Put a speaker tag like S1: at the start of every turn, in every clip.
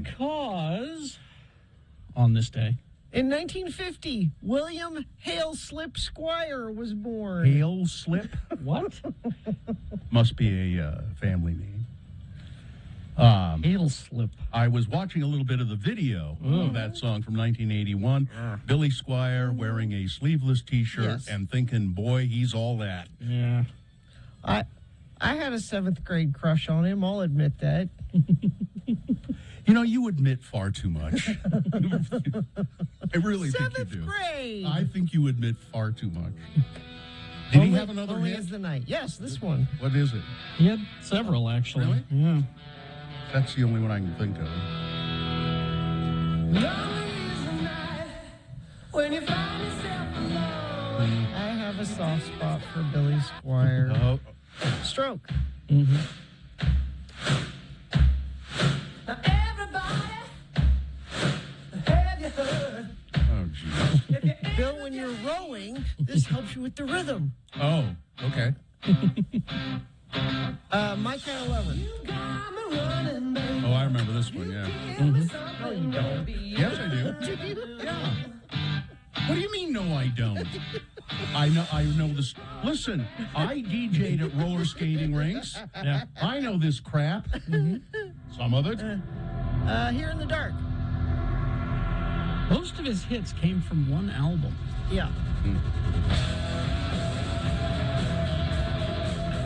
S1: Because on this day,
S2: In 1950, William Hale Slip Squire was born.
S3: Hale Slip?
S1: what?
S3: Must be a family name.
S1: Hail slip.
S3: I was watching a little bit of the video of that song from 1981. Billy Squire wearing a sleeveless T-shirt
S2: Yes.
S3: and thinking, boy, he's all that.
S1: Yeah.
S2: I had a 7th grade crush on him. I'll admit that.
S3: You know, you admit far too much. I really think you
S2: 7th
S3: do.
S2: grade.
S3: I think you admit far too much. Did he have another
S2: only
S3: hit?
S2: as the night. Yes, this one.
S3: What is it?
S1: He had several, actually.
S3: Really?
S1: Yeah.
S3: That's the only one I can think of.
S2: I have a soft spot for Billy Squire.
S3: Oh,
S2: Stroke.
S1: Mm-hmm.
S3: oh, geez.
S2: Bill, when you're rowing, this helps you with the rhythm.
S3: Oh, okay.
S2: My Kind of Lover.
S3: Oh, I remember this one, yeah.
S2: No, you don't.
S3: Yes, I do. Yeah. What do you mean, no, I don't? I know this. Listen, I DJ'd at roller skating rinks.
S1: Yeah.
S3: I know this crap. Some of it.
S2: Here in the Dark.
S1: Most of his hits came from one album.
S2: Yeah.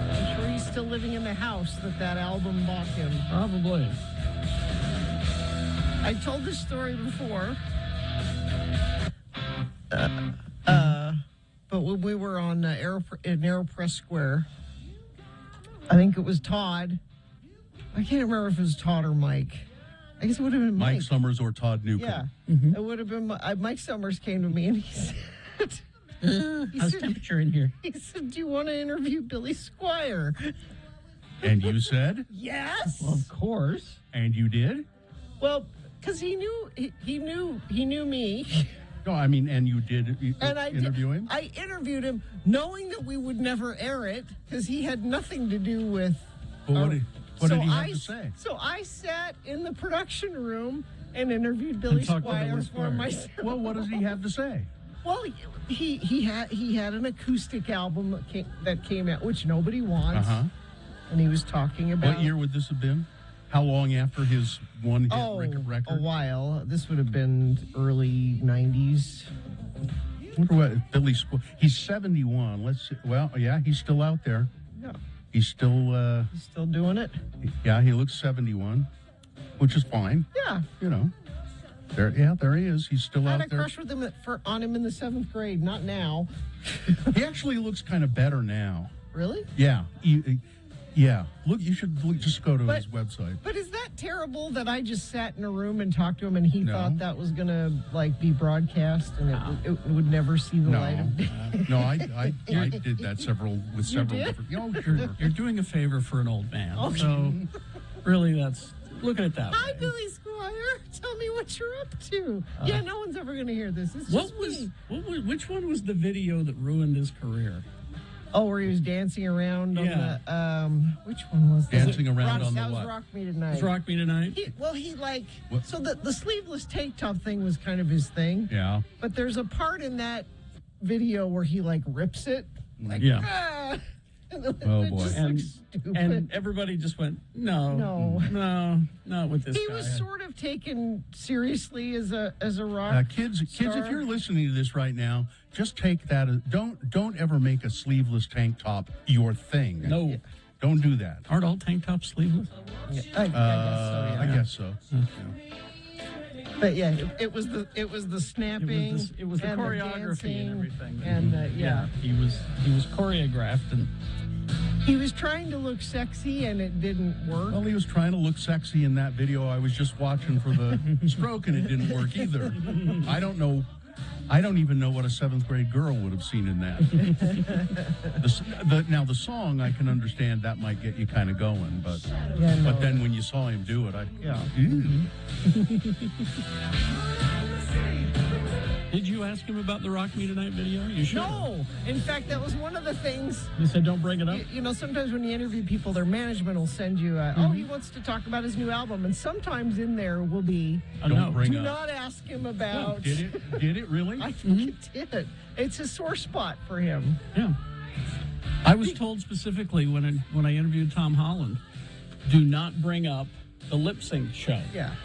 S2: I'm sure he's still living in the house that album bought him.
S1: Probably.
S2: I told this story before. But when we were on in Aeropress Square, I think it was Todd. I can't remember if it was Todd or Mike. I guess it would have been Mike.
S3: Mike Summers or Todd Newcomb.
S2: Yeah, it would have been Mike Summers came to me and he said,
S1: How's temperature in here?
S2: he said, "Do you want to interview Billy Squire?"
S3: And you said?
S2: Yes.
S1: Well, of course.
S3: And you did?
S2: Well, because he knew me.
S3: No, I mean, and you did
S2: And
S3: interview him?
S2: I interviewed him knowing that we would never air it because he had nothing to do with.
S3: Well, what did he have
S2: I,
S3: to say?
S2: So I sat in the production room and interviewed Billy
S1: talked to
S2: Squire
S1: Billy
S2: for
S1: Squire.
S2: myself.
S3: Well, what does he have to say?
S2: Well, he had an acoustic album that came out, which nobody wants, and he was talking about.
S3: What year would this have been? How long after his one-hit record?
S2: A while. This would have been early 90s.
S3: Wonder what Billy Squire. He's 71. Let's see. Well, yeah, he's still out there.
S2: Yeah.
S3: He's still.
S2: He's still doing it.
S3: Yeah, he looks 71, which is fine.
S2: Yeah.
S3: You know. There he is. He's still
S2: I
S3: out
S2: had a
S3: there.
S2: crush with him on him in the 7th grade. Not now.
S3: He actually looks kind of better now.
S2: Really?
S3: Yeah. Yeah. Look, you should just go to his website.
S2: But is that terrible that I just sat in a room and talked to him and he
S3: No.
S2: thought that was gonna be broadcast and it would never see the light of day?
S3: No, I did that several
S2: did?
S3: different. Oh, sure.
S1: You're doing a favor for an old man.
S2: Okay.
S1: So, really, look at it that
S2: Hi,
S1: way.
S2: Billy Squire. Tell me what you're up to. Yeah, no one's ever gonna hear this. It's just me.
S1: Which one was the video that ruined his career?
S2: Oh, where he was dancing around on
S1: Yeah.
S2: the which one was that?
S3: Dancing around on the
S2: that was
S3: what?
S2: Rock Me Tonight.
S1: Does Rock Me Tonight?
S3: What?
S2: So the sleeveless tank top thing was kind of his thing.
S3: Yeah.
S2: But there's a part in that video where he rips it.
S1: Yeah.
S2: Ah! And then
S3: Oh,
S2: it
S3: boy.
S2: just
S1: And,
S2: looks stupid.
S1: and everybody just went, no, not with this
S2: he
S1: guy.
S2: was sort of taken seriously as a rock.
S3: Kids,
S2: star.
S3: if you're listening to this right now, just take that. Don't ever make a sleeveless tank top your thing.
S1: No.
S3: Don't do that.
S1: Aren't all tank tops sleeveless?
S2: I guess so. Yeah.
S3: I guess so.
S2: But yeah, it was the snapping.
S1: It was the
S2: and
S1: choreography
S2: dancing,
S1: and everything.
S2: And yeah,
S1: he was choreographed and
S2: he was trying to look sexy and it didn't work.
S3: Well, he was trying to look sexy in that video I was just watching for the stroke, and it didn't work either. I don't know. I don't even know what a 7th grade girl would have seen in that. Now, the song, I can understand that might get you kind of going, but then when you saw him do it,
S1: Did you ask him about the Rock Me Tonight video? You should.
S2: No. In fact, that was one of the things.
S1: You said don't bring it up?
S2: You know, sometimes when you interview people, their management will send you, oh, he wants to talk about his new album. And sometimes in there will be,
S3: Don't bring
S2: do
S3: up.
S2: not ask him about.
S3: Did it really?
S2: I think it did. It's a sore spot for him.
S1: Yeah. I was told specifically when I interviewed Tom Holland, do not bring up the lip sync show.
S2: Yeah.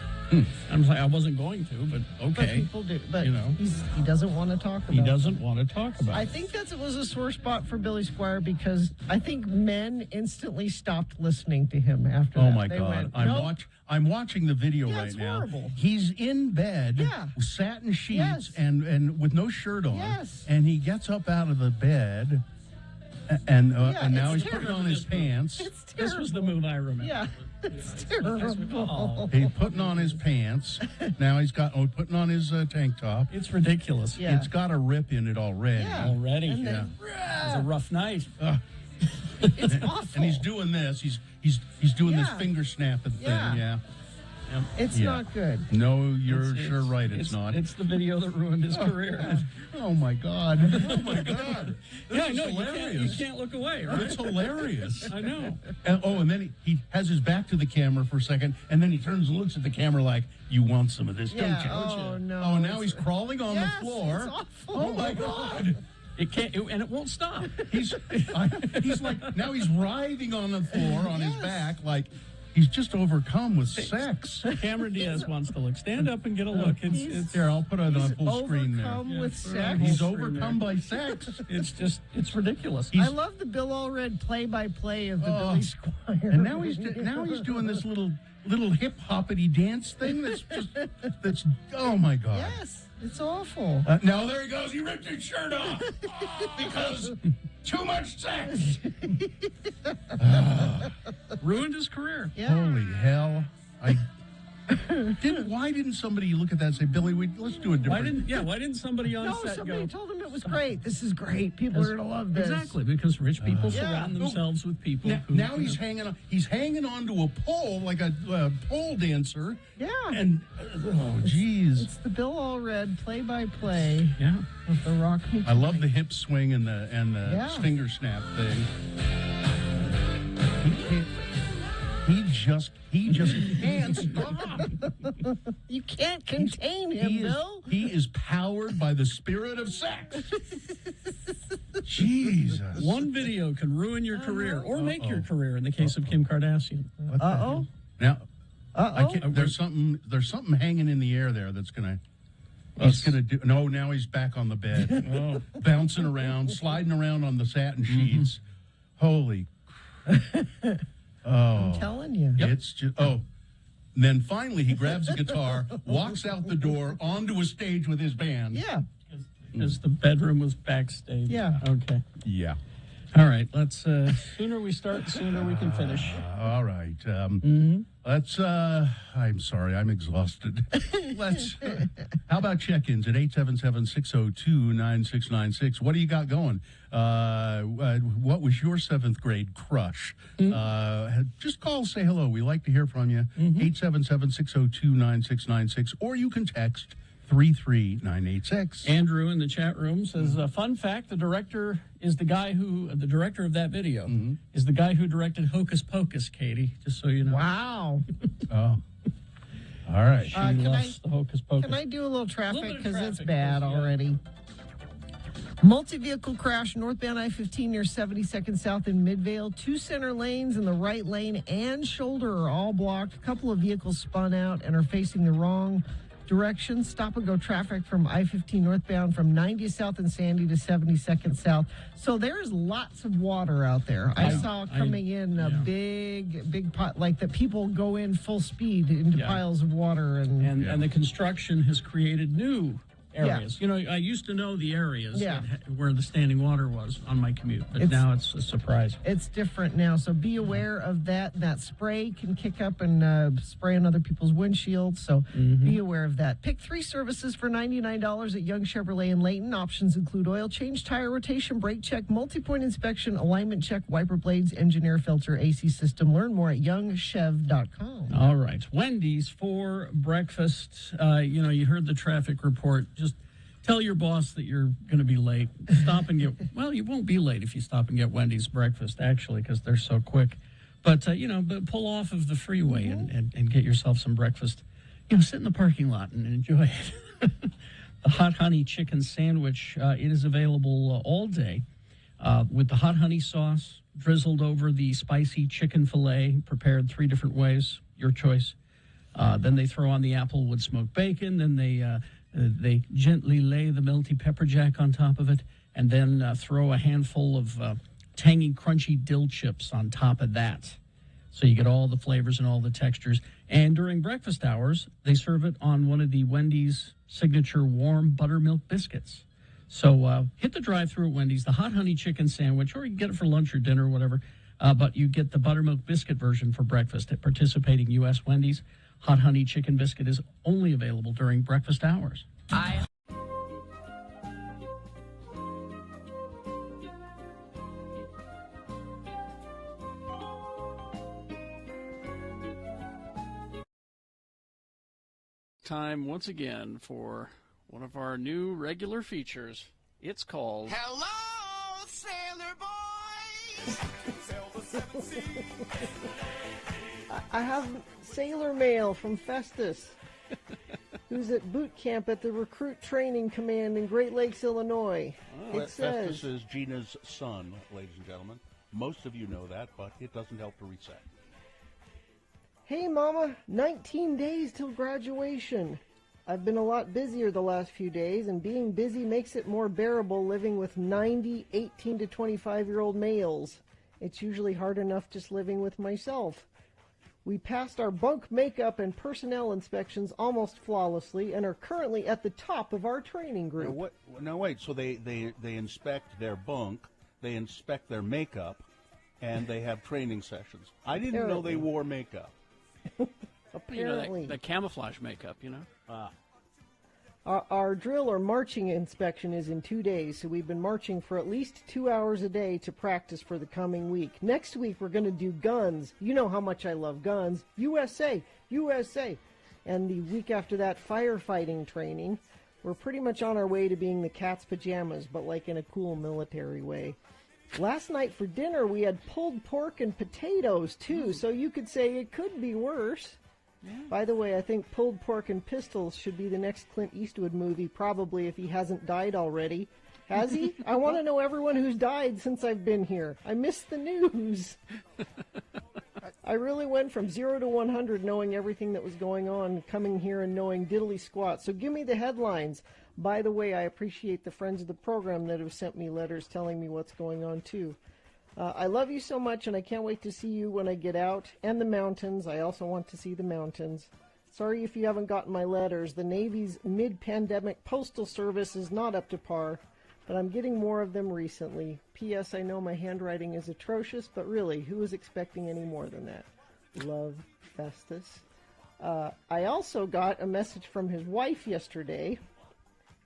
S1: I was like, I wasn't going to, but
S2: But
S1: okay.
S2: people do. But
S1: You know.
S2: he doesn't want to talk about
S1: He
S2: it.
S1: doesn't want to talk about
S2: I
S1: it.
S2: think it was a sore spot for Billy Squire because I think men instantly stopped listening to him after
S3: Oh
S2: that.
S3: my
S2: They
S3: God!
S2: went,
S3: I'm
S2: "Nope."
S3: I'm watching the video
S2: Yeah,
S3: right
S2: it's
S3: now.
S2: horrible.
S3: He's in bed,
S2: Yeah.
S3: with satin sheets,
S2: Yes.
S3: and with no shirt on.
S2: Yes.
S3: And he gets up out of the bed, and now
S2: it's
S3: he's putting
S2: terrible.
S3: on his pants.
S2: It's terrible.
S1: This was the move I remember.
S2: Yeah, it's terrible.
S3: He's putting on his pants. Now he's putting on his tank top.
S1: It's ridiculous.
S2: Yeah.
S3: It's got a rip in it already.
S2: Yeah.
S1: Already.
S2: And
S1: Yeah.
S2: then,
S1: It was a rough night.
S2: it's awful.
S3: And he's doing this. He's doing this
S2: Yeah.
S3: finger snapping thing.
S2: Yeah.
S3: Yeah.
S2: It's
S3: Yeah.
S2: not good.
S3: No, you're
S1: It's-
S3: sure right. It's not.
S1: It's the video that ruined his career.
S3: Oh my God! Oh my God! This
S1: Yeah, I
S3: is
S1: know. You
S3: hilarious.
S1: can't look away, right?
S3: It's hilarious.
S1: I know.
S3: And then he has his back to the camera for a second, and then he turns and looks at the camera like, "You want some of this,
S2: Yeah.
S3: don't you?"
S2: Oh no.
S3: Oh, now
S2: It's-
S3: he's crawling on
S2: Yes,
S3: the floor.
S2: it's awful.
S3: Oh my God!
S1: It can't, and it won't stop.
S3: He's like now he's writhing on the floor on his
S2: Yes.
S3: back like he's just overcome with sex.
S1: Cameron Diaz wants to look. Stand up and get a look. It's
S3: Here, I'll put it on full screen there.
S2: Overcome with
S1: Yeah,
S2: sex.
S3: He's
S1: full screen
S3: overcome
S1: there.
S3: by sex.
S1: it's ridiculous.
S2: I love the Bill Allred play-by-play of the Billy Squire.
S3: And now he's doing this little hip hoppity dance thing that's oh my God.
S2: Yes, it's awful.
S3: Now there he goes. He ripped his shirt off because too much sex.
S1: Ruined his career.
S2: Yeah.
S3: Holy hell! Why didn't somebody look at that and say, Billy, let's do a different.
S1: Why didn't somebody on
S2: No,
S1: set
S2: somebody
S1: go?
S2: told him it was great. This is great. People are gonna love this.
S1: Exactly, because rich people
S2: Yeah.
S1: surround themselves with people.
S3: Now he's hanging on to a pole like a pole dancer.
S2: Yeah.
S3: And oh, jeez.
S2: It's the Bill Allred play-by-play
S1: Yeah.
S2: of the Rock Me
S3: I love the
S2: Tonight.
S3: hip swing and the
S2: Yeah.
S3: finger snap thing. He just can't stop.
S2: You can't contain him, Bill.
S3: He is powered by the spirit of sex. Jesus.
S1: One video can ruin your career or make your career in the case of Kim Kardashian.
S2: Uh-oh.
S3: Now, I
S2: Uh-oh.
S3: can't, there's something hanging in the air there that's gonna. He's gonna do. No, now he's back on the bed,
S1: Oh.
S3: bouncing around, sliding around on the satin sheets. Holy.
S2: I'm telling you.
S3: It's just and then finally he grabs a guitar, walks out the door onto a stage with his band.
S2: Yeah.
S1: Because the bedroom was backstage.
S2: Yeah.
S1: Okay.
S3: Yeah.
S1: All right. Let's. Sooner we start, the sooner we can finish.
S3: All right. Let's. I'm sorry. I'm exhausted. Let's. How about check-ins at 877-602-9696? What do you got going? What was your seventh grade crush? Just call, say hello. We like to hear from you. 877-602-9696, or you can text 33986.
S1: Andrew in the chat room says, fun fact, the director of that video is the guy who directed Hocus Pocus, Katie, just so you know.
S2: Wow.
S3: Oh. All right.
S1: She
S2: Can
S1: loves the Hocus Pocus.
S2: Can I do a little traffic?
S1: Little bit of
S2: Because it's
S1: traffic,
S2: bad
S1: yeah.
S2: already. Multi-vehicle crash northbound I-15 near 72nd South in Midvale. 2 center lanes in the right lane and shoulder are all blocked. A couple of vehicles spun out and are facing the wrong direction. Stop and go traffic from I-15 northbound from 90 South and Sandy to 72nd South. So there's lots of water out there. I saw coming in a big pot, like that people go in full speed into piles of water.
S1: And the construction has created new areas.
S2: Yeah.
S1: You know, I used to know the areas
S2: Yeah.
S1: where the standing water was on my commute, but
S2: It's-
S1: now it's a surprise.
S2: It's different now, so be aware of that. That spray can kick up and spray on other people's windshields, so be aware of that. Pick 3 services for $99 at Young Chevrolet in Layton. Options include oil change, tire rotation, brake check, multi-point inspection, alignment check, wiper blades, engineer filter, AC system. Learn more at youngchev.com.
S1: All right. Wendy's for breakfast. You heard the traffic report. Just Tell your boss that you're going to be late. Stop and get, well, you won't be late if you stop and get Wendy's breakfast, actually, because they're so quick. But, but pull off of the freeway and get yourself some breakfast. Sit in the parking lot and enjoy it. The Hot Honey Chicken Sandwich, it is available all day with the hot honey sauce drizzled over the spicy chicken filet, prepared 3 different ways, your choice. Then they throw on the applewood smoked bacon. Then they gently lay the melty pepper jack on top of it, and then throw a handful of tangy, crunchy dill chips on top of that. So you get all the flavors and all the textures. And during breakfast hours, they serve it on one of the Wendy's signature warm buttermilk biscuits. So hit the drive-thru at Wendy's, the Hot Honey Chicken Sandwich, or you can get it for lunch or dinner or whatever. But you get the buttermilk biscuit version for breakfast at participating U.S. Wendy's. Hot Honey Chicken Biscuit is only available during breakfast hours. Time once again for one of our new regular features. It's called
S4: Hello, Sailor Boys!
S2: I have sailor mail from Festus, who's at boot camp at the Recruit Training Command in Great Lakes, Illinois. It says,
S3: Festus is Gina's son, ladies and gentlemen. Most of you know that, but it doesn't help to reset.
S2: "Hey Mama, 19 days till graduation. I've been a lot busier the last few days, and being busy makes it more bearable living with 90 18 to 25-year-old males. It's usually hard enough just living with myself. We passed our bunk makeup and personnel inspections almost flawlessly and are currently at the top of our training group."
S3: Now wait, so they inspect their bunk, they inspect their makeup, and they have training sessions. I didn't know they wore makeup.
S2: Apparently.
S1: The camouflage makeup,
S2: Our drill or marching inspection is in 2 days, so we've been marching for at least 2 hours a day to practice for the coming week. Next week, we're going to do guns. You know how much I love guns. USA, USA. And the week after that, firefighting training. We're pretty much on our way to being the cat's pajamas, but like in a cool military way. Last night for dinner, we had pulled pork and potatoes, too, so you could say it could be worse. Yeah. By the way, I think Pulled Pork and Pistols should be the next Clint Eastwood movie, probably, if he hasn't died already. Has he? I want to know everyone who's died since I've been here. I missed the news. I really went from 0 to 100 knowing everything that was going on, coming here and knowing diddly squat. So give me the headlines. By the way, I appreciate the friends of the program that have sent me letters telling me what's going on, too. I love you so much, and I can't wait to see you when I get out. And the mountains. I also want to see the mountains. Sorry if you haven't gotten my letters. The Navy's mid-pandemic postal service is not up to par, but I'm getting more of them recently. P.S. I know my handwriting is atrocious, but really, who is expecting any more than that? Love, Festus. I also got a message from his wife yesterday,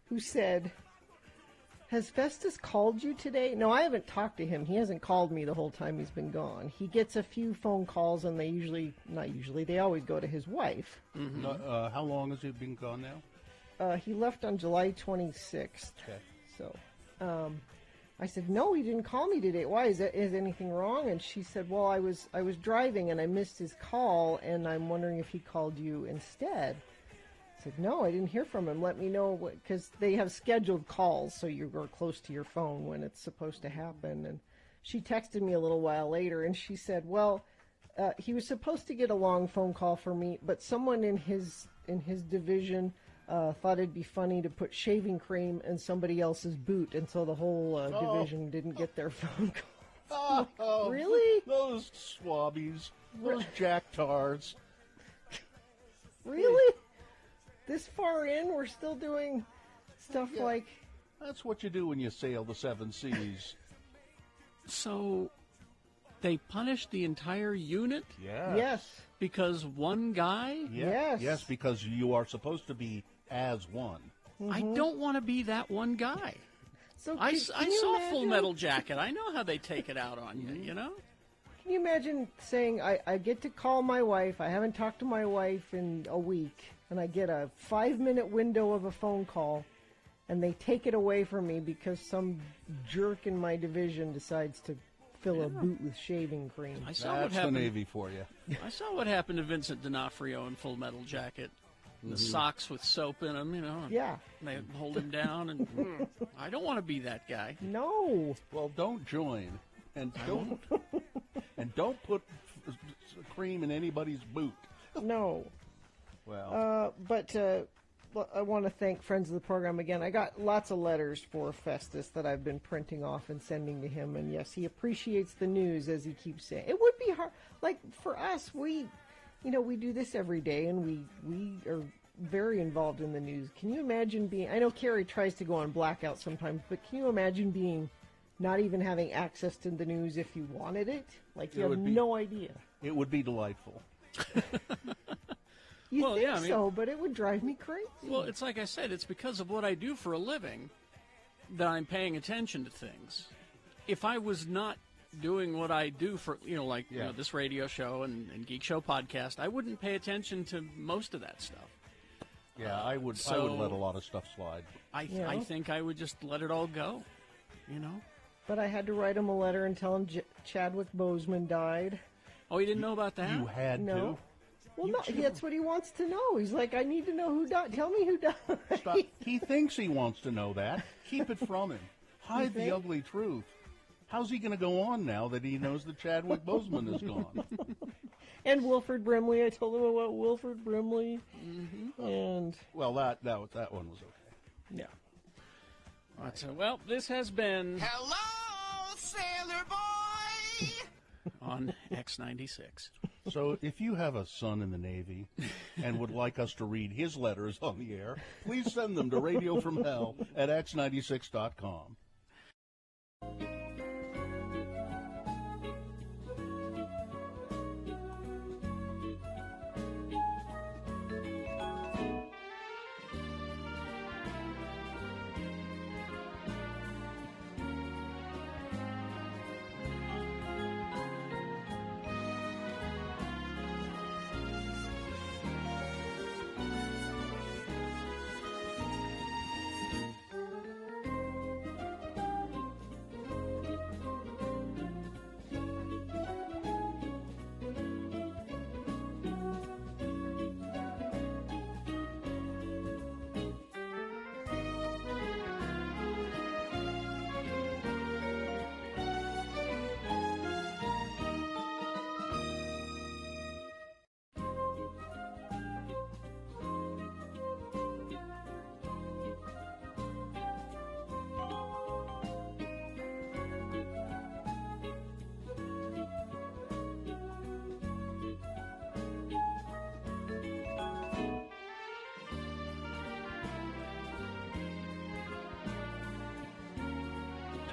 S2: who said, "Has Festus called you today?" No, I haven't talked to him. He hasn't called me the whole time he's been gone. He gets a few phone calls, and they always go to his wife.
S3: Mm-hmm. How long has he been gone now?
S2: He left on July 26th.
S3: Okay.
S2: So, I said, "No, he didn't call me today. Why? Is anything wrong?" And she said, "Well, I was driving, and I missed his call, and I'm wondering if he called you instead." I said, "No, I didn't hear from him. Let me know," because they have scheduled calls, so you're close to your phone when it's supposed to happen. And she texted me a little while later, and she said, "Well, he was supposed to get a long phone call from me, but someone in his division thought it'd be funny to put shaving cream in somebody else's boot, and so the whole division didn't get their phone call."
S3: Oh,
S2: really?
S3: Those swabbies, those jacktars.
S2: Really? This far in, we're still doing stuff like...
S3: That's what you do when you sail the 7 seas.
S1: So, they punished the entire unit?
S3: Yeah.
S2: Yes.
S1: Because one guy?
S2: Yes.
S3: Yes, because you are supposed to be as one.
S2: Mm-hmm.
S1: I don't want to be that one guy.
S2: So
S1: I
S2: can you
S1: saw
S2: imagine?
S1: Full Metal Jacket. I know how they take it out on you, you know?
S2: Can you imagine saying, I get to call my wife, I haven't talked to my wife in a week, and I get a 5-minute window of a phone call, and they take it away from me because some jerk in my division decides to fill a boot with shaving cream.
S1: I saw what
S3: That's the
S1: happened.
S3: Navy for you.
S1: I saw what happened to Vincent D'Onofrio in Full Metal Jacket. The socks with soap in them, and
S2: Yeah.
S1: they hold him down. And I don't want to be that guy.
S2: No.
S3: Well, don't join, and don't put cream in anybody's boot.
S2: No.
S3: Well,
S2: But I want to thank friends of the program again. I got lots of letters for Festus that I've been printing off and sending to him. And yes, he appreciates the news, as he keeps saying. It would be hard. Like, for us, we do this every day, and we are very involved in the news. Can you imagine being, I know Carrie tries to go on blackout sometimes, but can you imagine being, not even having access to the news if you wanted it? Like, you have no idea.
S3: it would be delightful.
S2: You
S1: Well,
S2: think
S1: yeah, I mean-
S2: so, but it would drive me crazy.
S1: Well, it's like I said, it's because of what I do for a living that I'm paying attention to things. If I was not doing what I do for, this radio show and Geek Show podcast, I wouldn't pay attention to most of that stuff.
S3: Yeah, I would
S1: so-
S3: let a lot of stuff slide.
S1: I think I would just let it all go,
S2: But I had to write him a letter and tell him Chadwick Boseman died.
S1: Oh, you didn't know about that?
S3: You had
S2: No. Well, no, that's what he wants to know. He's like, I need to know who died. Tell me who died.
S3: to. Stop. He thinks he wants to know that. Keep it from him. Hide the
S2: think?
S3: ugly truth. How's he going to go on now that he knows that Chadwick Boseman is gone?
S2: And Wilford Brimley. I told him about Wilford Brimley. And
S3: Well, that one was okay.
S2: yeah.
S1: Well, this has been
S4: Hello, sailor boy.
S1: on X96.
S3: So if you have a son in the Navy and would like us to read his letters on the air, please send them to Radio From Hell at x96.com.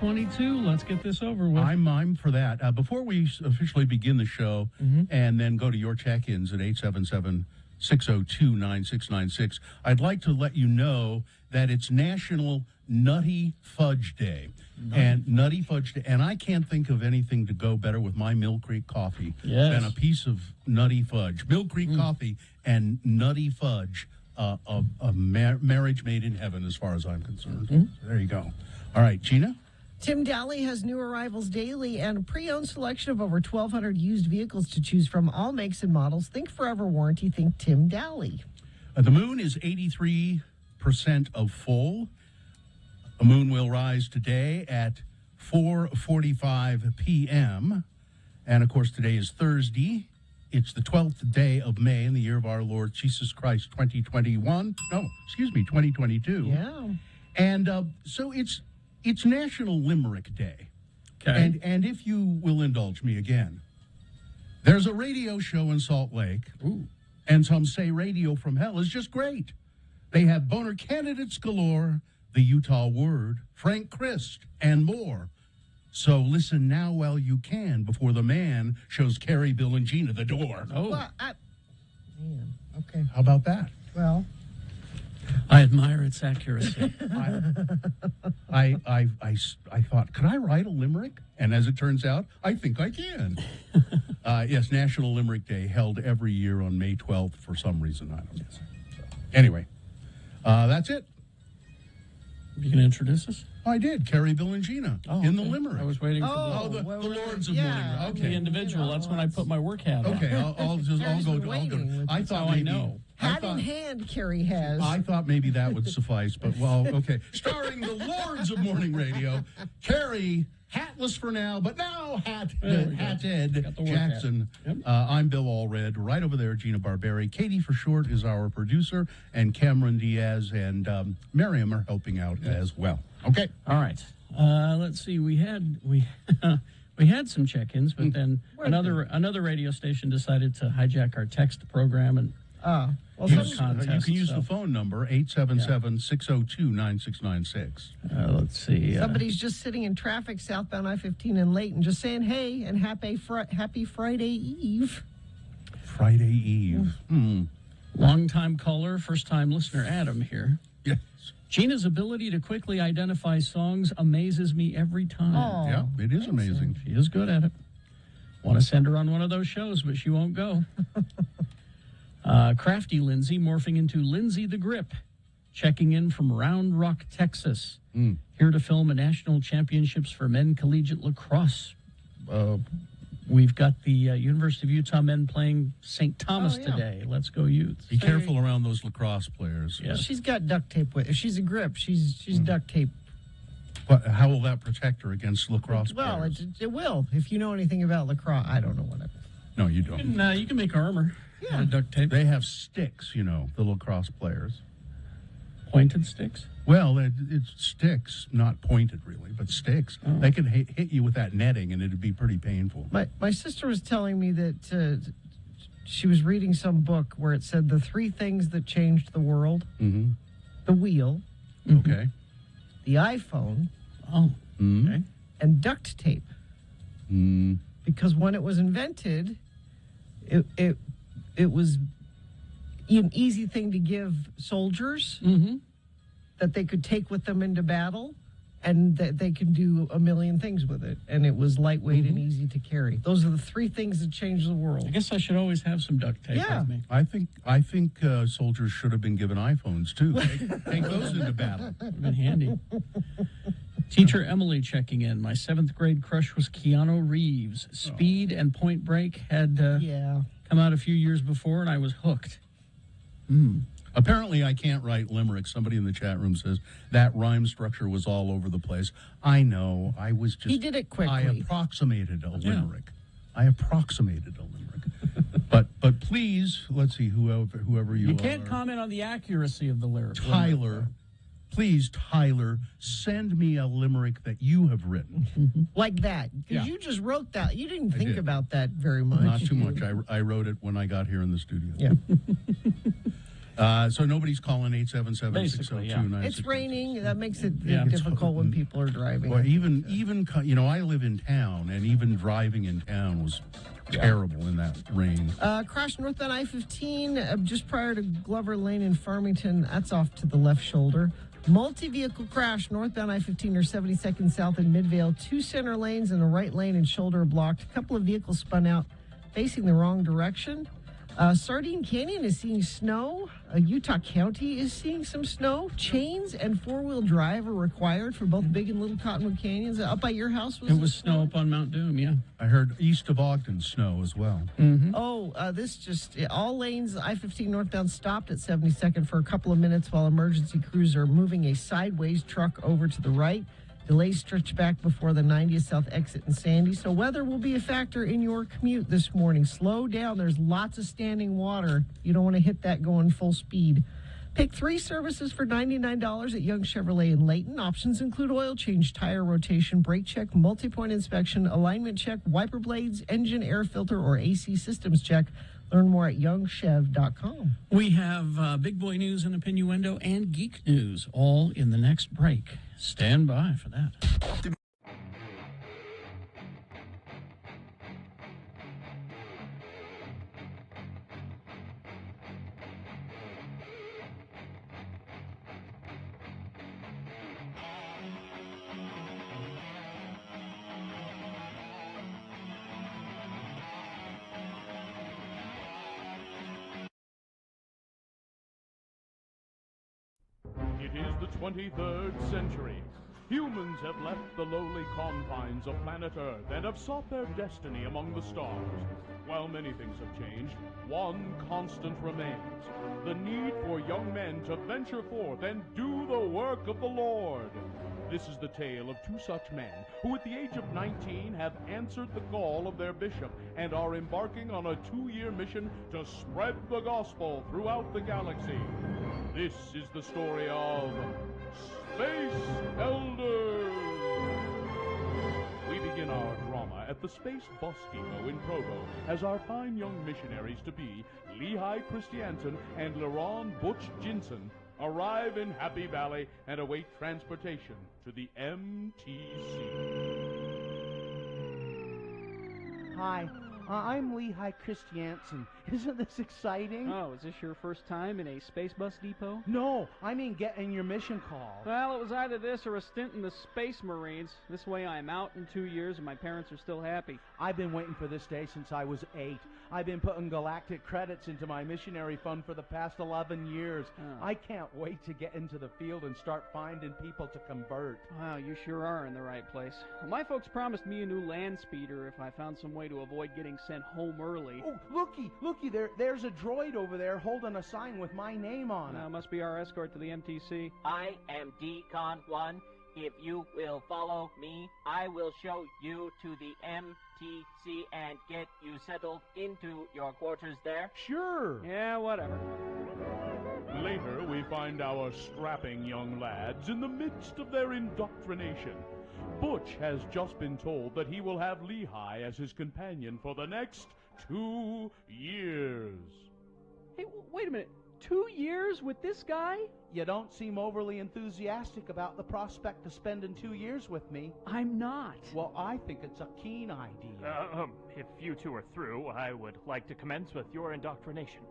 S1: Let's get this over with.
S3: I'm for that. Before we officially begin the show and then go to your check-ins at 877-602-9696, I'd like to let you know that it's National Nutty Fudge Day. And Nutty Fudge Day. And I can't think of anything to go better with my Mill Creek coffee than a piece of Nutty Fudge. Mill Creek coffee and Nutty Fudge, a marriage made in heaven as far as I'm concerned. There you go. All right, Gina?
S2: Tim Daly has new arrivals daily and a pre-owned selection of over 1,200 used vehicles to choose from, all makes and models. Think forever warranty. Think Tim Daly.
S3: The moon is 83% of full. The moon will rise today at 4:45 p.m. And, of course, today is Thursday. It's the 12th day of May in the year of our Lord Jesus Christ, 2022.
S2: Yeah.
S3: And so it's National Limerick Day.
S1: Okay.
S3: And if you will indulge me again, there's a radio show in Salt Lake.
S1: Ooh.
S3: And some say Radio From Hell is just great. They have boner candidates galore, the Utah Word, Frank Christ, and more. So listen now while you can before the man shows Carrie, Bill, and Gina the door.
S1: Oh,
S2: Well, man, okay.
S3: How about that?
S2: Well,
S1: I admire its accuracy.
S3: I thought, could I write a limerick? And as it turns out, I think I can. Yes, National Limerick Day, held every year on May 12th for some reason. I don't know. So, anyway, that's it.
S1: You can introduce us?
S3: I did. Carrie, Bill, and Gina in the
S1: okay.
S3: Limerick.
S1: I was waiting for
S3: Oh, the Lords of Morning.
S1: the
S3: Okay.
S1: individual. That's when I put my work hat on.
S3: Okay, I'll
S2: Carrie's
S3: go.
S2: been waiting with
S3: I
S2: this.
S3: thought
S1: How I
S3: maybe.
S1: know.
S2: Hat in hand, Carrie has.
S3: I thought maybe that would suffice, but well, okay. Starring the Lords of Morning Radio, Carrie, hatless for now, but now hatted
S1: Got the work
S3: Jackson.
S1: hat. Yep.
S3: I'm Bill Allred. Right over there, Gina Barberi. Katie for short is our producer, and Cameron Diaz and Miriam are helping out as well. Okay.
S1: All right. Let's see. We had we had some check-ins, but then another radio station decided to hijack our text program and
S2: Well,
S3: You
S2: some,
S3: can use the phone number, 877-602-9696.
S1: let's see.
S2: somebody's just sitting in traffic southbound I-15 in Layton, just saying hey and happy Friday Eve.
S3: Friday Eve.
S1: Long-time caller, first-time listener, Adam here.
S3: Yes.
S1: Gina's ability to quickly identify songs amazes me every time.
S2: Oh,
S3: Yeah, it is amazing.
S1: She is good at it. Want to send her on one of those shows, but she won't go. Crafty Lindsay morphing into Lindsay the Grip, checking in from Round Rock, Texas. Here to film a national championships for men collegiate lacrosse. We've got the University of Utah men playing St. Thomas today. Let's go Utes.
S3: Be careful around those lacrosse players.
S1: Yes.
S2: She's got duct tape with. If she's a grip, she's duct tape.
S3: But how will that protect her against lacrosse
S2: Well,
S3: players?
S2: it will. If you know anything about lacrosse, I don't know what it.
S3: No, you don't.
S1: You can make armor.
S2: Yeah.
S1: Duct tape.
S3: They have sticks, the lacrosse players.
S1: Pointed sticks.
S3: Well, it's sticks, not pointed really, but sticks. They could hit you with that netting, and it'd be pretty painful.
S2: My sister was telling me that she was reading some book where it said the three things that changed the world: the wheel,
S3: Okay.
S2: the iPhone,
S1: Oh, okay.
S2: and duct tape. Because when it was invented, it was an easy thing to give soldiers that they could take with them into battle, and that they could do a million things with it. And it was lightweight and easy to carry. Those are the three things that changed the
S1: I
S2: world.
S1: guess I should always have some duct tape
S2: Yeah.
S1: with me.
S3: I think soldiers should have been given iPhones too. Take those into battle.
S1: Would've been handy. Teacher Emily checking in. My 7th grade crush was Keanu Reeves. Speed and Point Break had come out a few years before, and I was hooked.
S3: Apparently, I can't write limericks. Somebody in the chat room says that rhyme structure was all over the place. I know. I was just.
S2: He did it quickly.
S3: I approximated a limerick. But please, let's see, whoever you are.
S1: You can't comment on the accuracy of the lyric.
S3: Tyler, please, Tyler, send me a limerick that you have written.
S2: Like that. Because
S3: Yeah.
S2: you just wrote that. You didn't think
S3: did.
S2: about that very much.
S3: Not too much. I wrote it when I got here in the studio.
S2: Yeah.
S3: So nobody's calling 877-602-9696.
S2: It's raining. That makes it
S1: Yeah.
S2: difficult when people are driving.
S3: Well, even I live in town, and even driving in town was terrible in that rain.
S2: Crash northbound I-15 just prior to Glover Lane in Farmington. That's off to the left shoulder. Multi-vehicle crash northbound I-15 near 72nd South in Midvale. 2 center lanes and the right lane and shoulder are blocked. A couple of vehicles spun out facing the wrong direction. Sardine Canyon is seeing snow. Utah County is seeing some snow. Chains and 4-wheel drive are required for both Big and Little Cottonwood Canyons. Up by your house,
S1: It was snow up on Mount Doom, yeah.
S3: I heard east of Ogden snow as well.
S2: All lanes I-15 northbound stopped at 72nd for a couple of minutes while emergency crews are moving a sideways truck over to the right. Delays stretch back before the 90th South exit in Sandy. So weather will be a factor in your commute this morning. Slow down. There's lots of standing water. You don't want to hit that going full speed. Pick 3 services for $99 at Young Chevrolet in Layton. Options include oil change, tire rotation, brake check, multi-point inspection, alignment check, wiper blades, engine air filter, or AC systems check. Learn more at youngchev.com.
S1: We have big boy news and opinioendo and geek news all in the next break. Stand by for that.
S5: It is the 23rd century. Humans have left the lowly confines of planet Earth and have sought their destiny among the stars. While many things have changed, one constant remains: the need for young men to venture forth and do the work of the Lord. This is the tale of two such men who at the age of 19 have answered the call of their bishop and are embarking on a 2-year mission to spread the gospel throughout the galaxy. This is the story of Space Elders. We begin our drama at the Space Bus Depot in Provo as our fine young missionaries-to-be, Lehigh Christiansen and LaRon Butch Jinson, arrive in Happy Valley and await transportation to the MTC.
S6: Hi, I'm Lehigh Christiansen. Isn't this exciting?
S7: Oh, is this your first time in a space bus depot?
S6: No, I mean getting your mission call.
S7: Well, it was either this or a stint in the Space Marines. This way I'm out in 2 years and my parents are still happy.
S6: I've been waiting for this day since I was 8. I've been putting galactic credits into my missionary fund for the past 11 years.
S7: Oh.
S6: I can't wait to get into the field and start finding people to convert.
S7: Wow, you sure are in the right place. Well, my folks promised me a new land speeder if I found some way to avoid getting sent home early.
S6: Oh, looky, there's a droid over there holding a sign with my name on it.
S7: Must be our escort to the MTC.
S8: I am Decon 1. If you will follow me, I will show you to the MTC and get you settled into your quarters there.
S6: Sure.
S7: Yeah, whatever.
S5: Later, we find our strapping young lads in the midst of their indoctrination. Butch has just been told that he will have Lehigh as his companion for the next 2 years.
S7: Hey, wait a minute. 2 years with this guy?
S6: You don't seem overly enthusiastic about the prospect of spending 2 years with me.
S7: I'm not.
S6: Well, I think it's a keen idea.
S9: If you two are through, I would like to commence with your indoctrination.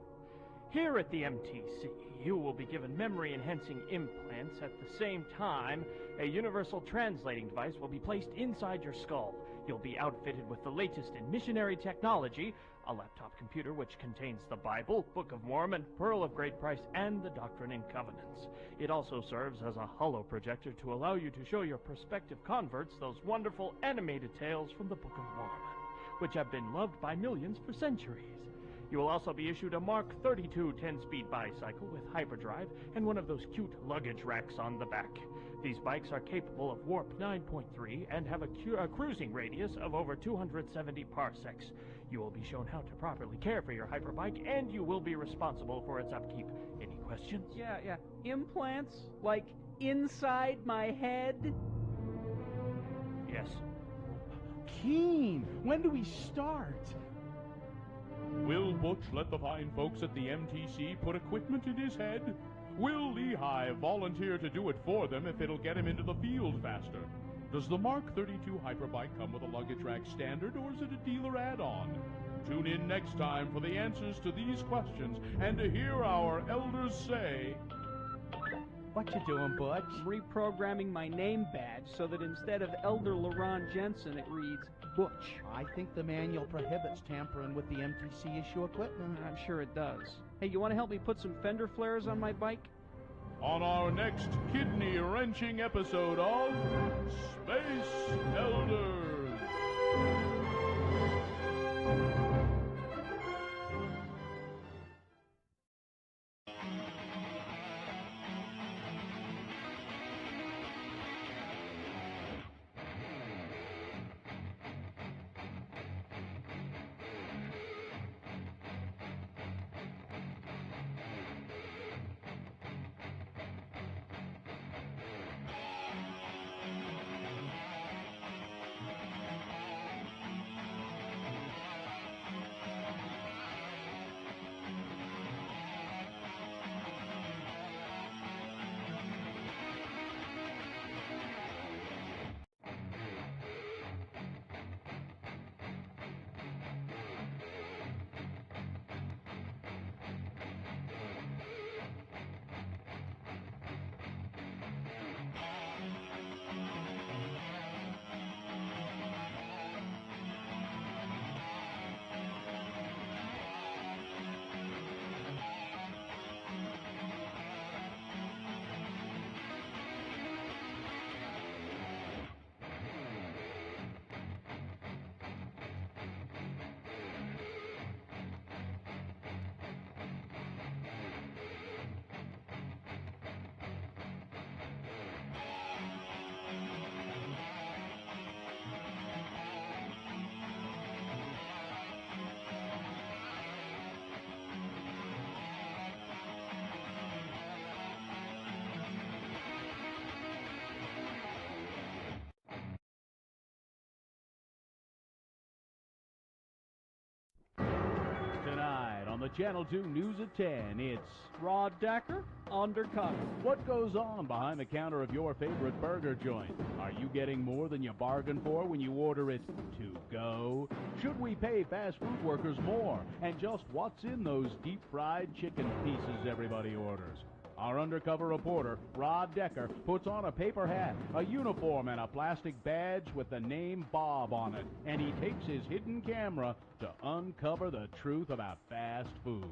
S9: Here at the MTC, you will be given memory-enhancing implants. At the same time, a universal translating device will be placed inside your skull. You'll be outfitted with the latest in missionary technology, a laptop computer which contains the Bible, Book of Mormon, Pearl of Great Price, and the Doctrine and Covenants. It also serves as a holo projector to allow you to show your prospective converts those wonderful animated tales from the Book of Mormon, which have been loved by millions for centuries. You will also be issued a Mark 32 10-speed bicycle with hyperdrive and one of those cute luggage racks on the back. These bikes are capable of warp 9.3 and have a cruising radius of over 270 parsecs. You will be shown how to properly care for your hyperbike, and you will be responsible for its upkeep. Any questions?
S7: Yeah. Implants? Like inside my head?
S9: Yes.
S6: Keen, when do we start?
S5: Will Butch let the fine folks at the MTC put equipment in his head? Will Lehigh volunteer to do it for them if it'll get him into the field faster? Does the Mark 32 Hyperbike come with a luggage rack standard, or is it a dealer add-on? Tune in next time for the answers to these questions and to hear our elders say...
S6: What you doing, Butch?
S7: Reprogramming my name badge so that instead of Elder LaRon Jensen, it reads Butch.
S6: I think the manual prohibits tampering with the MTC issue equipment.
S7: I'm sure it does. Hey, you want to help me put some fender flares on my bike?
S5: On our next kidney-wrenching episode of Space Elders.
S6: on the Channel 2 News at 10, it's
S7: Rod Decker, Undercover.
S6: what goes on behind the counter of your favorite burger joint. Are you getting more than you bargained for when you order it to go? Should we pay fast food workers more? And just what's in those deep-fried chicken pieces everybody orders? Our undercover reporter, Rod Decker, puts on a paper hat, a uniform, and a plastic badge with the name Bob on it, and he takes his hidden camera to uncover the truth about fast food.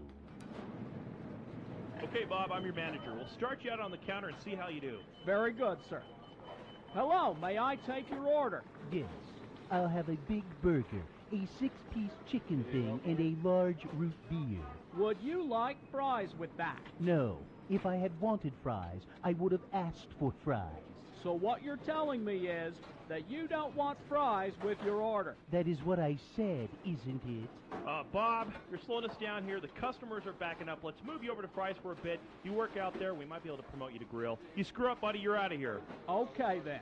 S10: Okay, Bob, I'm your manager. We'll start you out on the counter and see how you do.
S7: Very good, sir. Hello, may I take your order?
S6: Yes, I'll have a big burger, a 6-piece chicken thing, and a large root beer.
S7: Would you like fries with that?
S6: No, if I had wanted fries, I would have asked for fries.
S7: So what you're telling me is that you don't want fries with your order.
S6: That is what I said, isn't it?
S10: Bob, you're slowing us down here. The customers are backing up. Let's move you over to fries for a bit. You work out there. We might be able to promote you to grill. You screw up, buddy, you're out of here.
S7: Okay, then.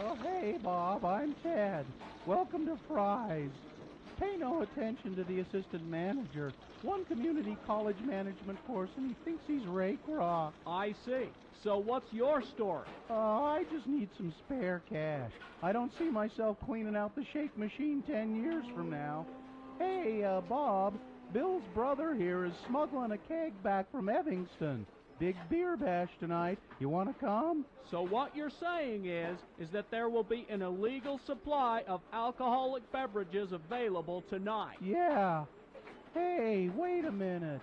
S6: Oh, hey, Bob, I'm Ted. Welcome to Fry's. Pay no attention to the assistant manager. One community college management course, and he thinks he's rake rock.
S7: I see. So what's your story?
S6: I just need some spare cash. I don't see myself cleaning out the shake machine 10 years from now. Hey, Bob, Bill's brother here is smuggling a keg back from Evanston. Big beer bash tonight. You want to come?
S7: So what you're saying is that there will be an illegal supply of alcoholic beverages available tonight.
S6: Yeah. Hey, wait a minute.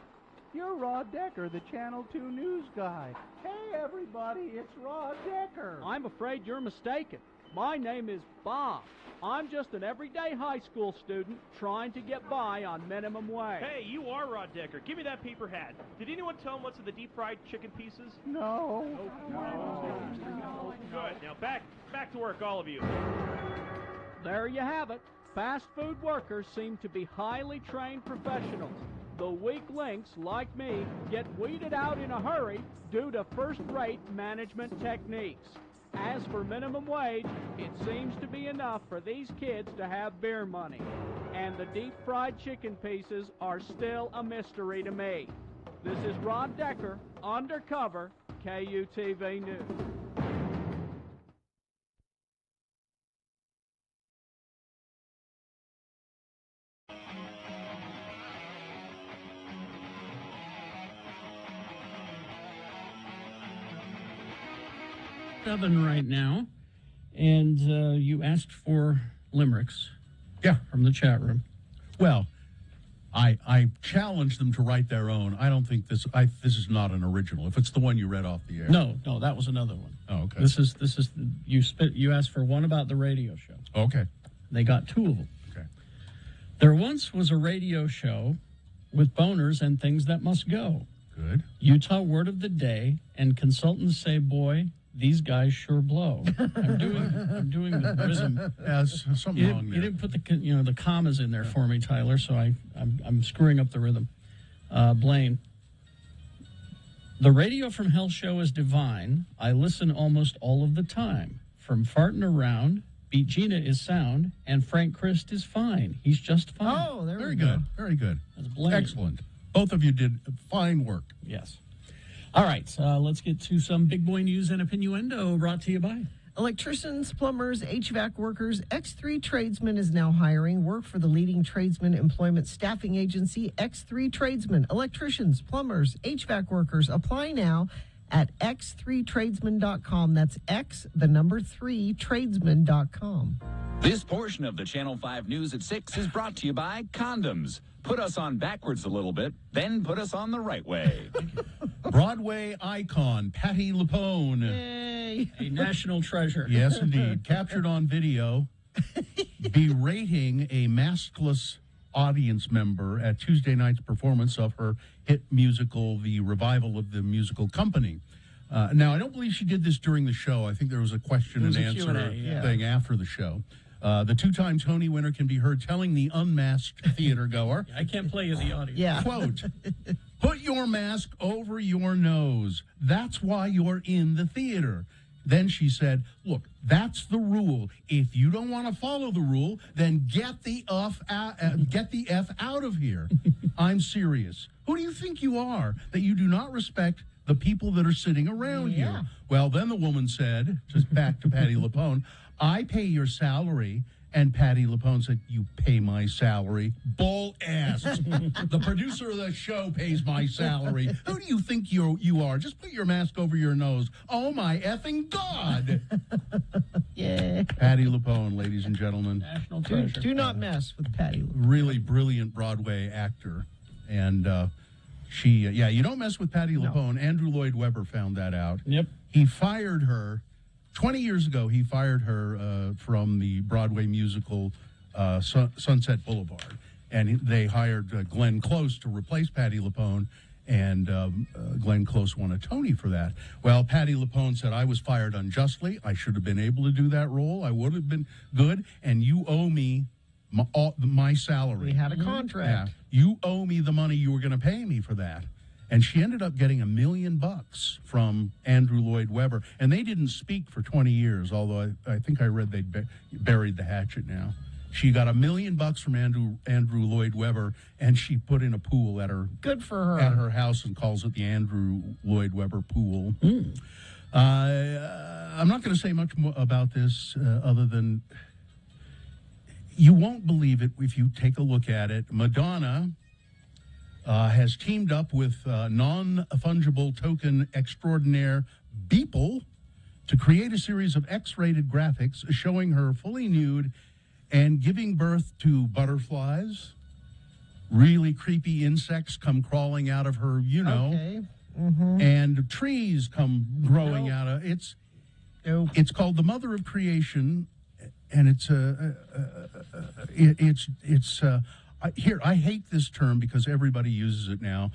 S6: You're Rod Decker, the Channel 2 news guy. Hey, everybody, it's Rod Decker.
S7: I'm afraid you're mistaken. My name is Bob. I'm just an everyday high school student trying to get by on minimum wage.
S10: Hey, you are Rod Decker. Give me that paper hat. Did anyone tell him what's in the deep-fried chicken pieces?
S6: No.
S10: Good. Now back to work, all of you.
S7: There you have it. Fast food workers seem to be highly trained professionals. The weak links, like me, get weeded out in a hurry due to first-rate management techniques. As for minimum wage, it seems to be enough for these kids to have beer money. And the deep-fried chicken pieces are still a mystery to me. This is Rod Decker, Undercover, KUTV News.
S1: Seven right now, and you asked for limericks.
S3: Yeah.
S1: From the chat room.
S3: Well, I challenged them to write their own. I don't think this is not an original. If it's the one you read off the air.
S1: No, that was another one.
S3: Oh, okay.
S1: This is you asked for one about the radio show.
S3: Okay.
S1: They got two of them.
S3: Okay.
S1: There once was a radio show with boners and things that must go.
S3: Good.
S1: Utah word of the day, and consultants say, boy, these guys sure blow. I'm doing the rhythm.
S3: There's something wrong there.
S1: You didn't put the commas in there for me, Tyler, so I'm screwing up the rhythm. Blaine. The Radio from Hell show is divine. I listen almost all of the time. From farting around, Beat Gina is sound, and Frank Christ is fine. He's just fine.
S2: Oh, there
S3: Very
S2: we go.
S3: good. Very good.
S1: That's Blaine.
S3: Excellent. Both of you did fine work.
S1: Yes. All right, let's get to some big boy news and opinioendo brought to you by
S2: Electricians, plumbers, HVAC workers, X3 Tradesman is now hiring work for the leading tradesman employment staffing agency, X3 Tradesman. Electricians, plumbers, HVAC workers, apply now at x3tradesman.com. That's x3tradesman.com.
S11: This portion of the Channel 5 News at 6 is brought to you by Condoms. Put us on backwards a little bit, then put us on the right way.
S3: Broadway icon Patti LuPone.
S2: Yay.
S1: a national treasure.
S3: Yes, indeed. Captured on video, berating a maskless audience member at Tuesday night's performance of her hit musical, The Revival of the Musical Company. Now, I don't believe she did this during the show. I think there was a question and answer thing after the show. The two-time Tony winner can be heard telling the unmasked theater goer,
S1: I can't play you the audio.
S2: Yeah.
S3: quote, "Put your mask over your nose. That's why you're in the theater." Then she said, "Look, that's the rule. If you don't want to follow the rule, then get the F out of here." I'm serious. Who do you think you are that you do not respect the people that are sitting around you? Well, then the woman said, just back to Patti LuPone, I pay your salary. And Patti LuPone said, you pay my salary? Bull ass. The producer of the show pays my salary. Who do you think you are? Just put your mask over your nose. Oh, my effing God.
S2: Yeah.
S3: Patti LuPone, ladies and gentlemen.
S1: National treasure.
S2: Do not mess with Patti LuPone.
S3: Really brilliant Broadway actor. And she, you don't mess with Patti LuPone. Andrew Lloyd Webber found that out.
S1: Yep.
S3: He fired her. 20 years ago, he fired her from the Broadway musical Sunset Boulevard. And they hired Glenn Close to replace Patti LuPone. And Glenn Close won a Tony for that. Well, Patti LuPone said, I was fired unjustly. I should have been able to do that role. I would have been good. And you owe me my salary.
S2: We had a contract.
S3: Yeah. You owe me the money you were going to pay me for that. And she ended up getting $1 million from Andrew Lloyd Webber. And they didn't speak for 20 years, although I think I read they'd buried the hatchet now. She got $1 million from Andrew Lloyd Webber, and she put in a pool at her
S2: Good for her.
S3: at her house and calls it the Andrew Lloyd Webber pool. I'm not going to say much more about this other than you won't believe it if you take a look at it. Madonna has teamed up with non-fungible token extraordinaire Beeple to create a series of X-rated graphics showing her fully nude and giving birth to butterflies. Really creepy insects come crawling out of her,
S2: Okay.
S3: and trees come growing out of it's. It's called the Mother of Creation, and here, I hate this term because everybody uses it now,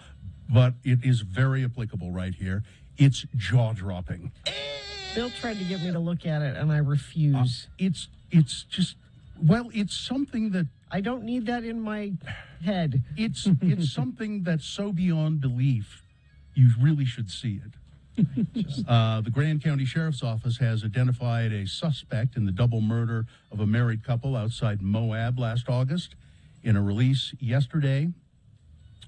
S3: but it is very applicable right here. It's jaw-dropping.
S2: Bill tried to get me to look at it, and I refuse.
S3: It's just, it's something that...
S2: I don't need that in my head.
S3: It's something that's so beyond belief, you really should see it. The Grand County Sheriff's Office has identified a suspect in the double murder of a married couple outside Moab last August. In a release yesterday,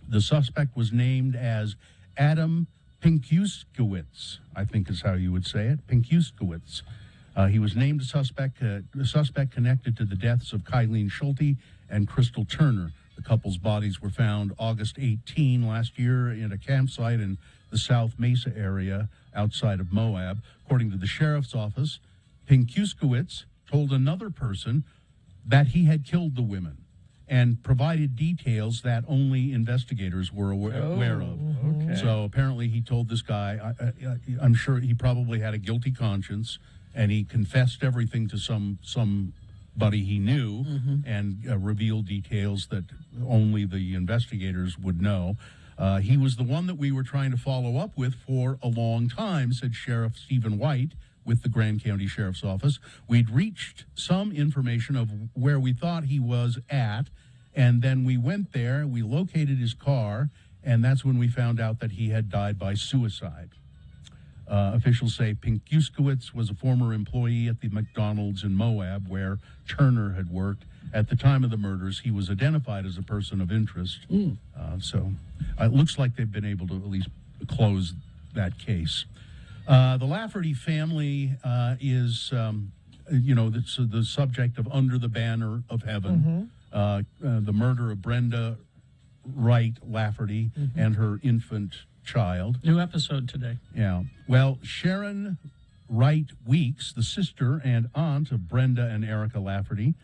S3: the suspect was named as Adam Pinkuskowitz, I think is how you would say it, Pinkuskowitz. He was named a suspect connected to the deaths of Kylene Schulte and Crystal Turner. The couple's bodies were found August 18 last year in a campsite in the South Mesa area outside of Moab. According to the sheriff's office, Pinkuskowitz told another person that he had killed the women and provided details that only investigators were aware of.
S1: Okay.
S3: So apparently he told this guy, I'm sure he probably had a guilty conscience, and he confessed everything to somebody he knew and revealed details that only the investigators would know. He was the one that we were trying to follow up with for a long time, said Sheriff Stephen White with the Grand County Sheriff's Office. We'd reached some information of where we thought he was at, and then we went there, we located his car, and that's when we found out that he had died by suicide. Officials say Pinkuskowitz was a former employee at the McDonald's in Moab, where Turner had worked. At the time of the murders, he was identified as a person of interest. So it looks like they've been able to at least close that case. The Lafferty family is, the subject of Under the Banner of Heaven, the murder of Brenda Wright Lafferty and her infant child.
S1: New episode today.
S3: Yeah. Well, Sharon Wright Weeks, the sister and aunt of Brenda and Erica Lafferty,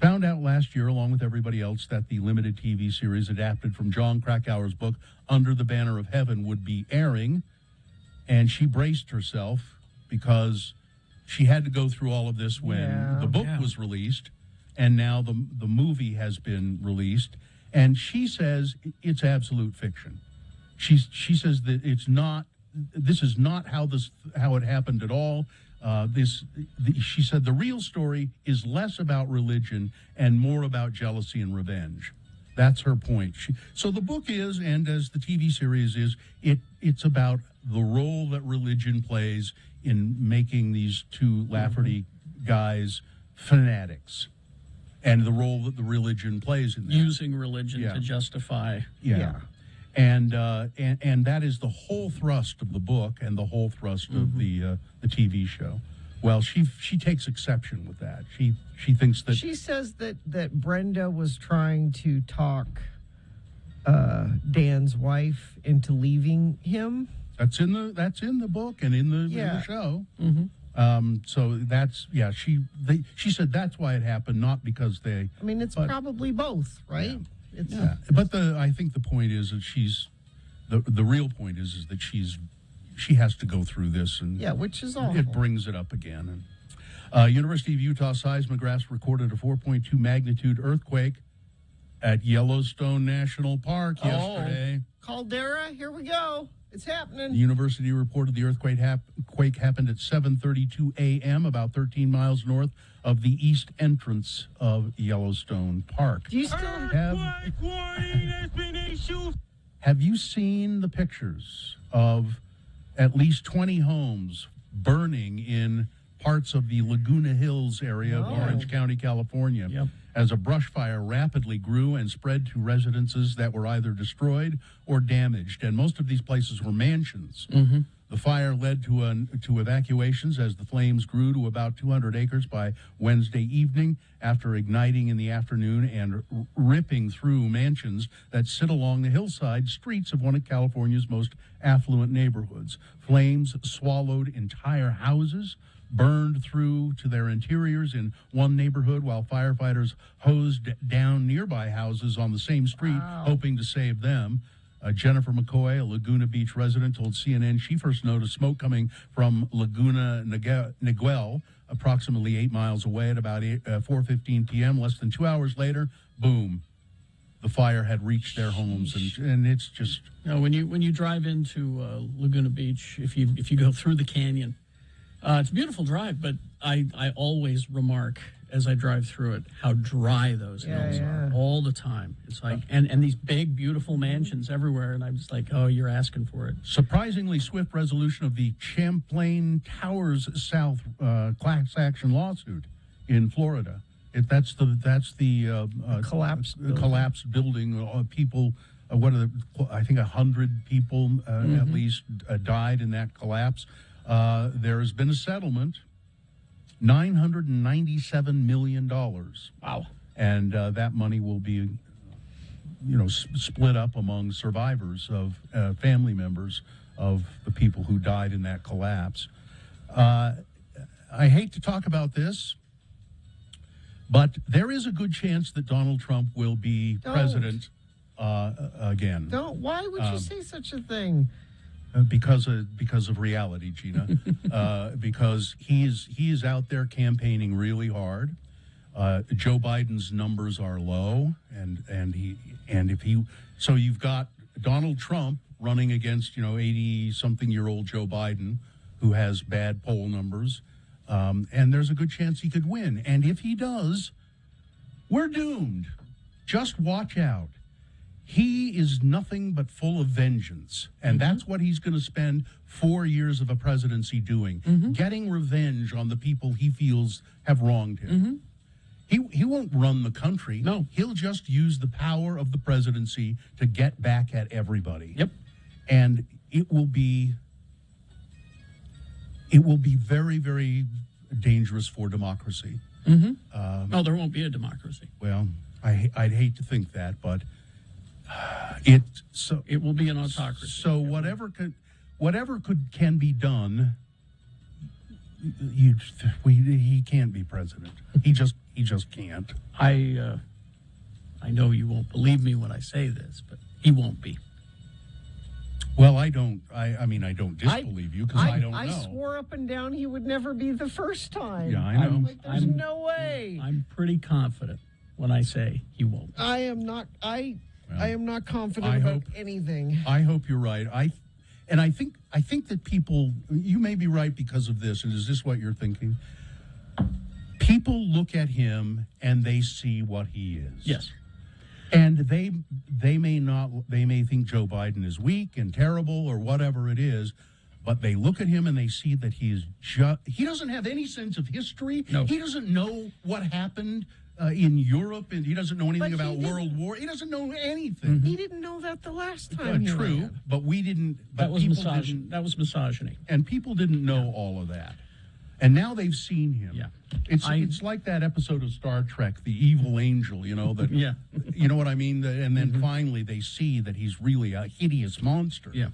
S3: found out last year, along with everybody else, that the limited TV series adapted from John Krakauer's book, Under the Banner of Heaven, would be airing. And she braced herself because she had to go through all of this when the book was released, and now the movie has been released. And she says it's absolute fiction. She says that it's not. This is not how it happened at all. She said the real story is less about religion and more about jealousy and revenge. That's her point. So the book is, and as the TV series is, it's about the role that religion plays in making these two Lafferty guys fanatics. and the role that the religion plays in that.
S1: Using religion
S3: Yeah.
S1: to justify.
S3: Yeah. And that is the whole thrust of the book and the whole thrust of the TV show. Well, she takes exception with that. She thinks that
S2: She says that Brenda was trying to talk Dan's wife into leaving him.
S3: that's in the book and in the show.
S1: Mm-hmm.
S3: So that's she said that's why it happened, not because they.
S2: I mean, it's probably both, right? It's
S3: But I think the point is that the real point is that she has to go through this, and
S2: which is awful.
S3: it brings it up again. And University of Utah seismographs recorded a 4.2 magnitude earthquake at Yellowstone National Park yesterday.
S2: Caldera, here we go. It's happening.
S3: The university reported the earthquake happened at 7:32 a.m., about 13 miles north of the east entrance of Yellowstone Park.
S2: Do you still
S3: Have you seen the pictures of at least 20 homes burning in parts of the Laguna Hills area of Orange County, California, as a brush fire rapidly grew and spread to residences that were either destroyed or damaged? And most of these places were mansions.
S1: Mm-hmm.
S3: The fire led to evacuations as the flames grew to about 200 acres by Wednesday evening, after igniting in the afternoon and ripping through mansions that sit along the hillside streets of one of California's most affluent neighborhoods. Flames swallowed entire houses, burned through to their interiors in one neighborhood, while firefighters hosed down nearby houses on the same street, hoping to save them. Jennifer McCoy, a Laguna Beach resident, told CNN she first noticed smoke coming from Laguna Niguel, approximately 8 miles away, at about 4:15 p.m. Less than 2 hours later, boom, the fire had reached their homes, and it's just.
S1: When you drive into Laguna Beach, if you go through the canyon, it's a beautiful drive, but I always remark as I drive through it how dry those hills are all the time. It's like and these big beautiful mansions everywhere, and I'm just like, oh, you're asking for it.
S3: Surprisingly swift resolution of the Champlain Towers South class action lawsuit in Florida. That's the collapsed building. People, I think 100 people at least died in that collapse. There has been a settlement. $997 million.
S1: Wow.
S3: And that money will be, split up among survivors of family members of the people who died in that collapse. I hate to talk about this, but there is a good chance that Donald Trump will be president again.
S2: Why would you say such a thing?
S3: Because of reality, Gina. Because he is out there campaigning really hard. Joe Biden's numbers are low, so you've got Donald Trump running against 80-something-year-old Joe Biden, who has bad poll numbers, and there's a good chance he could win. And if he does, we're doomed. Just watch out. He is nothing but full of vengeance, and that's what he's going to spend 4 years of a presidency doing, getting revenge on the people he feels have wronged him. He won't run the country.
S1: No.
S3: He'll just use the power of the presidency to get back at everybody.
S1: Yep.
S3: And it will be very, very dangerous for democracy.
S1: No, there won't be a democracy.
S3: Well, I'd hate to think that, but it
S1: will be an autocracy.
S3: So whatever can be done, he can't be president. He just can't.
S1: I know you won't believe me when I say this, but he won't be.
S3: Well, I don't. I mean, I don't disbelieve you because I don't know.
S2: I swore up and down he would never be the first time.
S3: Yeah, I know.
S2: There's no way.
S1: I'm pretty confident when I say he won't.
S2: I am not. I am not confident about anything.
S3: I hope you're right. I think that people, you may be right because of this, and is this what you're thinking? People look at him and they see what he is.
S1: Yes.
S3: And they may think Joe Biden is weak and terrible or whatever it is, but they look at him and they see that he doesn't have any sense of history.
S1: No.
S3: He doesn't know what happened in Europe, and he doesn't know anything
S2: But he
S3: about
S2: didn't-
S3: World War. He doesn't know anything.
S2: He didn't know that the last time. he
S3: True,
S2: ran.
S3: but we didn't. But
S1: That was
S3: people
S1: misogyny.
S3: didn't,
S1: That was misogyny.
S3: and people didn't know all of that. And now they've seen him.
S1: Yeah.
S3: It's like that episode of Star Trek, The Evil Angel, you know, that
S1: Yeah.
S3: you know what I mean? And then finally they see that he's really a hideous monster.
S1: Yeah.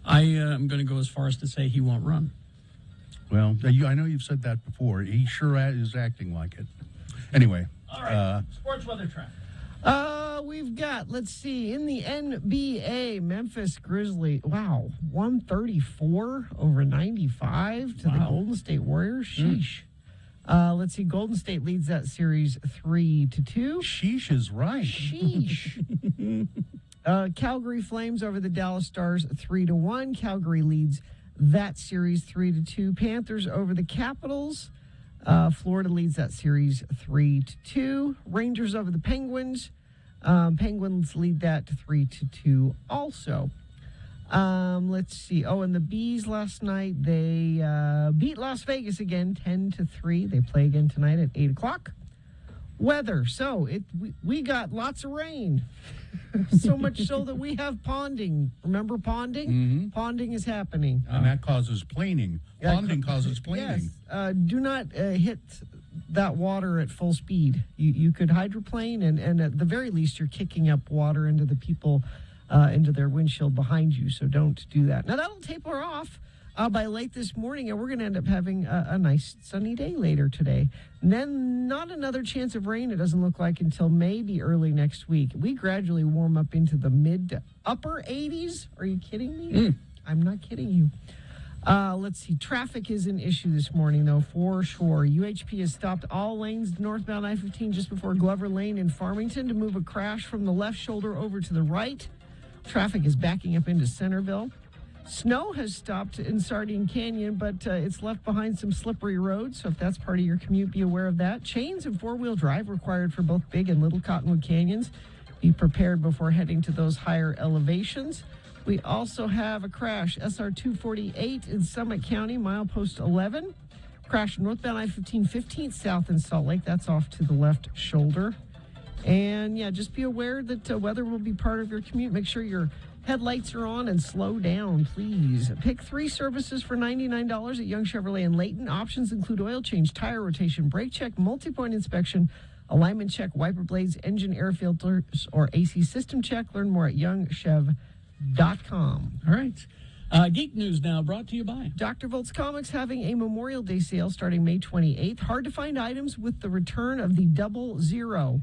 S1: I am going to go as far as to say he won't run.
S3: Well, I know you've said that before. He sure is acting like it. Anyway.
S1: All right. Sports weather track.
S2: We've got, let's see, in the NBA, Memphis Grizzlies, 134 over 95 to the Golden State Warriors. Sheesh. Let's see, Golden State leads that series 3-2.
S3: Sheesh is right.
S2: Sheesh. Calgary Flames over the Dallas Stars 3-1. Calgary leads that series 3-2. Panthers over the Capitals. Florida leads that series 3-2. Rangers over the Penguins. Penguins lead that 3-2 also. Let's see. And the Bees last night, they beat Las Vegas again 10-3. They play again tonight at 8 o'clock. Weather. So we got lots of rain. So much so that we have ponding. Remember ponding?
S3: Mm-hmm.
S2: Ponding is happening.
S3: And that causes planing. Ponding causes planing.
S2: Yes. Do not hit that water at full speed. You could hydroplane, and at the very least, you're kicking up water into the people, into their windshield behind you. So don't do that. Now, that'll taper off by late this morning, and we're going to end up having a nice sunny day later today. And then not another chance of rain, it doesn't look like, until maybe early next week. We gradually warm up into the mid to upper 80s. Are you kidding me? I'm not kidding you. Let's see. Traffic is an issue this morning, though, for sure. UHP has stopped all lanes northbound I-15 just before Glover Lane in Farmington to move a crash from the left shoulder over to the right. Traffic is backing up into Centerville. Snow has stopped in Sardine Canyon, but it's left behind some slippery roads, so if that's part of your commute, be aware of that. Chains and four-wheel drive required for both Big and Little Cottonwood Canyons. Be prepared before heading to those higher elevations. We also have a crash, SR 248 in Summit County, milepost 11. Crash northbound I-15, 15th south in Salt Lake. That's off to the left shoulder. And, yeah, just be aware that weather will be part of your commute. Make sure your headlights are on and slow down, please. Pick 3 services for $99 at Young Chevrolet in Layton. Options include oil change, tire rotation, brake check, multi-point inspection, alignment check, wiper blades, engine air filters, or AC system check. Learn more at youngchev.com.
S1: All right. Geek News now brought to you by
S2: Dr. Volt's Comics having a Memorial Day sale starting May 28th. Hard to find items with the return of the 00.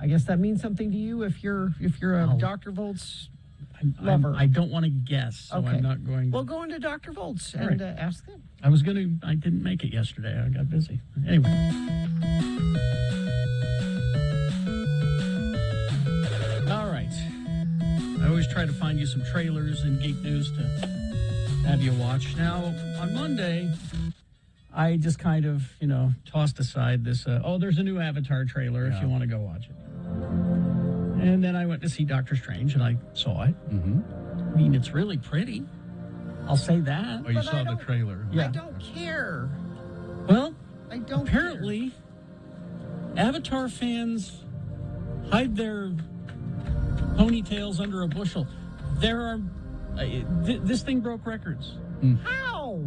S2: I guess that means something to you if you're a Dr. Volt's lover.
S1: I don't want to guess, so
S2: Okay.
S1: I'm not going to.
S2: Well, go into Dr. Volt's and ask them.
S1: I didn't make it yesterday. I got busy. Anyway. All right. I always try to find you some trailers in Geek News to have you watch. Now, on Monday, I just kind of, tossed aside this, there's a new Avatar trailer if you want to go watch it. And then I went to see Doctor Strange, and I saw it.
S3: Mm-hmm.
S1: I mean, it's really pretty. I'll say that.
S3: Oh, you saw the trailer.
S2: I don't care.
S1: Well,
S2: I don't
S1: apparently, Avatar fans hide their ponytails under a bushel. There are... this thing broke records.
S2: How?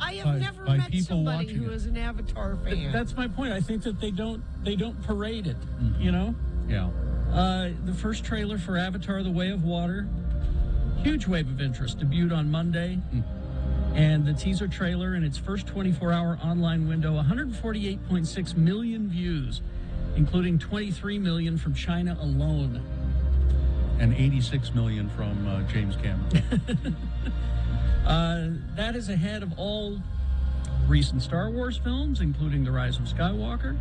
S2: I have never
S3: by
S2: met
S3: people
S2: somebody
S3: watching
S2: who
S3: it.
S2: is an Avatar fan.
S1: That's my point. I think that they don't parade it,
S3: Yeah.
S1: The first trailer for Avatar: The Way of Water, huge wave of interest, debuted on Monday. And the teaser trailer in its first 24-hour online window, 148.6 million views, including 23 million from China alone.
S3: And 86 million from James Cameron.
S1: That is ahead of all recent Star Wars films, including The Rise of Skywalker.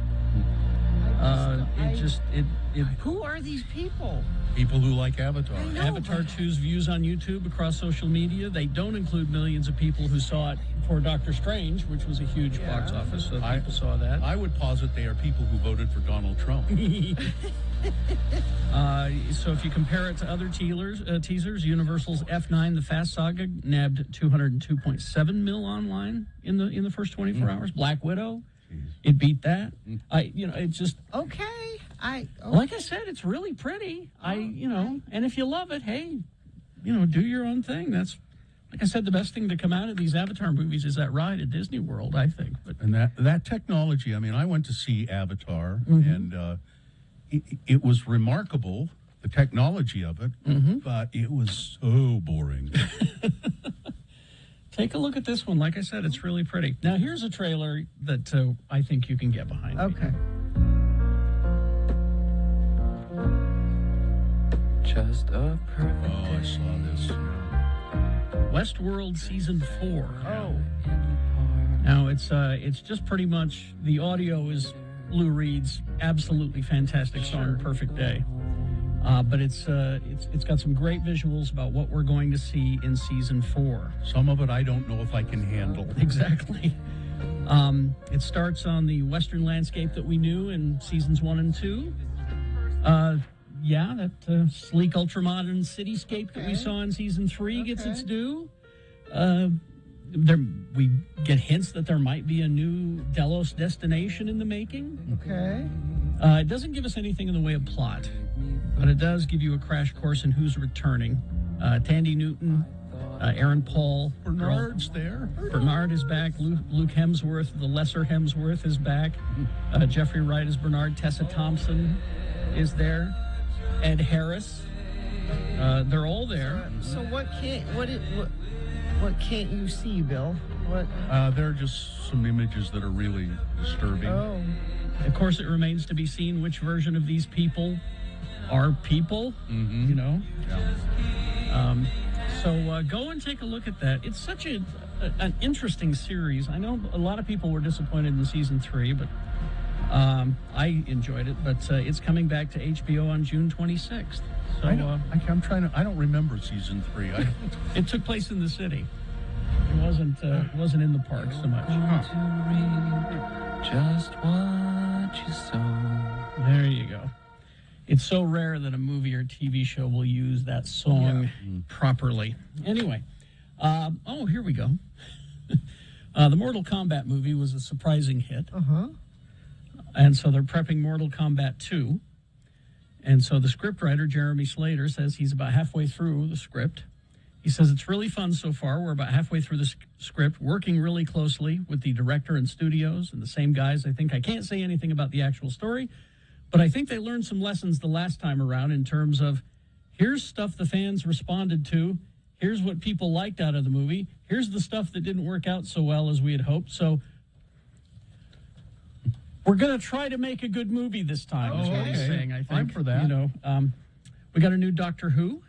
S2: Who are these people?
S3: People who like Avatar.
S1: Avatar 2's views on YouTube across social media. They don't include millions of people who saw it for Doctor Strange, which was a huge box office, so people saw that.
S3: I would posit they are people who voted for Donald Trump.
S1: So if you compare it to other teasers, Universal's F9, The Fast Saga, nabbed 202.7 mil online in the first 24 hours. Black Widow It beat that. It just
S2: Okay.
S1: like I said, it's really pretty. And if you love it, hey, do your own thing. That's, like I said, the best thing to come out of these Avatar movies is that ride at Disney World, I think. But
S3: And that technology, I mean, I went to see Avatar, and it was remarkable, the technology of it, but it was so boring.
S1: take a look at this one. Like I said, it's really pretty. Now, here's a trailer that I think you can get behind.
S2: Okay.
S12: Just a perfect
S3: I saw this.
S1: Westworld Season 4.
S2: Oh.
S1: Now, it's just pretty much, the audio is Lou Reed's absolutely fantastic song, Perfect Day. But it's got some great visuals about what we're going to see in Season 4.
S3: Some of it I don't know if I can handle.
S1: Exactly. It starts on the western landscape that we knew in Seasons 1 and 2. That sleek, ultramodern cityscape that we saw in Season 3 gets its due. We get hints that there might be a new Delos destination in the making.
S2: Okay.
S1: It doesn't give us anything in the way of plot, but it does give you a crash course in who's returning. Tandy Newton, Aaron Paul.
S3: Bernard's there.
S1: Bernard is back. Luke Hemsworth, the lesser Hemsworth, is back. Jeffrey Wright is Bernard. Tessa Thompson is there. Ed Harris. They're all there.
S2: So what can't you see, Bill? What?
S3: There are just some images that are really disturbing.
S2: Oh.
S1: Of course, it remains to be seen which version of these people are people.
S3: Yeah.
S1: So go and take a look at that. It's such an interesting series. I know a lot of people were disappointed in Season 3, but I enjoyed it. But it's coming back to HBO on June 26th. So
S3: I don't remember Season 3.
S1: it took place in the city. It wasn't in the park so much.
S12: Just what you saw.
S1: There you go. It's so rare that a movie or TV show will use that song properly. Anyway, here we go. The Mortal Kombat movie was a surprising hit. And so they're prepping Mortal Kombat 2. And so the scriptwriter, Jeremy Slater, says he's about halfway through the script. He says it's really fun so far. We're about halfway through the script, working really closely with the director and studios and the same guys. I can't say anything about the actual story, but I think they learned some lessons the last time around in terms of here's stuff the fans responded to. Here's what people liked out of the movie. Here's the stuff that didn't work out so well as we had hoped. So we're going to try to make a good movie this time, is what he's saying, I think.
S3: I'm for that.
S1: We got a new Doctor Who.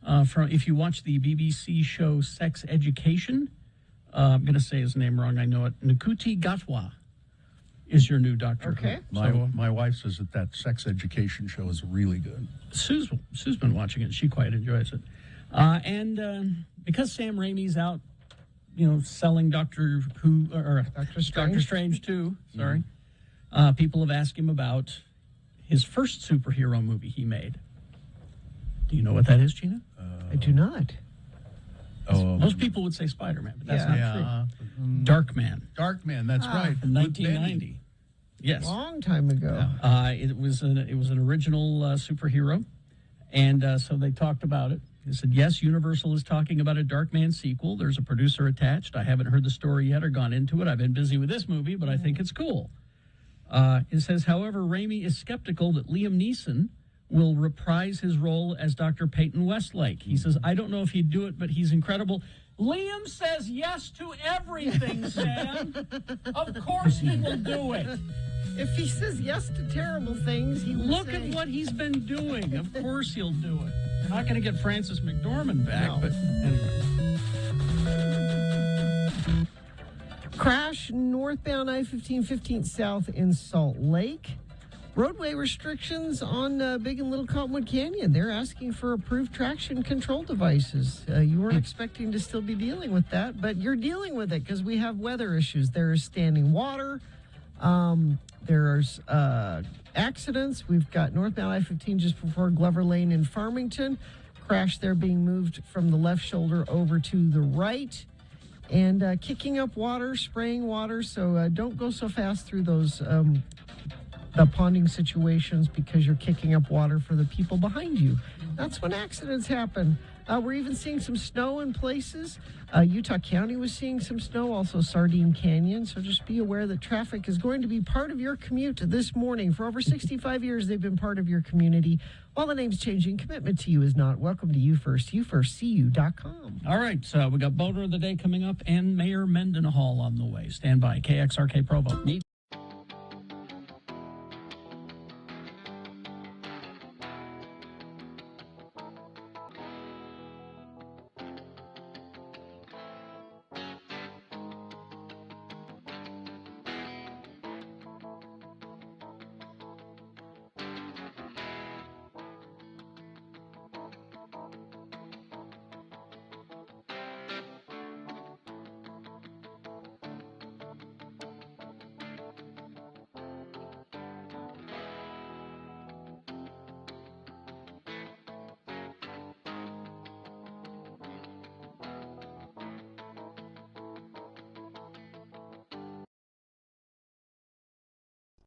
S1: If you watch the BBC show Sex Education, I'm going to say his name wrong, I know it. Nkuti Gatwa is your new Doctor Who.
S3: My wife says that Sex Education show is really good.
S1: Sue's been watching it. She quite enjoys it. And because Sam Raimi's out, selling Doctor Who, or Doctor Strange 2, sorry, people have asked him about his first superhero movie he made. Do you know what that is, Gina?
S2: I do not.
S1: Most people would say Spider-Man, but that's not true. Darkman.
S3: Darkman, that's right.
S1: From 1990. Yes.
S2: Long time ago.
S1: It was an original superhero, and so they talked about it. They said, yes, Universal is talking about a Darkman sequel. There's a producer attached. I haven't heard the story yet or gone into it. I've been busy with this movie, but I think it's cool. It says, however, Raimi is skeptical that Liam Neeson will reprise his role as Dr. Peyton Westlake. He says, I don't know if he'd do it, but he's incredible. Liam says yes to everything, Sam. Of course he will do it.
S2: If he says yes to terrible things, he will
S1: Look at what he's been doing. Of course he'll do it. We're not going to get Francis McDormand back, but anyway.
S2: Crash northbound I-15, 15th South in Salt Lake. Roadway restrictions on Big and Little Cottonwood Canyon. They're asking for approved traction control devices. You weren't expecting to still be dealing with that, but you're dealing with it because we have weather issues. There's standing water. There's accidents. We've got northbound I-15 just before Glover Lane in Farmington. Crash there being moved from the left shoulder over to the right. and kicking up water, spraying water. So don't go so fast through those ponding situations because you're kicking up water for the people behind you. That's when accidents happen. We're even seeing some snow in places. Utah County was seeing some snow, also Sardine Canyon. So just be aware that traffic is going to be part of your commute this morning. For over 65 years, they've been part of your community. While the name's changing, commitment to you is not. Welcome to You First, YouFirstCU.com.
S1: All right, so we got Boner of the Day coming up and Mayor Mendenhall on the way. Stand by. KXRK Provo.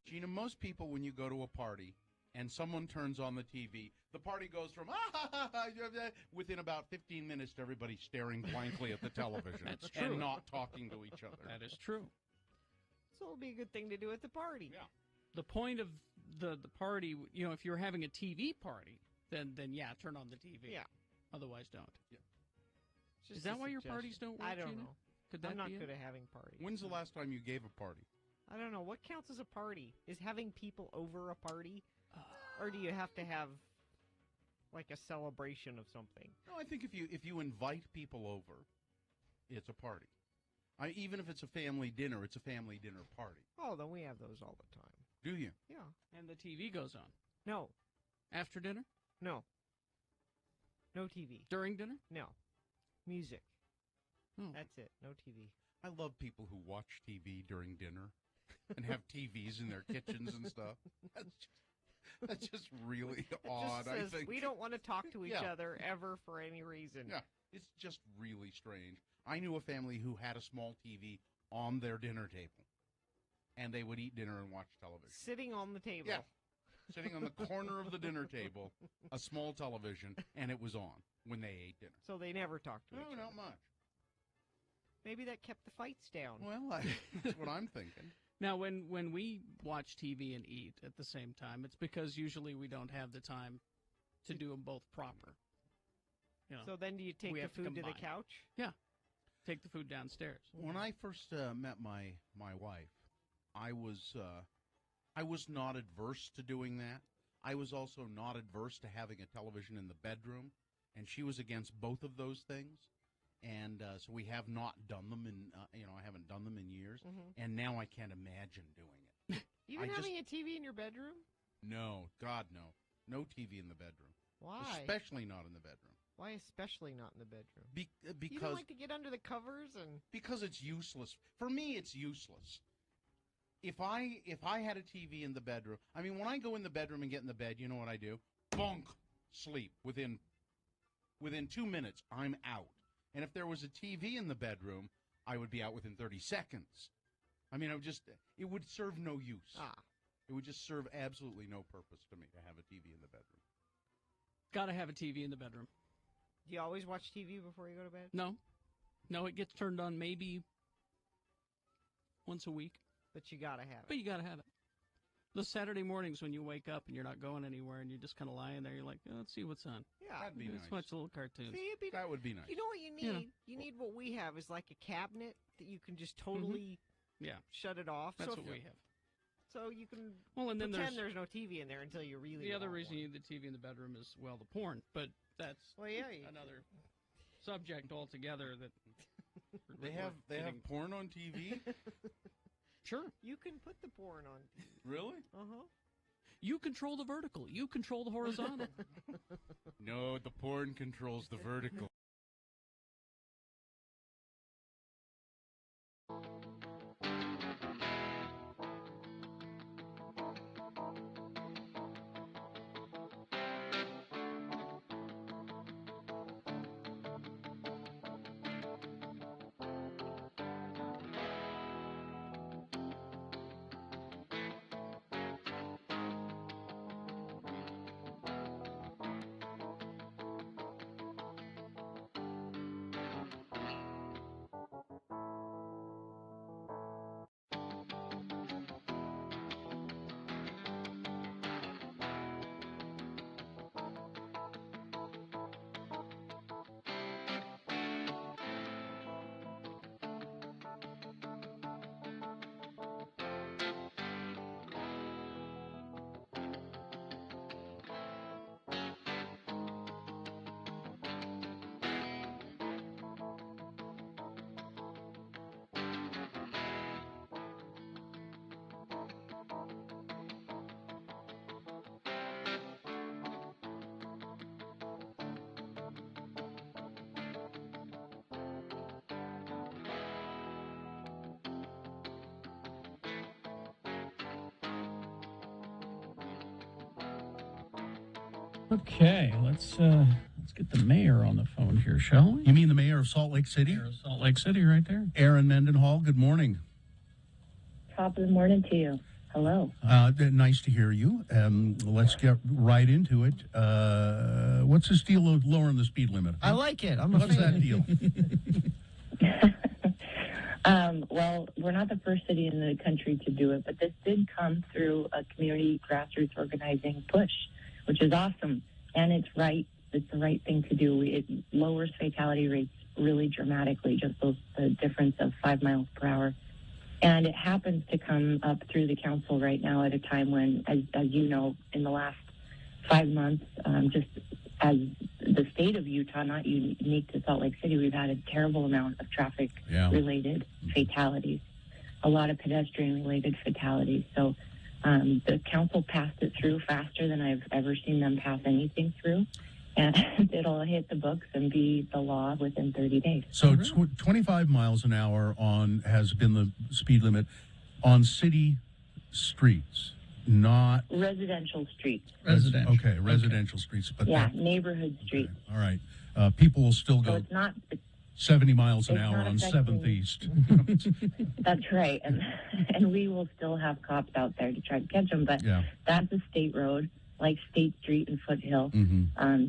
S3: Gina, most people, when you go to a party and someone turns on the TV, the party goes from within about 15 minutes to everybody staring blankly at the television.
S1: That's true.
S3: And not talking to each other.
S1: That is true.
S2: So it'll be a good thing to do at the party.
S3: Yeah.
S1: The point of the party, you know, if you're having a TV party, then yeah, turn on the TV.
S2: Yeah.
S1: Otherwise, don't.
S3: Yeah.
S1: Is that why your parties don't work?
S2: I don't
S1: Gina?
S2: know.
S1: Could that
S2: I'm not
S1: be
S2: good
S1: it?
S2: at having parties.
S3: When's the last time you gave a party?
S2: I don't know. What counts as a party? Is having people over a party? Or do you have to have, like, a celebration of something?
S3: No, I think if you invite people over, it's a party. Even if it's a family dinner, it's a family dinner party.
S2: Oh, then we have those all the time.
S3: Do you?
S2: Yeah.
S1: And the TV goes on.
S2: No.
S1: After dinner?
S2: No. No TV.
S1: During dinner?
S2: No. Music.
S1: Oh.
S2: That's it. No TV.
S3: I love people who watch TV during dinner and have TVs in their kitchens and stuff. That's just really odd,
S2: Just says,
S3: I think.
S2: we don't want to talk to each
S3: Yeah.
S2: other ever for any reason.
S3: Yeah, it's just really strange. I knew a family who had a small TV on their dinner table, and they would eat dinner and watch television.
S2: Sitting on the table.
S3: Yeah, sitting on the corner of the dinner table, a small television, and it was on when they ate dinner.
S2: So they never talked to
S3: No,
S2: each other.
S3: not much.
S2: Maybe that kept the fights down.
S3: Well, that's what I'm thinking.
S1: Now, when we watch TV and eat at the same time, it's because usually we don't have the time to do them both proper. You know,
S2: So then do you take
S1: we
S2: the
S1: have to
S2: food to the
S1: combine.
S2: couch?
S1: Yeah. Take the food downstairs.
S3: When I first met my wife, I was not adverse to doing that. I was also not adverse to having a television in the bedroom, and she was against both of those things. And so we have not done them in, I haven't done them in years, and now I can't imagine doing it.
S2: Even
S3: I just-
S2: having a TV in your bedroom?
S3: No, God, no. No TV in the bedroom.
S2: Why?
S3: Especially not in the bedroom.
S2: Why especially not in the bedroom?
S3: Because
S2: You don't like to get under the covers and...
S3: Because it's useless. For me, it's useless. If I had a TV in the bedroom, I mean, when I go in the bedroom and get in the bed, you know what I do? Bonk, sleep. Within 2 minutes, I'm out. And if there was a TV in the bedroom, I would be out within 30 seconds. I mean, it would serve no use. It would just serve absolutely no purpose to me to have a TV in the bedroom.
S1: Got to have a TV in the bedroom.
S2: Do you always watch TV before you go to bed?
S1: No, it gets turned on maybe once a week.
S2: But you gotta have it.
S1: But you got to have it. The Saturday mornings when you wake up and you're not going anywhere and you're just kind of lying there, you're like, oh, let's see what's on.
S2: Yeah.
S3: That'd be
S1: Let's
S3: nice.
S1: watch a little cartoons.
S2: See,
S3: That would be nice.
S2: You know what you need?
S1: You know.
S2: You need what we have is like a cabinet that you can just totally
S1: Yeah,
S2: shut it off.
S1: that's
S2: so
S1: what
S2: if-
S1: we have.
S2: So you can
S1: Well, and then
S2: pretend
S1: there's
S2: there's no TV in there until you really
S1: the other
S2: want
S1: reason
S2: one.
S1: you need the TV in the bedroom is, well, the porn. But that's
S2: Well, yeah,
S1: another subject altogether that
S3: They have porn on TV?
S1: Sure.
S2: You can put the porn on TV.
S3: Really?
S2: Uh-huh.
S1: You control the vertical. You control the horizontal.
S3: No, the porn controls the vertical.
S1: Okay, let's get the mayor on the phone here, shall we?
S3: You mean the mayor of Salt Lake City?
S1: Mayor of Salt Lake City, right there.
S3: Aaron Mendenhall, good morning.
S13: Top of the morning to you. Hello.
S3: Nice to hear you. Let's get right into it. What's this deal of lowering the speed limit?
S2: I like it. I'm a
S3: What's
S2: fan.
S3: that deal?
S13: Well, we're not the first city in the country to do it, but this did come through a community grassroots organizing push, which is awesome. And it's right. It's the right thing to do. It lowers fatality rates really dramatically, just the difference of 5 miles per hour. And it happens to come up through the council right now at a time when, as you know, in the last 5 months, just as the state of Utah, not unique to Salt Lake City, we've had a terrible amount of traffic-related fatalities, a lot of pedestrian-related fatalities. So the council passed it through faster than I've ever seen them pass anything through. And it'll hit the books and be the law within 30 days.
S3: So 25 miles an hour has been the speed limit on city streets, not
S13: residential streets.
S3: Residential. Okay, residential streets. But
S13: neighborhood streets.
S3: Okay, all right. People will still go.
S13: So it's not
S3: 70 miles an hour on 7th East.
S13: That's right. And we will still have cops out there to try to catch them. But that's a state road, like State Street and Foothill.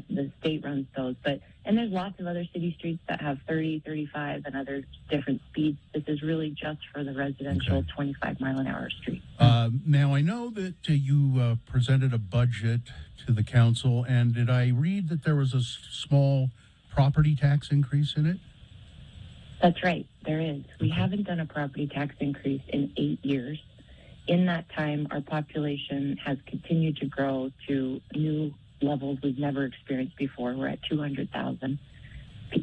S13: The state runs those. And there's lots of other city streets that have 30, 35, and other different speeds. This is really just for the residential 25-mile-an-hour street.
S3: Now, I know that you presented a budget to the council, and did I read that there was a small property tax increase in it?
S13: That's right. There is. We haven't done a property tax increase in 8 years. In that time, our population has continued to grow to new levels we've never experienced before. We're at 200,000.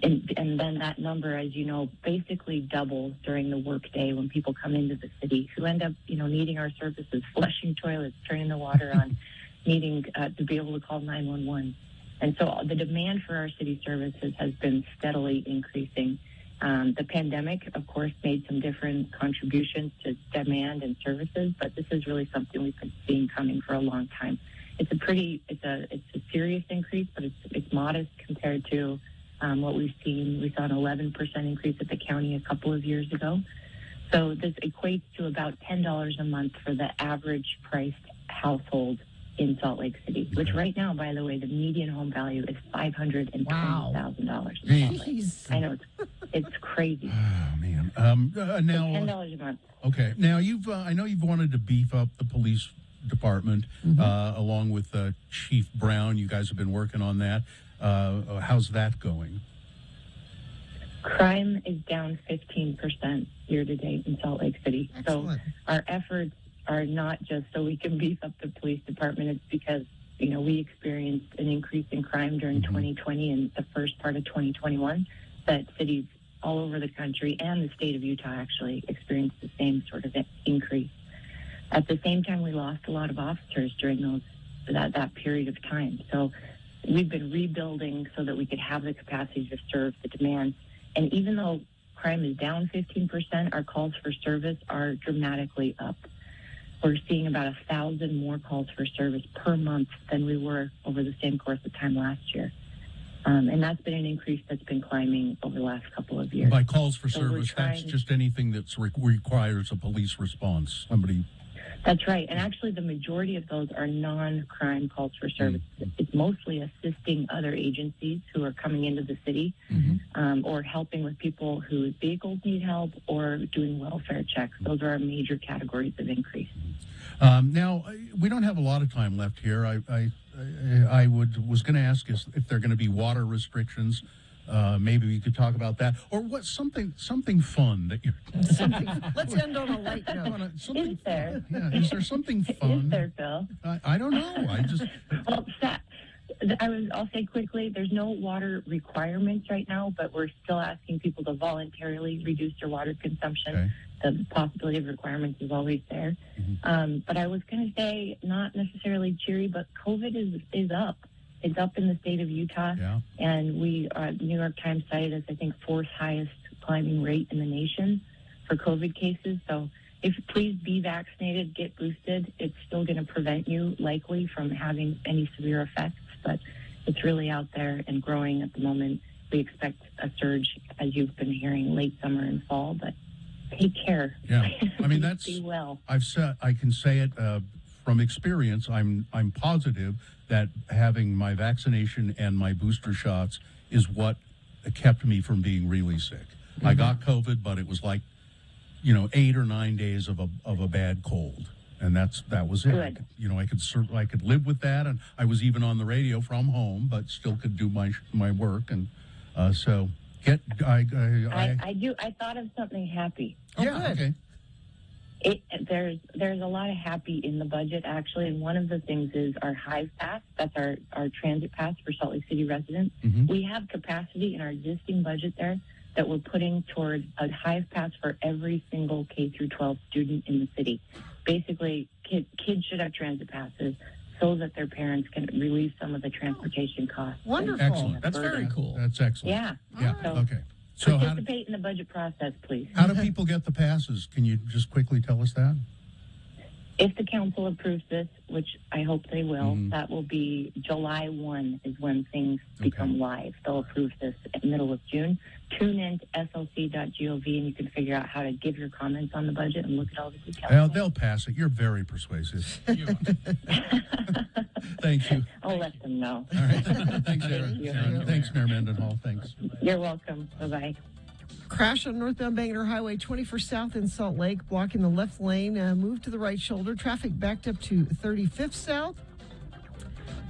S13: And then that number, as you know, basically doubles during the workday when people come into the city who end up, needing our services, flushing toilets, turning the water on, needing to be able to call 911. And so the demand for our city services has been steadily increasing. The pandemic, of course, made some different contributions to demand and services, but this is really something we've been seeing coming for a long time. It's a serious increase, but it's modest compared to what we've seen. We saw an 11% increase at the county a couple of years ago. So this equates to about $10 a month for the average priced household in Salt Lake City, which right now, by the way, the median home value is $520,000.
S2: Jeez.
S13: I know it's crazy.
S3: Oh man! Now
S13: $10 a month.
S3: Okay. Now I know you've wanted to beef up the police department along with Chief Brown. You guys have been working on that. How's that going?
S13: Crime is down 15% year to date in Salt Lake City.
S2: Excellent.
S13: So our efforts are not just so we can beef up the police department. It's because, we experienced an increase in crime during 2020 and the first part of 2021 that cities all over the country and the state of Utah actually experienced the same sort of increase. At the same time, we lost a lot of officers during that period of time. So we've been rebuilding so that we could have the capacity to serve the demand. And even though crime is down 15%, our calls for service are dramatically up. We're seeing about 1,000 more calls for service per month than we were over the same course of time last year. And that's been an increase that's been climbing over the last couple of years.
S3: By calls for service, that's just anything that requires a police response.
S13: That's right. And actually, the majority of those are non-crime calls for service. It's mostly assisting other agencies who are coming into the city or helping with people whose vehicles need help or doing welfare checks. Those are our major categories of increase.
S3: Now, we don't have a lot of time left here. I was going to ask if there are going to be water restrictions. Maybe we could talk about that, or what something fun that you're.
S2: Let's end on a light note.
S13: Is there?
S3: Yeah, is there something fun?
S13: Is there, Phil?
S3: I don't know.
S13: Well, I'll say quickly, there's no water requirements right now, but we're still asking people to voluntarily reduce their water consumption.
S3: Okay.
S13: The possibility of requirements is always there. But I was going to say, not necessarily cheery, but COVID is up. It's up in the state of Utah, and New York Times cited as, I think, 4th highest climbing rate in the nation for COVID cases. So please be vaccinated, get boosted. It's still going to prevent you likely from having any severe effects. but it's really out there and growing at the moment. We expect a surge, as you've been hearing, late summer and fall, but take care.
S3: Yeah, I mean, that's,
S13: be well.
S3: I can say it from experience. I'm positive that having my vaccination and my booster shots is what kept me from being really sick. I got COVID, but it was like, 8 or 9 days of a bad cold, and that was it.
S13: Good.
S3: I could live with that, and I was even on the radio from home, but still could do my work, and so get.
S13: I thought of something happy.
S3: Yeah. Okay.
S13: There's a lot of happy in the budget, actually, and one of the things is our Hive Pass. That's our transit pass for Salt Lake City residents.
S3: Mm-hmm.
S13: We have capacity in our existing budget there that we're putting toward a Hive Pass for every single K through 12 student in the city. Basically, kids should have transit passes so that their parents can relieve some of the transportation costs.
S2: Wonderful.
S3: Excellent.
S1: That's very cool.
S3: That's excellent.
S13: Yeah.
S3: Yeah.
S13: So
S3: Okay. So
S13: participate in the budget process, please.
S3: how do people get the passes? Can you just quickly tell us that?
S13: If the council approves this, which I hope they will, that will be July 1 is when things become live. They'll approve this in the middle of June. Tune in to slc.gov and you can figure out how to give your comments on the budget and look at all the details.
S3: Well, they'll pass it. You're very persuasive. Thank you.
S13: I'll let them know.
S3: All right. Thanks, Aaron.
S13: Thank you.
S3: Aaron. Thanks, Mayor Mendenhall. Thanks.
S13: You're welcome. Bye-bye.
S2: Crash on northbound Bangor Highway 21st South in Salt Lake, blocking the left lane. Move to the right shoulder. Traffic backed up to 35th South.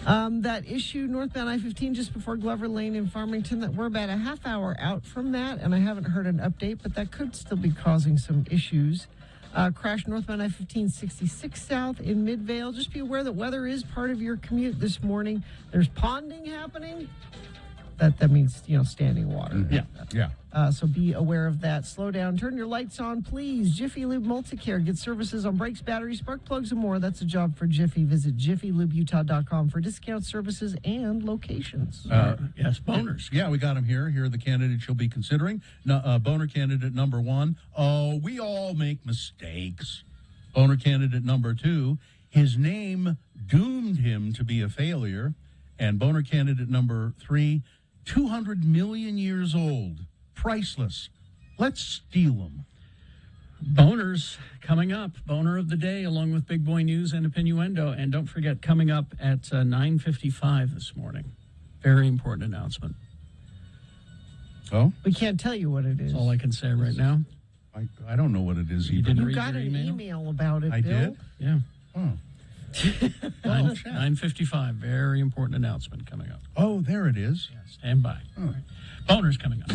S2: That issue northbound I-15 just before Glover Lane in Farmington, that we're about a half hour out from that, and I haven't heard an update, but that could still be causing some issues. Crash northbound I-15 66 South in Midvale. Just be aware that weather is part of your commute this morning. There's ponding happening. That means, standing water.
S3: Yeah.
S2: So be aware of that. Slow down. Turn your lights on, please. Jiffy Lube Multicare. Get services on brakes, batteries, spark plugs, and more. That's a job for Jiffy. Visit jiffylubutah.com for discount services and locations.
S1: Yes, boners.
S3: Yeah, we got him here. Here are the candidates you'll be considering. Boner candidate number 1. Oh, we all make mistakes. Boner candidate number 2. His name doomed him to be a failure. And boner candidate number 3. 200 million years old. Priceless. Let's steal them.
S1: Boners coming up. Boner of the day, along with Big Boy News and Opinioendo. And don't forget, coming up at 9:55 this morning. Very important announcement.
S3: Oh?
S2: We can't tell you what it is.
S1: That's all I can say right now.
S3: I don't know what it is either.
S2: You got an email about it,
S3: I
S2: Bill.
S3: did?
S1: Yeah.
S3: Oh.
S1: 9:55. Very important announcement coming up.
S3: Oh, there it is.
S1: Yeah, stand by. All right. Boners coming up.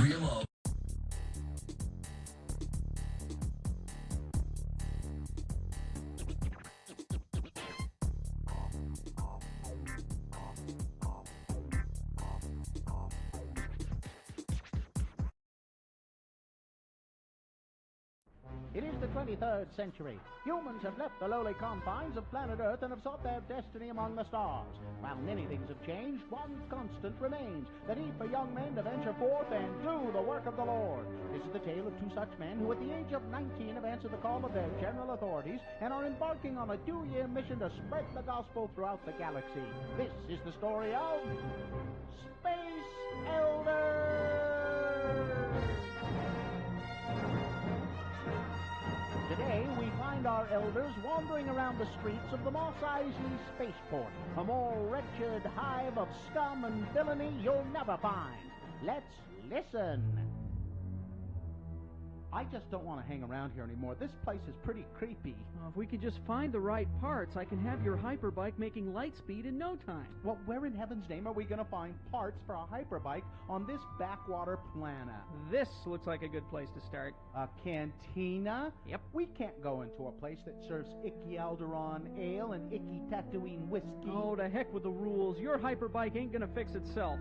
S6: It is the 23rd century. Humans have left the lowly confines of planet Earth and have sought their destiny among the stars. While many things have changed, one constant remains, the need for young men to venture forth and do the work of the Lord. This is the tale of two such men who at the age of 19 have answered the call of their general authorities and are embarking on a 2-year mission to spread the gospel throughout the galaxy. This is the story of Space Elders! Today, we find our elders wandering around the streets of the Mos Eisley Spaceport, a more wretched hive of scum and villainy you'll never find. Let's listen. I just don't want to hang around here anymore. This place is pretty creepy.
S7: If we could just find the right parts, I can have your hyperbike making light speed in no time.
S6: Well, where in heaven's name are we going to find parts for a hyperbike on this backwater planet?
S7: This looks like a good place to start.
S6: A cantina?
S7: Yep.
S6: We can't go into a place that serves icky Alderaan ale and icky Tatooine whiskey.
S7: Oh, to heck with the rules. Your hyperbike ain't gonna fix itself.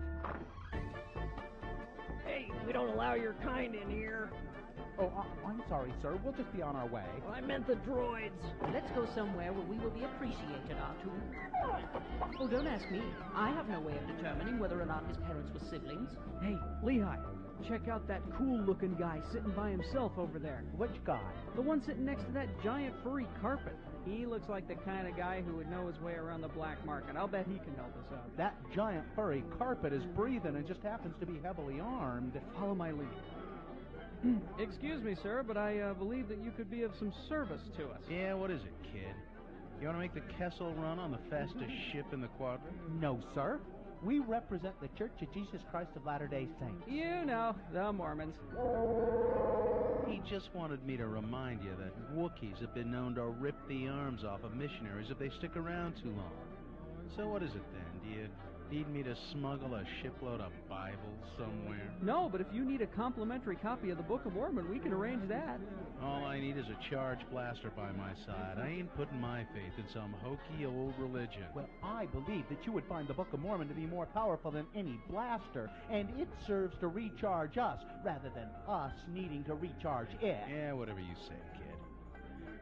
S7: Hey, we don't allow your kind in here.
S6: Oh, I'm sorry, sir. We'll just be on our way.
S7: Well, I meant the droids.
S14: Let's go somewhere where we will be appreciated, Artu. Oh, don't ask me. I have no way of determining whether or not his parents were siblings.
S7: Hey, Lehigh, check out that cool-looking guy sitting by himself over there.
S6: Which guy?
S7: The one sitting next to that giant furry carpet. He looks like the kind of guy who would know his way around the black market. I'll bet he can help us out.
S6: That giant furry carpet is breathing and just happens to be heavily armed.
S7: Follow my lead. Excuse me, sir, but I believe that you could be of some service to us.
S6: Yeah, what is it, kid? You want to make the Kessel run on the fastest ship in the quadrant?
S15: No, sir. We represent the Church of Jesus Christ of Latter-day Saints.
S7: You know, the Mormons.
S6: He just wanted me to remind you that Wookiees have been known to rip the arms off of missionaries if they stick around too long. So what is it then? Do you need me to smuggle a shipload of Bibles somewhere?
S7: No, but if you need a complimentary copy of the Book of Mormon, we can arrange that.
S6: All I need is a charge blaster by my side. I ain't putting my faith in some hokey old religion.
S15: Well, I believe that you would find the Book of Mormon to be more powerful than any blaster, and it serves to recharge us rather than us needing to recharge it.
S6: Yeah, whatever you say, kid.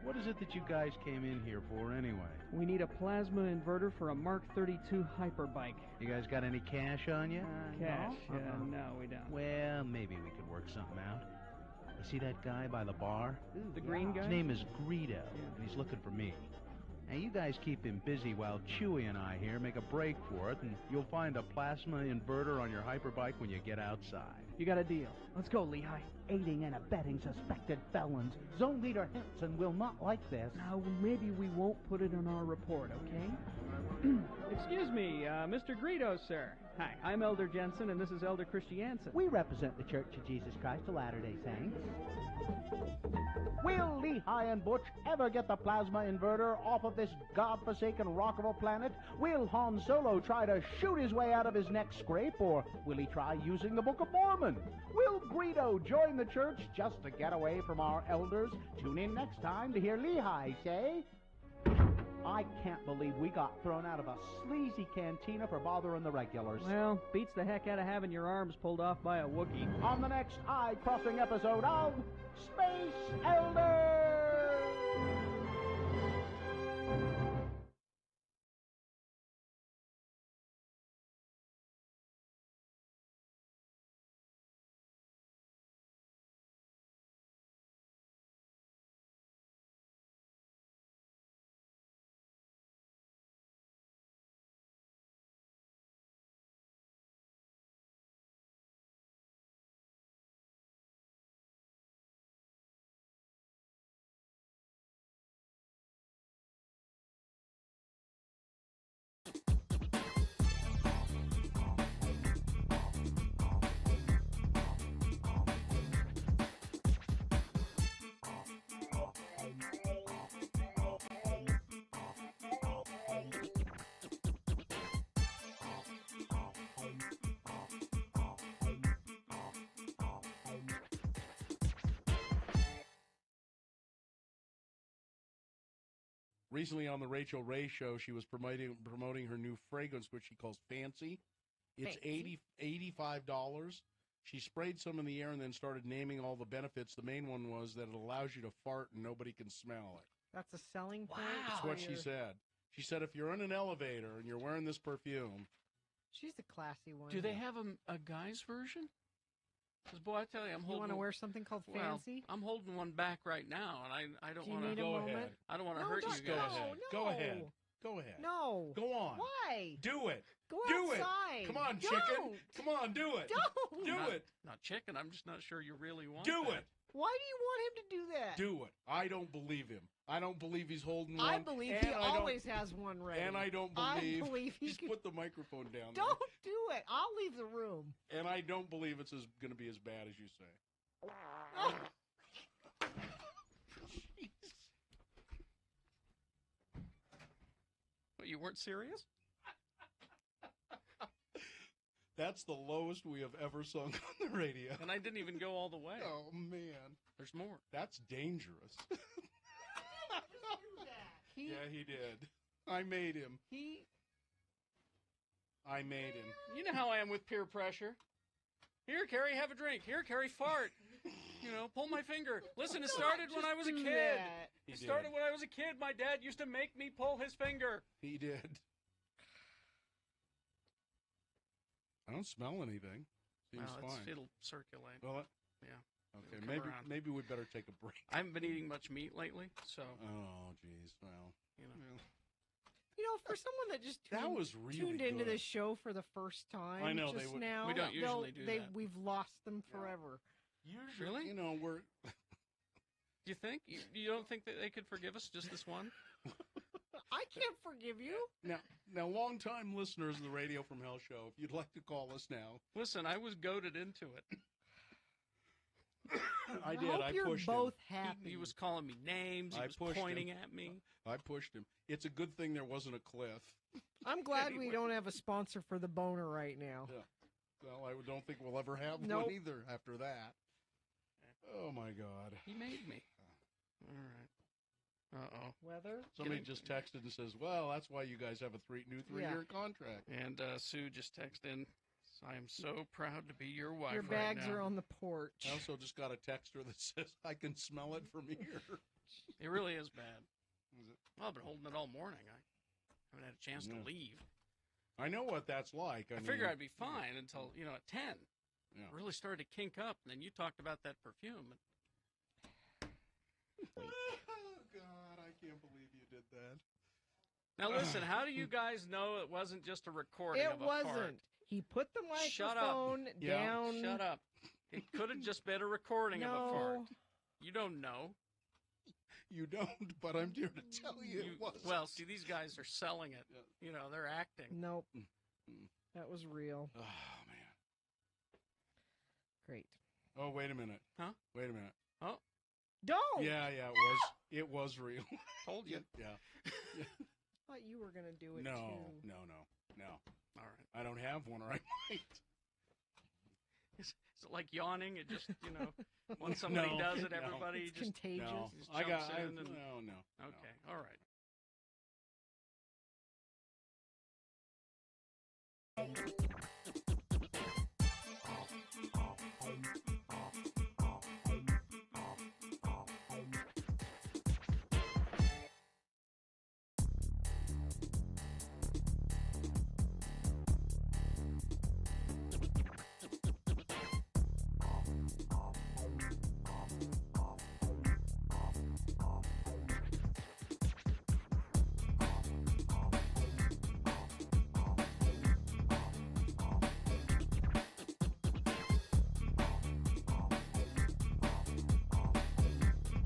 S6: What is it that you guys came in here for anyway?
S7: We need a plasma inverter for a Mark 32 hyperbike.
S6: You guys got any cash on you?
S7: Cash? No, we don't.
S6: Well, maybe we could work something out. You see that guy by the bar?
S7: The green guy?
S6: His name is Greedo, and he's looking for me. Now, you guys keep him busy while Chewie and I here make a break for it, and you'll find a plasma inverter on your hyperbike when you get outside.
S7: You got a deal. Let's go, Lehigh.
S15: Aiding and abetting suspected felons. Zone Leader Henson will not like this.
S7: Now, maybe we won't put it on our report, okay? Excuse me, Mr. Greedo, sir. Hi, I'm Elder Jensen, and this is Elder Christiansen.
S15: We represent the Church of Jesus Christ of Latter-day Saints. Will Lehigh and Butch ever get the plasma inverter off of this godforsaken rock of a planet? Will Han Solo try to shoot his way out of his neck scrape, or will he try using the Book of Mormon? Will Greedo join the church just to get away from our elders? Tune in next time to hear Lehigh say, I can't believe we got thrown out of a sleazy cantina for bothering the regulars.
S7: Well, beats the heck out of having your arms pulled off by a Wookiee.
S15: On the next eye-crossing episode of Space Elders!
S3: Recently on the Rachel Ray Show, she was promoting her new fragrance, which she calls Fancy. It's $85. She sprayed some in the air and then started naming all the benefits. The main one was that it allows you to fart and nobody can smell it.
S2: That's a selling point?
S3: That's what she said. She said if you're in an elevator and you're wearing this perfume.
S2: She's a classy one.
S1: Do they have a guy's version? Because, boy, I tell you, I'm holding...
S2: You want to wear something called Fancy?
S1: I'm holding one back right now, and I don't want to...
S2: Go ahead.
S1: I don't want to hurt you guys.
S3: Go ahead.
S2: No.
S3: Go ahead. Go ahead.
S2: No.
S3: Go on.
S2: Why?
S3: Do it.
S2: Go
S3: do
S2: outside.
S3: It. Come on,
S2: Don't.
S3: chicken. Come on, do it.
S2: Don't.
S3: Do it.
S1: Not chicken. I'm just not sure you really want
S3: Do
S1: that.
S3: it.
S2: Why do you want him to do that?
S3: Do it. I don't believe him. I don't believe he's holding one.
S2: I believe he always has one ready.
S3: And I don't believe...
S2: I believe he
S3: Just put the microphone down
S2: there. Don't do it. I'll leave the room.
S3: And I don't believe it's going to be as bad as you say.
S1: What, you weren't serious?
S3: That's the lowest we have ever sung on the radio.
S1: And I didn't even go all the way.
S3: Oh, man.
S1: There's more.
S3: That's dangerous. Yeah, he did. I made him. I made him.
S1: You know how I am with peer pressure. Here, Carrie, have a drink. Here, Carrie, fart. You know, pull my finger. Listen, it started when I was a kid. It started when I was a kid. My dad used to make me pull his finger.
S3: He did. I don't smell anything. Seems fine.
S1: It'll circulate.
S3: Will it?
S1: Yeah.
S16: Okay,
S17: Come around.
S16: maybe we better take a break.
S17: I haven't been eating much meat lately, so.
S16: Oh, geez. Well,
S2: You know, for someone that just
S16: That was really
S2: tuned into
S16: good.
S2: this show for the first time,
S16: I know,
S2: just
S16: they would-
S2: now,
S17: We don't usually do that.
S2: We've lost them forever.
S16: Usually,
S17: Really?
S16: you know, we're.
S17: Do you think? You don't think that they could forgive us just this one?
S2: I can't forgive you.
S16: Now, long-time listeners of the Radio from Hell show, if you'd like to call us now.
S17: Listen, I was goaded into it.
S16: I did.
S2: hope
S16: I
S2: you're
S16: pushed
S2: both
S16: him.
S2: happy.
S17: He was calling me names. He
S16: I
S17: was
S16: pushed
S17: pointing
S16: him.
S17: at me.
S16: I pushed him. It's a good thing there wasn't a cliff.
S2: I'm glad we don't have a sponsor for the boner right now.
S16: Yeah. Well, I don't think we'll ever have
S2: Nope.
S16: one either after that. Oh, my God.
S17: He made me. All right. Uh-oh.
S2: Weather?
S16: Somebody just texted and says, well, that's why you guys have a new three-year contract.
S17: And Sue just texted in, I am so proud to be your wife
S2: Your
S17: right
S2: bags
S17: now.
S2: are on the porch.
S16: I also just got a texter that says, I can smell it from here.
S17: It really is bad.
S16: Is it?
S17: Well, I've been holding it all morning. I haven't had a chance
S16: Yeah.
S17: to leave.
S16: I know what that's like.
S17: I figured I'd be fine until, at 10.
S16: Yeah.
S17: It really started to kink up, and then you talked about that perfume.
S16: Oh, God, I can't believe you did that.
S17: Now, listen, how do you guys know it wasn't just a recording
S2: It
S17: of a
S2: wasn't.
S17: fart?
S2: He put the
S17: Shut
S2: microphone
S17: up.
S2: down.
S17: Shut up. It could have just been a recording of a fart. You don't know.
S16: You don't, but I'm here to tell you it was.
S17: Well, see, these guys are selling it. They're acting.
S2: Nope. That was real.
S16: Oh, man.
S2: Great.
S16: Oh, wait a minute.
S17: Huh?
S16: Wait a minute.
S17: Oh.
S2: Don't.
S16: Yeah, it was. It was real.
S17: Told you.
S16: Yeah.
S2: I thought you were going to do it
S16: No,
S2: too.
S16: no.
S17: All right.
S16: I don't have one, or I might.
S17: Is it like yawning? It just, once somebody
S16: No,
S17: does it,
S16: no.
S17: everybody
S2: It's
S17: just
S2: contagious.
S16: No,
S17: just
S16: I got.
S17: jumps in and-
S16: No.
S17: Okay, all right.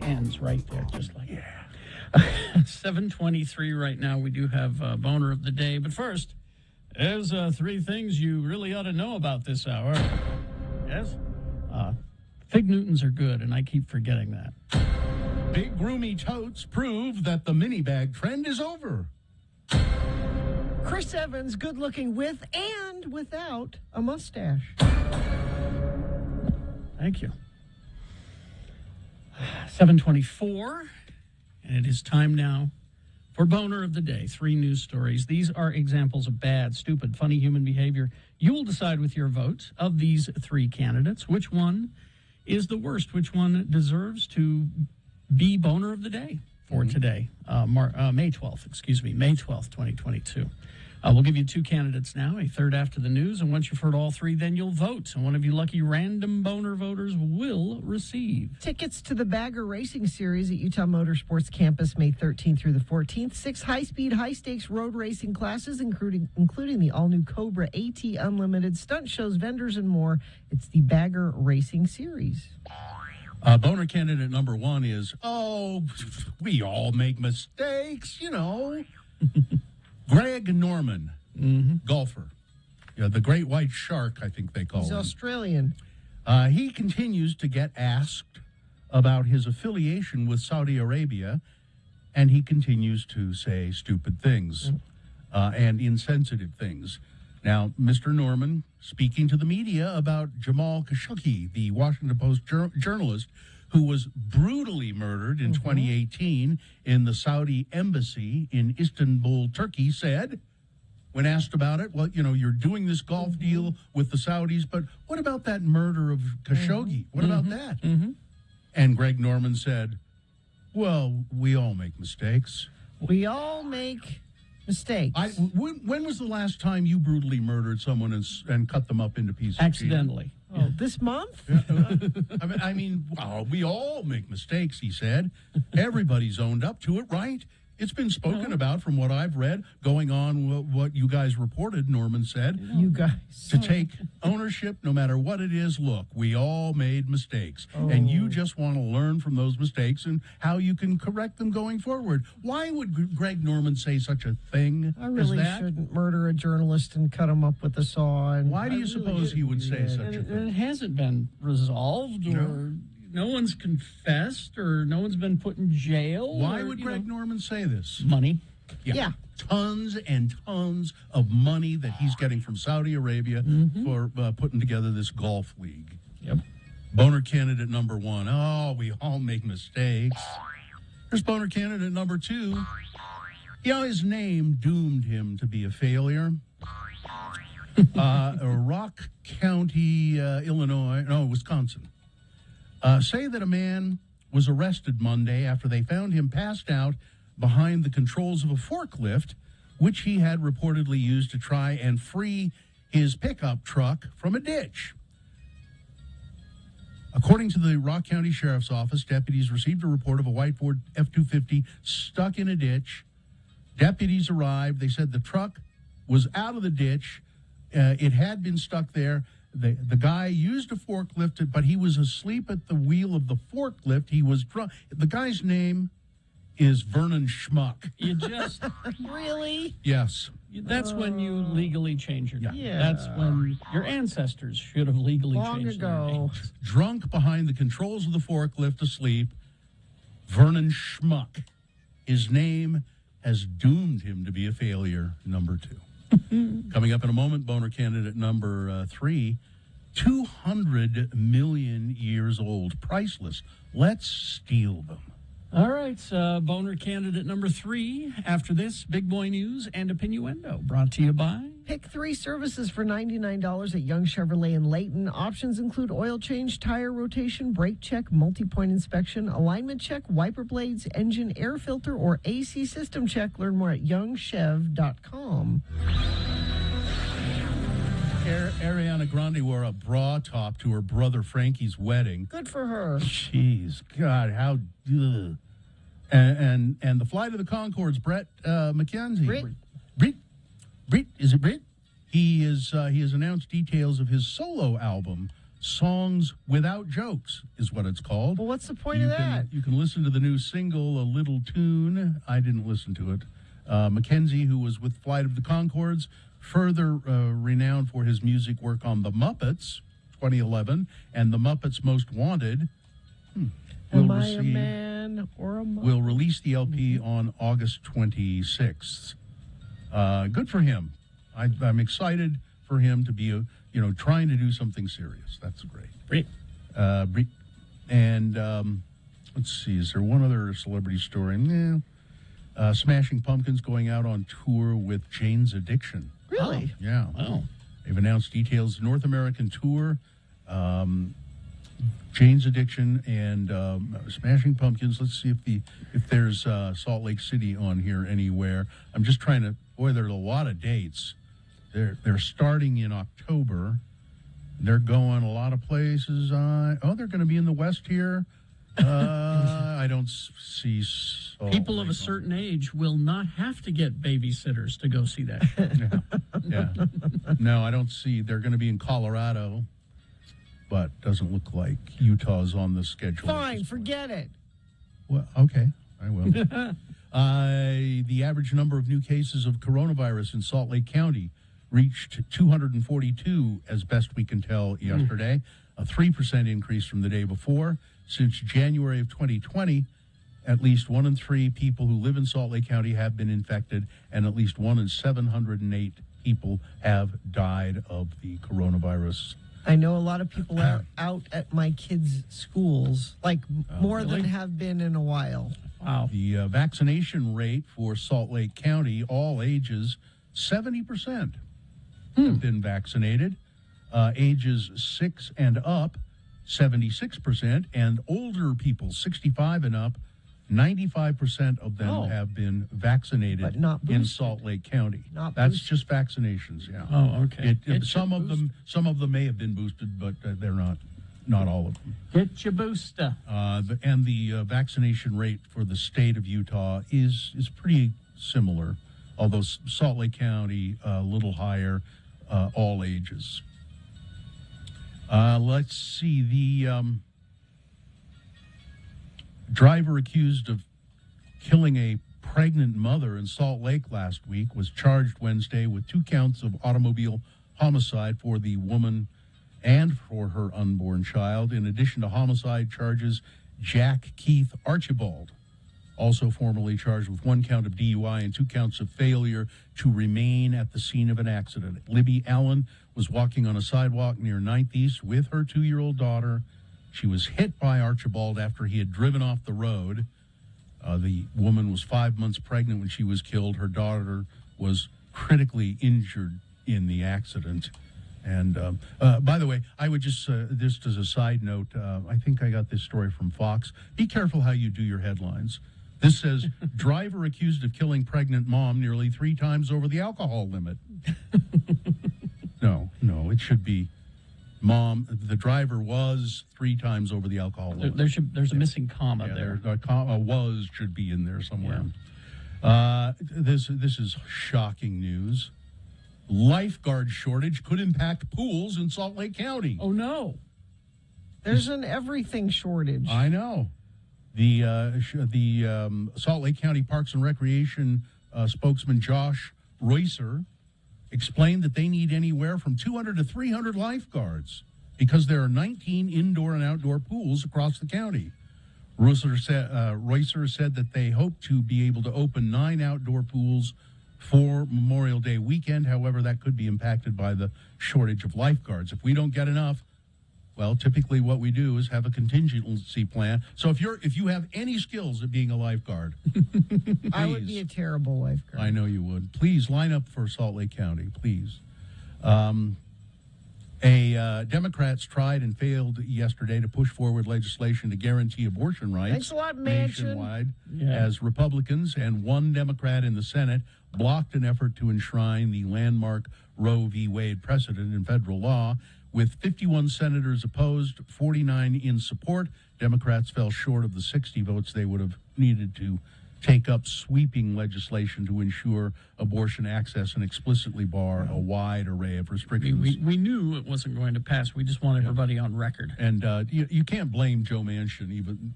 S1: Ends right there, just like 7:23 right now. We do have boner of the day, but first, there's 3 things you really ought to know about this hour. Yes, Fig Newtons are good, and I keep forgetting that.
S3: Big roomy totes prove that the mini bag trend is over.
S2: Chris Evans, good looking with and without a mustache.
S1: Thank you. 7:24, and it is time now for Boner of the Day. 3 news stories. These are examples of bad, stupid, funny human behavior. You will decide with your vote of these 3 candidates which one is the worst, which one deserves to be Boner of the Day for today, May 12th, May 12th, 2022. We'll give you 2 candidates now, a third after the news, and once you've heard all 3, then you'll vote. And one of you lucky random boner voters will receive
S2: tickets to the Bagger Racing Series at Utah Motorsports Campus, May 13th through the 14th. 6 high-speed, high-stakes road racing classes, including the all-new Cobra AT Unlimited, stunt shows, vendors, and more. It's the Bagger Racing Series.
S3: Boner candidate number 1 is, we all make mistakes, Greg Norman, golfer. Yeah, the great white shark, I think they call
S2: He's
S3: him.
S2: Australian.
S3: He continues to get asked about his affiliation with Saudi Arabia, and he continues to say stupid things and insensitive things. Now, Mr. Norman, speaking to the media about Jamal Khashoggi, the Washington Post journalist who was brutally murdered in 2018 in the Saudi embassy in Istanbul, Turkey, said, when asked about it, well, you're doing this golf deal with the Saudis, but what about that murder of Khashoggi? What about that? And Greg Norman said, well, we all make mistakes.
S2: We all make mistakes.
S3: When was the last time you brutally murdered someone and cut them up into pieces?
S1: accidentally.
S2: Oh, this month?
S3: I mean, well, we all make mistakes, he said. Everybody's owned up to it, right? It's been spoken about from what I've read, going on what you guys reported, Norman said.
S2: You guys.
S3: To take ownership, no matter what it is, look, we all made mistakes. And you just want to learn from those mistakes and how you can correct them going forward. Why would Greg Norman say such a thing
S2: I really
S3: as that?
S2: shouldn't murder a journalist and cut him up with a saw. And
S3: Why do you suppose he would say such a
S1: And
S3: thing?
S1: it hasn't been resolved, or no one's confessed, or no one's been put in jail.
S3: Why
S1: or,
S3: would
S1: you
S3: Greg
S1: know,
S3: Norman say this?
S1: money?
S2: Yeah.
S3: Tons and tons of money that he's getting from Saudi Arabia for putting together this golf league.
S1: Yep.
S3: Boner candidate number 1. Oh, we all make mistakes. Here's boner candidate number 2. You know, his name doomed him to be a failure. Rock County, Wisconsin. Say that a man was arrested Monday after they found him passed out behind the controls of a forklift, which he had reportedly used to try and free his pickup truck from a ditch. According to the Rock County Sheriff's Office, deputies received a report of a white Ford F-250 stuck in a ditch. Deputies arrived. They said the truck was out of the ditch. It had been stuck there. The guy used a forklift, but he was asleep at the wheel of the forklift. He was drunk. The guy's name is Vernon Schmuck.
S1: You just
S2: Really?
S3: Yes.
S1: that's when you legally change your name.
S2: Yeah.
S1: That's when your ancestors should have legally
S2: Long
S1: changed their
S2: ago.
S1: names.
S3: Drunk behind the controls of the forklift asleep, Vernon Schmuck. His name has doomed him to be a failure, number 2. Coming up in a moment, boner candidate number 3, 200 million years old, priceless. Let's steal them.
S1: All right, boner candidate number 3. After this, Big Boy News and Opinioendo, brought to you by...
S2: Pick 3 services for $99 at Young Chevrolet in Layton. Options include oil change, tire rotation, brake check, multi-point inspection, alignment check, wiper blades, engine air filter, or AC system check. Learn more at youngchev.com.
S3: Ariana Grande wore a bra top to her brother Frankie's wedding.
S2: Good for her.
S3: Jeez, God, how... Ugh. And the Flight of the Conchords, Brett McKenzie. Britt, is it Britt? He has announced details of his solo album, Songs Without Jokes, is what it's called.
S2: Well, what's the point of that?
S3: You can listen to the new single, A Little Tune. I didn't listen to it. McKenzie, who was with Flight of the Conchords, further renowned for his music work on The Muppets, 2011, and The Muppets Most Wanted.
S2: Am I a man or a Muppet?
S3: Will release the LP on August 26th. Good for him. I'm excited for him to be, trying to do something serious. That's great.
S1: Great.
S3: And let's see, is there one other celebrity story? Smashing Pumpkins going out on tour with Jane's Addiction.
S2: Really?
S3: Yeah.
S1: Wow.
S3: They've announced details. North American tour, Jane's Addiction, and Smashing Pumpkins. Let's see if there's Salt Lake City on here anywhere. I'm just trying to. Boy, there's a lot of dates. They're starting in October. They're going a lot of places. They're going to be in the West here. I don't see
S1: People of a certain age will not have to get babysitters to go see that show.
S3: Yeah. No, I don't see. They're going to be in Colorado, but doesn't look like Utah's on the schedule.
S2: Fine, forget it.
S3: Well, okay, I will. The average number of new cases of coronavirus in Salt Lake County reached 242, as best we can tell, yesterday, a 3% increase from the day before. Since January of 2020, at least 1 in 3 people who live in Salt Lake County have been infected, and at least 1 in 708 people have died of the coronavirus.
S2: I know a lot of people are out at my kids' schools, like more than have been in a while.
S1: Wow.
S3: The vaccination rate for Salt Lake County, all ages, 70% have been vaccinated. Ages 6 and up, 76%, and older people, 65 and up, 95% of them have been vaccinated
S2: But not
S3: in
S2: boosted.
S3: Salt Lake County.
S2: Not
S3: That's
S2: boosted.
S3: just vaccinations, yeah.
S1: Oh, okay.
S3: Some of them may have been boosted, but they're not all of them.
S1: Get your booster.
S3: And the vaccination rate for the state of Utah is pretty similar, although Salt Lake County a little higher, all ages. Let's see. The driver accused of killing a pregnant mother in Salt Lake last week was charged Wednesday with 2 counts of automobile homicide for the woman and for her unborn child. In addition to homicide charges, Jack Keith Archibald, also formally charged with 1 count of DUI and 2 counts of failure to remain at the scene of an accident. Libby Allen was walking on a sidewalk near 9th East with her 2-year-old daughter. She was hit by Archibald after he had driven off the road. The woman was 5 months pregnant when she was killed. Her daughter was critically injured in the accident. And by the way, I would just as a side note, I think I got this story from Fox. Be careful how you do your headlines. This says, driver accused of killing pregnant mom nearly 3 times over the alcohol limit. No, it should be the driver was 3 times over the alcohol limit.
S1: There's a missing comma there.
S3: A comma was should be in there somewhere. This is shocking news. Lifeguard shortage could impact pools in Salt Lake County.
S1: Oh, no.
S2: There's an everything shortage.
S3: I know. The Salt Lake County Parks and Recreation spokesman Josh Reusser explained that they need anywhere from 200 to 300 lifeguards because there are 19 indoor and outdoor pools across the county. Reusser said that they hope to be able to open 9 outdoor pools for Memorial Day weekend. However, that could be impacted by the shortage of lifeguards. If we don't get enough, well, typically what we do is have a contingency plan. So if you have any skills at being a lifeguard,
S2: I would be a terrible lifeguard.
S3: I know you would. Please line up for Salt Lake County, please. Democrats tried and failed yesterday to push forward legislation to guarantee abortion rights.
S2: Thanks a lot, Manchin.
S3: Nationwide, as Republicans and 1 Democrat in the Senate blocked an effort to enshrine the landmark Roe v. Wade precedent in federal law. With 51 senators opposed, 49 in support, Democrats fell short of the 60 votes they would have needed to take up sweeping legislation to ensure abortion access and explicitly bar a wide array of restrictions.
S1: We knew it wasn't going to pass. We just want everybody on record.
S3: And you can't blame Joe Manchin even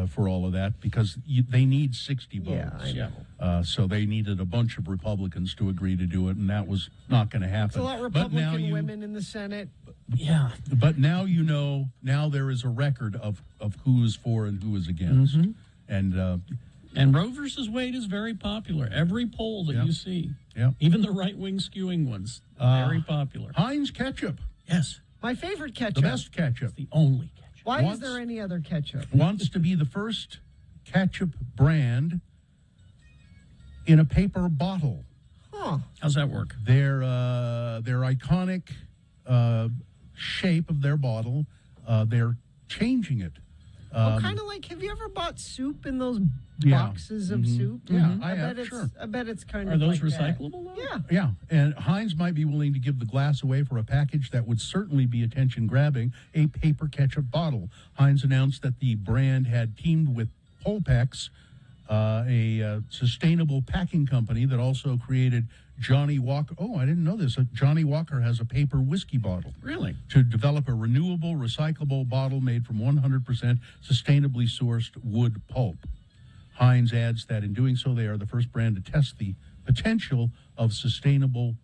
S3: for all of that because they need 60 votes.
S2: Yeah, I know.
S3: So they needed a bunch of Republicans to agree to do it, and that was not going to happen.
S2: It's a lot of Republican women in the Senate.
S1: Yeah.
S3: But now now there is a record of who is for and who is against.
S1: Mm-hmm. And Roe versus Wade is very popular. Every poll that you see, even the right-wing skewing ones, very popular.
S3: Heinz ketchup.
S1: Yes.
S2: My favorite ketchup.
S3: The best ketchup.
S1: The only ketchup.
S2: Why is there any other ketchup?
S3: Wants to be the first ketchup brand in a paper bottle.
S2: Huh.
S1: How's that work?
S3: Their iconic shape of their bottle, they're changing it.
S2: Kind of like, have you ever bought soup in those boxes of soup?
S3: Yeah,
S2: I bet it's kind
S1: Are
S2: of
S1: those
S2: like
S1: recyclable?
S2: That.
S3: Yeah, and Heinz might be willing to give the glass away for a package that would certainly be attention-grabbing, a paper ketchup bottle. Heinz announced that the brand had teamed with Polpex, a sustainable packing company that also created Johnny Walker. Oh, I didn't know this. Johnny Walker has a paper whiskey bottle.
S1: Really?
S3: To develop a renewable, recyclable bottle made from 100% sustainably sourced wood pulp. Heinz adds that in doing so, they are the first brand to test the potential of sustainable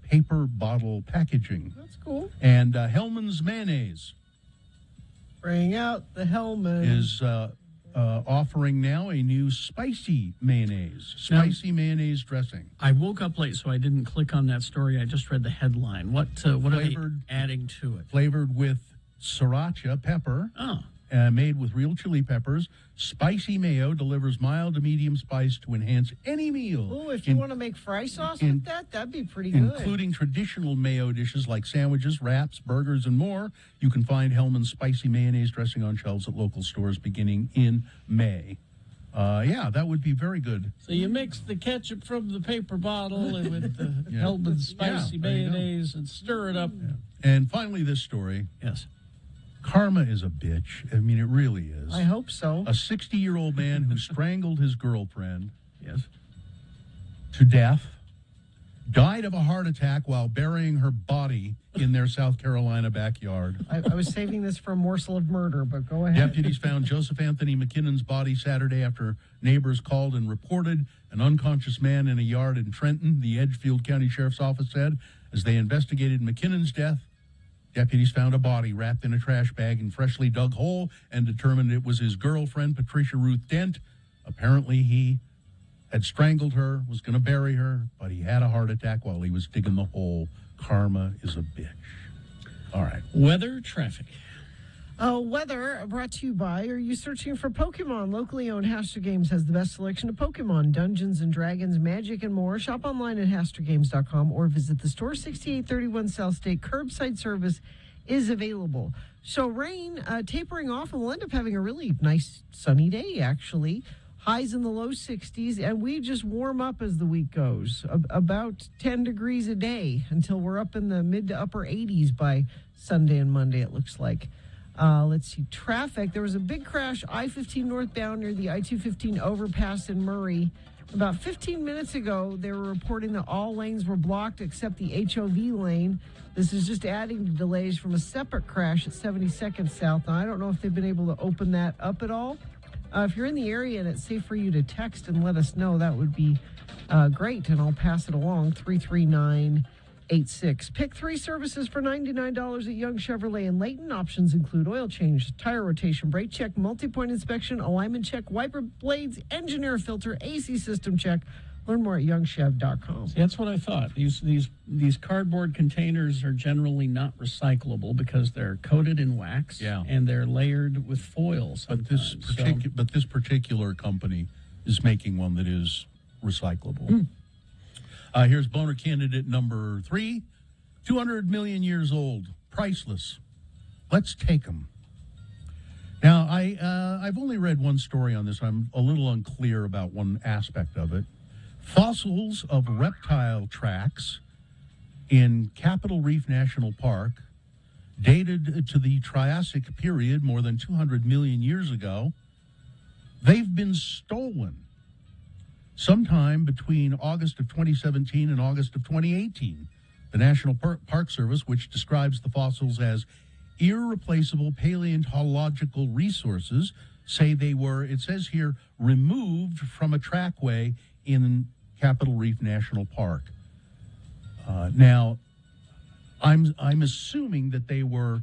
S3: paper bottle packaging.
S2: That's cool.
S3: And Hellmann's Mayonnaise.
S2: Bring out the Hellman.
S3: Is offering now a new spicy mayonnaise. Mayonnaise dressing.
S1: I woke up late, so I didn't click on that story. I just read the headline. What are they adding to it?
S3: Flavored with sriracha pepper.
S1: Oh.
S3: Made with real chili peppers. Spicy mayo delivers mild to medium spice to enhance any meal.
S2: Oh, if you want to make fry sauce with that, that'd be pretty good.
S3: Including traditional mayo dishes like sandwiches, wraps, burgers, and more. You can find Hellmann's spicy mayonnaise dressing on shelves at local stores beginning in May. Yeah, that would be very good.
S1: So you mix the ketchup from the paper bottle and with the
S3: Yeah.
S1: Hellman's spicy
S3: Yeah, there you go.
S1: mayonnaise and stir it up.
S3: And finally, this story.
S1: Yes.
S3: Karma is a bitch. I mean, it really is.
S2: I hope so.
S3: A 60-year-old man who strangled his girlfriend
S1: Yes.
S3: to death died of a heart attack while burying her body in their South Carolina backyard.
S2: I was saving this for a morsel of murder, but go ahead.
S3: Deputies found Joseph Anthony McKinnon's body Saturday after neighbors called and reported an unconscious man in a yard in Trenton, the Edgefield County Sheriff's Office said. As they investigated McKinnon's death, deputies found a body wrapped in a trash bag and freshly dug hole and determined it was his girlfriend, Patricia Ruth Dent. Apparently, he had strangled her, was going to bury her, but he had a heart attack while he was digging the hole. Karma is a bitch. All right.
S1: Weather, traffic.
S2: Weather brought to you by, are you searching for Pokemon? Locally owned Haster Games has the best selection of Pokemon, Dungeons and Dragons, Magic, and more. Shop online at HasterGames.com or visit the store. 6831 South State. Curbside service is available. So rain tapering off, and we'll end up having a really nice sunny day, actually. Highs in the low 60s, and we just warm up as the week goes. About 10 degrees a day until we're up in the mid to upper 80s by Sunday and Monday, it looks like. Let's see, traffic. There was a big crash, I-15 northbound near the I-215 overpass in Murray. About 15 minutes ago, they were reporting that all lanes were blocked except the HOV lane. This is just adding to delays from a separate crash at 72nd South. Now, I don't know if they've been able to open that up at all. If you're in the area and it's safe for you to text and let us know, that would be great, and I'll pass it along, 33986. Pick 3 services for $99 at Young Chevrolet in Layton. Options include oil change, tire rotation, brake check, multi-point inspection, alignment check, wiper blades, engine air filter, AC system check. Learn more at youngchev.com.
S1: See, that's what I thought. These cardboard containers are generally not recyclable because they're coated in wax and they're layered with foil sometimes.
S3: But this particular company is making one that is recyclable. Here's boner candidate number 3. 200 million years old, priceless. Let's take them. Now, I've only read one story on this. I'm a little unclear about one aspect of it. Fossils of reptile tracks in Capitol Reef National Park, dated to the Triassic period more than 200 million years ago, they've been stolen sometime between August of 2017 and August of 2018. The National Park Service, which describes the fossils as irreplaceable paleontological resources, say they were, it says here, removed from a trackway in Capitol Reef National Park. Now, I'm assuming that they were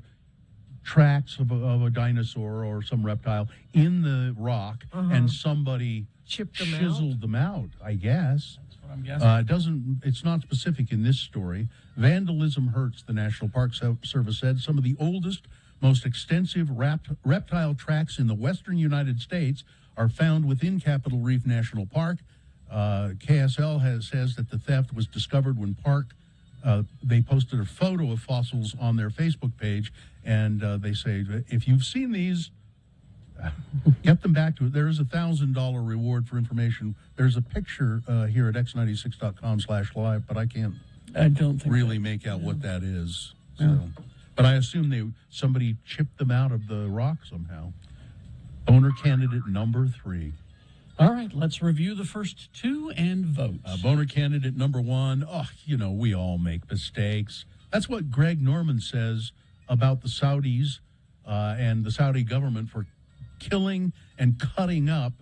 S3: tracks of a dinosaur or some reptile in the rock, and somebody chiseled them out, I guess.
S1: That's what I'm guessing.
S3: It's not specific in this story. Vandalism hurts, the National Park Service said. Some of the oldest, most extensive reptile tracks in the western United States are found within Capitol Reef National Park. KSL says that the theft was discovered when they posted a photo of fossils on their Facebook page, and they say, if you've seen these, get them back to it. There is a $1,000 reward for information. There's a picture here at x96.com/live, but I don't really make out what that is. So. But I assume somebody chipped them out of the rock somehow. Boner candidate number 3.
S1: All right, let's review the first 2 and vote.
S3: Boner candidate number 1. We all make mistakes. That's what Greg Norman says about the Saudis and the Saudi government for killing and cutting up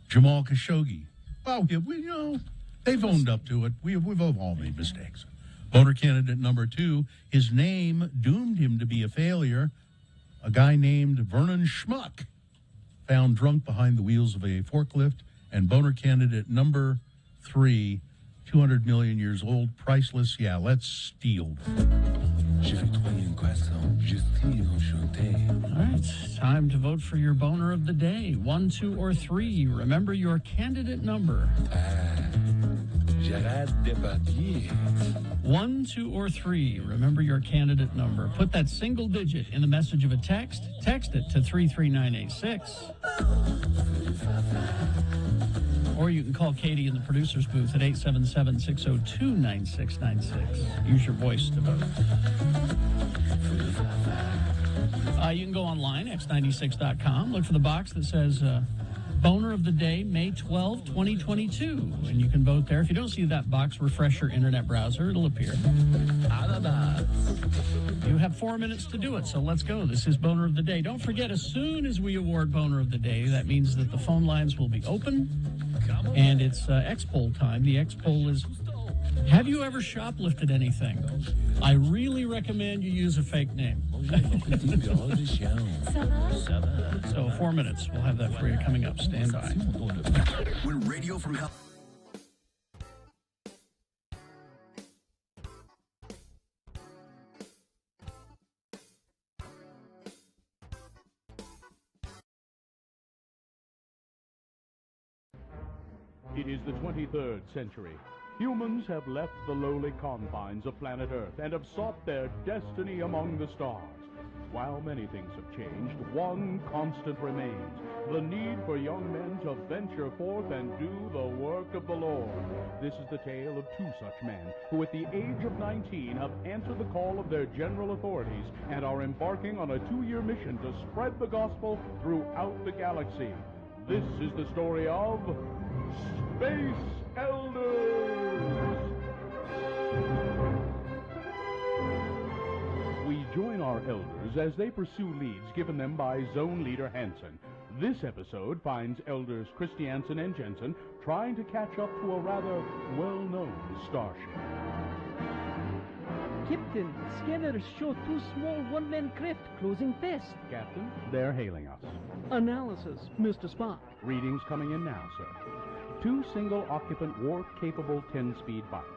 S3: Jamal Khashoggi. Well, they've owned up to it. We've all made mistakes. Boner candidate number 2, his name doomed him to be a failure. A guy named Vernon Schmuck, found drunk behind the wheels of a forklift. And boner candidate number 3, 200 million years old, priceless. Yeah, let's steal.
S1: All right, time to vote for your boner of the day. 1, 2, or 3. Remember your candidate number.
S12: Gerard Depardieu.
S1: 1, 2, or 3. Remember your candidate number. Put that single digit in the message of a text. Text it to 33986. Or you can call Katie in the producer's booth at 877-602-9696. Use your voice to vote. You can go online, x96.com. Look for the box that says Boner of the Day, May 12, 2022. And you can vote there. If you don't see that box, refresh your internet browser. It'll appear. You have 4 minutes to do it, so let's go. This is Boner of the Day. Don't forget, as soon as we award Boner of the Day, that means that the phone lines will be open. And it's X-Poll time. The X-Poll is, have you ever shoplifted anything? I really recommend you use a fake name. So 4 minutes. We'll have that for you coming up. Stand by.
S18: When Radio from Hell...
S6: It is the 23rd century. Humans have left the lowly confines of planet Earth and have sought their destiny among the stars. While many things have changed, one constant remains: the need for young men to venture forth and do the work of the Lord. This is the tale of two such men who at the age of 19 have answered the call of their general authorities and are embarking on a 2-year mission to spread the gospel throughout the galaxy. This is the story of Space Elders! We join our elders as they pursue leads given them by Zone Leader Hansen. This episode finds elders Christiansen and Jensen trying to catch up to a rather well-known starship.
S7: Captain, scanners show 2 small one-man craft closing fast.
S6: Captain, they're hailing us.
S7: Analysis, Mr. Spock.
S6: Readings coming in now, sir. 2 single-occupant warp-capable 10-speed bikes.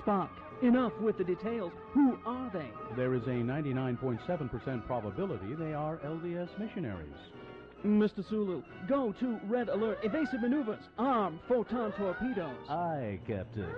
S7: Spock, enough with the details. Who are they?
S6: There is a 99.7% probability they are LDS missionaries.
S7: Mr. Sulu, go to red alert. Evasive maneuvers. Arm photon torpedoes.
S6: Aye, Captain.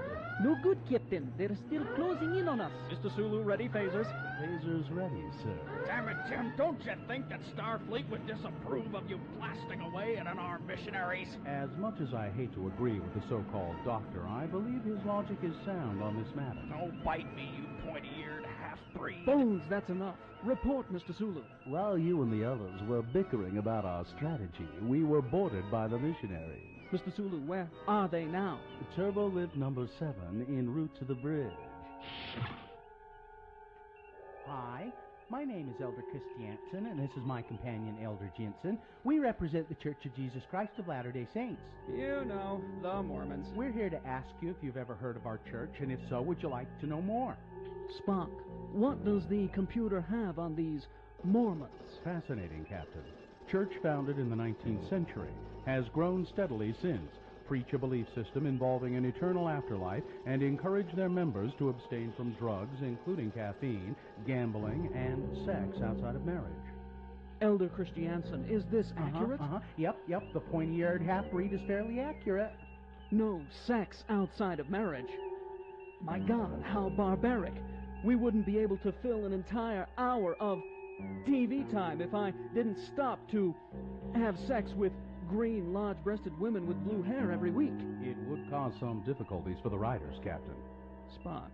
S7: No good, Captain. They're still closing in on us. Mr. Sulu, ready phasers.
S6: Phasers ready, sir.
S17: Damn it, Tim, don't you think that Starfleet would disapprove of you blasting away at unarmed missionaries?
S6: As much as I hate to agree with the so-called doctor, I believe his logic is sound on this matter.
S17: Don't bite me, you pointy-eared half-breed.
S7: Bones, that's enough. Report, Mr. Sulu.
S6: While you and the others were bickering about our strategy, we were boarded by the missionaries.
S7: Mr. Sulu, where are they now?
S6: Turbo lift number 7 en route to the bridge.
S15: Hi, my name is Elder Christiansen, and this is my companion, Elder Jensen. We represent the Church of Jesus Christ of Latter-day Saints.
S7: You know, the Mormons.
S15: We're here to ask you if you've ever heard of our church, and if so, would you like to know more?
S7: Spock, what does the computer have on these Mormons?
S6: Fascinating, Captain. Church founded in the 19th century, has grown steadily since, preach a belief system involving an eternal afterlife, and encourage their members to abstain from drugs, including caffeine, gambling, and sex outside of marriage.
S7: Elder Christiansen, is this accurate?
S15: Yep, the pointy-eared half-breed is fairly accurate.
S7: No sex outside of marriage. My God, how barbaric. We wouldn't be able to fill an entire hour of TV time if I didn't stop to have sex with green, large-breasted women with blue hair every week.
S6: It would cause some difficulties for the riders, Captain.
S7: Spock,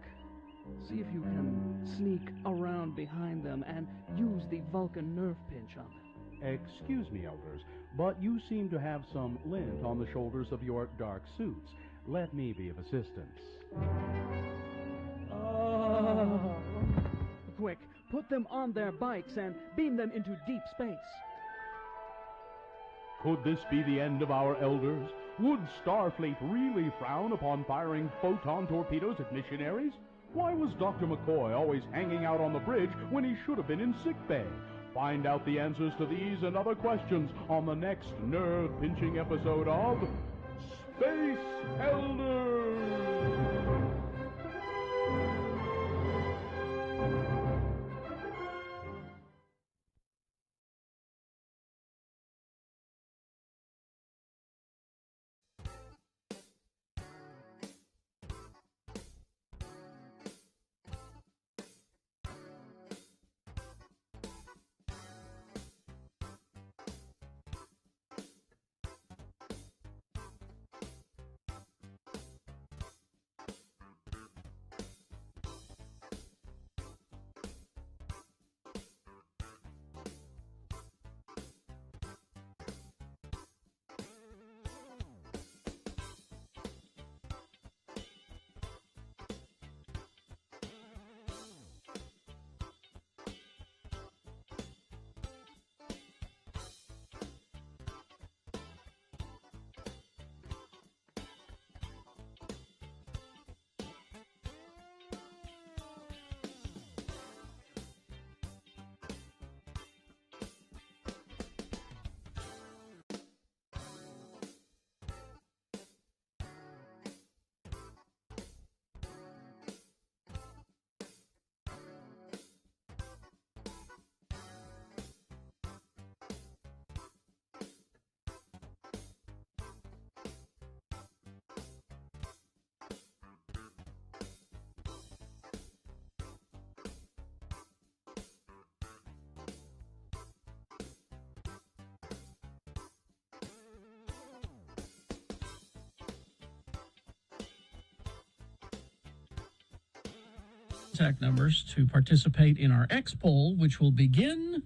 S7: see if you can sneak around behind them and use the Vulcan nerve pinch on them.
S6: Excuse me, elders, but you seem to have some lint on the shoulders of your dark suits. Let me be of assistance.
S7: Quick, put them on their bikes and beam them into deep space.
S6: Could this be the end of our elders? Would Starfleet really frown upon firing photon torpedoes at missionaries? Why was Dr. McCoy always hanging out on the bridge when he should have been in sickbay? Find out the answers to these and other questions on the next nerve-pinching episode of Space Elders!
S1: contact numbers to participate in our X poll, which will begin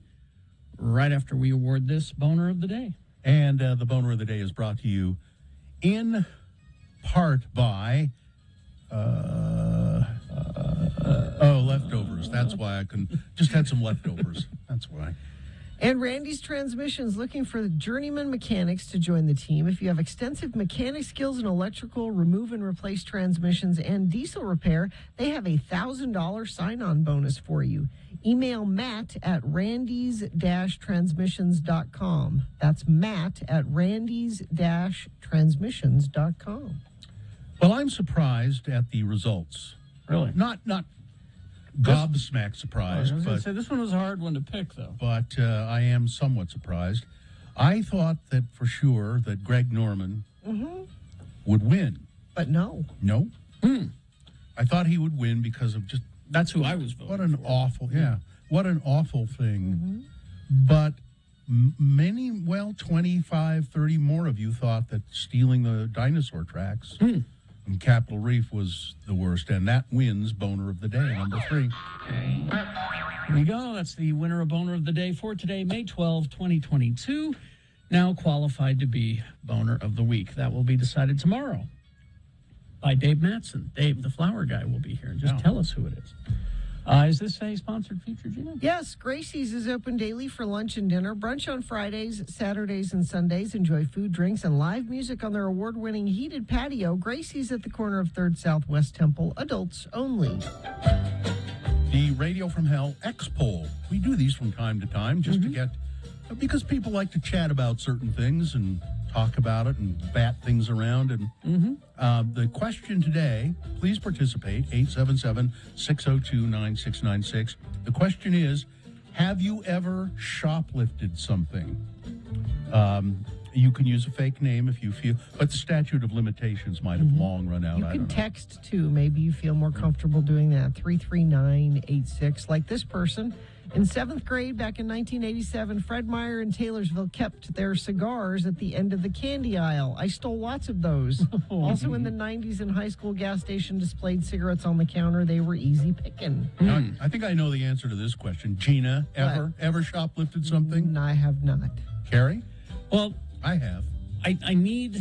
S1: right after we award this Boner of the Day.
S3: And the Boner of the Day is brought to you in part by leftovers. That's why I just had some leftovers. That's why.
S2: And Randy's Transmissions, looking for journeyman mechanics to join the team. If you have extensive mechanic skills in electrical, remove and replace transmissions, and diesel repair, they have a $1,000 sign-on bonus for you. Email Matt at randys-transmissions.com. That's Matt at randys-transmissions.com.
S3: Well, I'm surprised at the results.
S1: Really?
S3: Not gobsmacked surprised.
S1: I was going
S3: but
S1: to say, this one was a hard one to pick, though.
S3: But I am somewhat surprised. I thought that for sure that Greg Norman would win.
S2: But no.
S3: No? I thought he would win because of just...
S1: That's who I was voting
S3: What an
S1: for.
S3: awful, what an awful thing. But many, 25, 30 more of you thought that stealing the dinosaur tracks from Capitol Reef was the worst. And that wins Boner of the Day, number 3.
S1: Here we go. That's the winner of Boner of the Day for today, May 12, 2022. Now qualified to be Boner of the Week. That will be decided tomorrow by Dave Mattson. Dave, the flower guy, will be here and just tell us who it is. Is this a sponsored feature, Gina?
S2: Yes, Gracie's is open daily for lunch and dinner, brunch on Fridays, Saturdays, and Sundays. Enjoy food, drinks, and live music on their award-winning heated patio. Gracie's at the corner of 3rd Southwest Temple. Adults only.
S3: The Radio from Hell X poll. We do these from time to time just to get, because people like to chat about certain things and talk about it and bat things around. And the question today, please participate, 877-602-9696. The question is, have you ever shoplifted something? You can use a fake name if you feel, but the statute of limitations might have long run out.
S2: You
S3: I
S2: can
S3: don't know.
S2: text, too. Maybe you feel more comfortable doing that. 33986. Like this person. In 7th grade back in 1987, Fred Meyer in Taylorsville kept their cigars at the end of the candy aisle. I stole lots of those. Also in the 90s in high school, gas station displayed cigarettes on the counter. They were easy picking.
S3: Now, I think I know the answer to this question. Gina, ever shoplifted something?
S2: I have not.
S3: Carrie?
S1: Well,
S3: I have.
S1: I need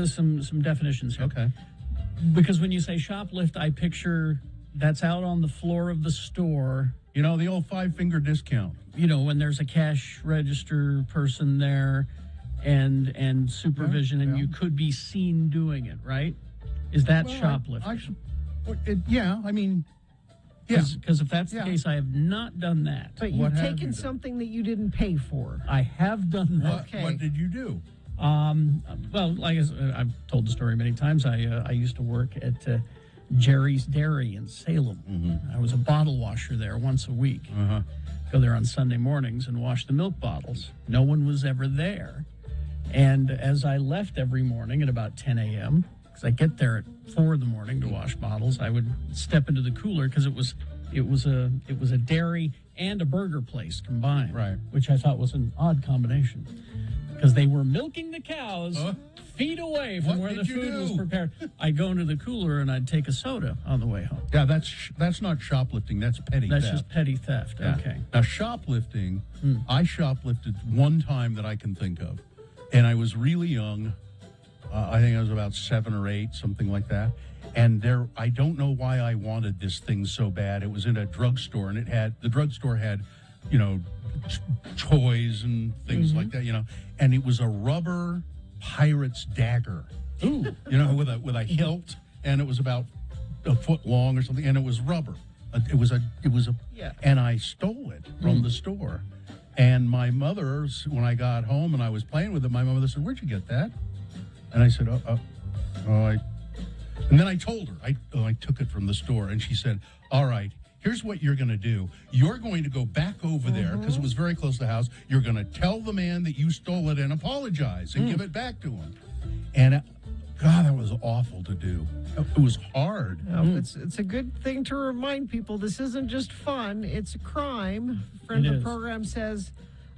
S1: some definitions here.
S3: Okay.
S1: Because when you say shoplift, I picture that's out on the floor of the store.
S3: You know, the old 5-finger discount.
S1: You know, when there's a cash register person there and supervision, and you could be seen doing it, right? Is that shoplifting? Because if that's the case, I have not done that.
S2: But you've taken something that you didn't pay for.
S1: I have done that.
S3: What did you do?
S1: Well, like I've told the story many times. I used to work at Jerry's Dairy in Salem. I was a bottle washer there once a week. Go there on Sunday mornings and wash the milk bottles. No one was ever there. And as I left every morning at about 10 a.m., because I get there at 4 in the morning to wash bottles, I would step into the cooler because it was a dairy and a burger place combined,
S3: right?
S1: Which I thought was an odd combination because they were milking the cows feet away from where the food was prepared. I'd go into the cooler and I'd take a soda on the way home.
S3: Yeah, that's not shoplifting. That's petty theft.
S1: That's just petty theft.
S3: Yeah.
S1: Okay.
S3: Now, shoplifting, I shoplifted one time that I can think of. And I was really young. I think I was about 7 or 8, something like that. And I don't know why I wanted this thing so bad. It was in a drugstore, and the drugstore had, toys and things like that, And it was a rubber pirate's dagger.
S1: Ooh.
S3: With a hilt, and it was about a foot long or something, and it was rubber. It was a and I stole it from the store. And my mother, when I got home and I was playing with it, my mother said, "Where'd you get that?" And I said, and then I told her, I took it from the store, and she said, "All right, here's what you're going to do. You're going to go back over there, because it was very close to the house. You're going to tell the man that you stole it and apologize and give it back to him." And God, that was awful to do. It was hard.
S2: It's a good thing to remind people this isn't just fun, it's a crime. Friend of the program says,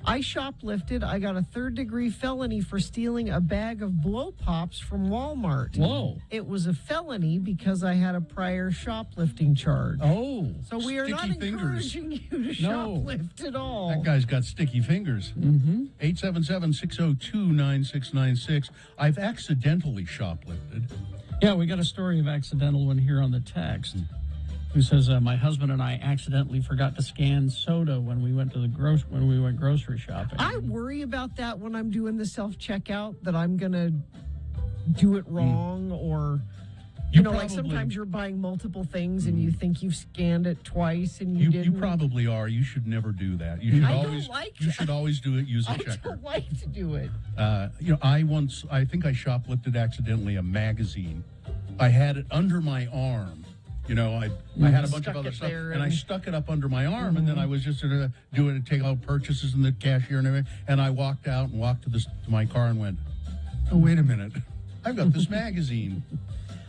S2: I shoplifted. I got a third-degree felony for stealing a bag of blow pops from Walmart.
S1: Whoa.
S2: It was a felony because I had a prior shoplifting charge.
S1: Oh.
S2: So we are not
S3: Sticky fingers.
S2: encouraging you to
S1: No.
S2: shoplift at all.
S3: That guy's got sticky fingers.
S1: Mm-hmm.
S3: 877-602-9696. I've accidentally shoplifted.
S1: Yeah, we got a story of accidental one here on the text. Who says my husband and I accidentally forgot to scan soda when we went grocery shopping.
S2: I worry about that when I'm doing the self-checkout, that I'm going to do it wrong or... You know, like sometimes you're buying multiple things and you think you've scanned it twice and you didn't.
S3: You probably are. You should never do that. You should You should always do it. Use a checker.
S2: I don't like to do it.
S3: I think I shoplifted accidentally a magazine. I had it under my arm. You know, I had a bunch of other stuff, and I stuck it up under my arm, and then I was just doing it, take out purchases in the cashier and everything, and I walked out and walked to my car and went, oh, wait a minute, I've got this magazine.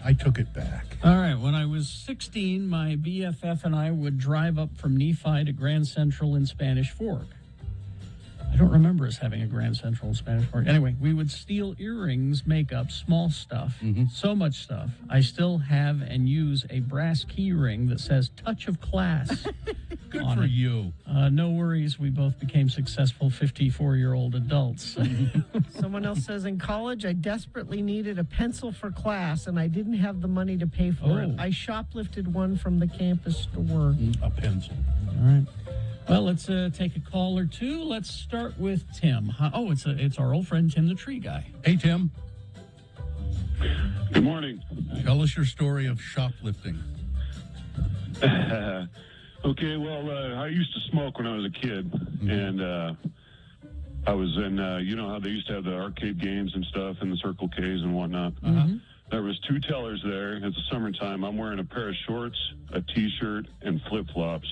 S3: I took it back.
S1: All right. When I was 16, my BFF and I would drive up from Nephi to Grand Central in Spanish Fork. I don't remember us having a Grand Central in Spanish Fork. Anyway, we would steal earrings, makeup, small stuff, so much stuff. I still have and use a brass key ring that says Touch of Class.
S3: Good for you.
S1: No worries. We both became successful 54-year-old adults.
S2: Someone else says, in college, I desperately needed a pencil for class, and I didn't have the money to pay for it. I shoplifted one from the campus store.
S3: A pencil.
S1: All right. Well, let's take a call or two. Let's start with Tim. It's our old friend Tim the Tree Guy.
S3: Hey, Tim.
S19: Good morning.
S3: Tell us your story of shoplifting.
S19: Okay, well, I used to smoke when I was a kid, and I was in, you know how they used to have the arcade games and stuff and the Circle Ks and whatnot. There was two tellers there. It's the summertime. I'm wearing a pair of shorts, a T-shirt, and flip-flops.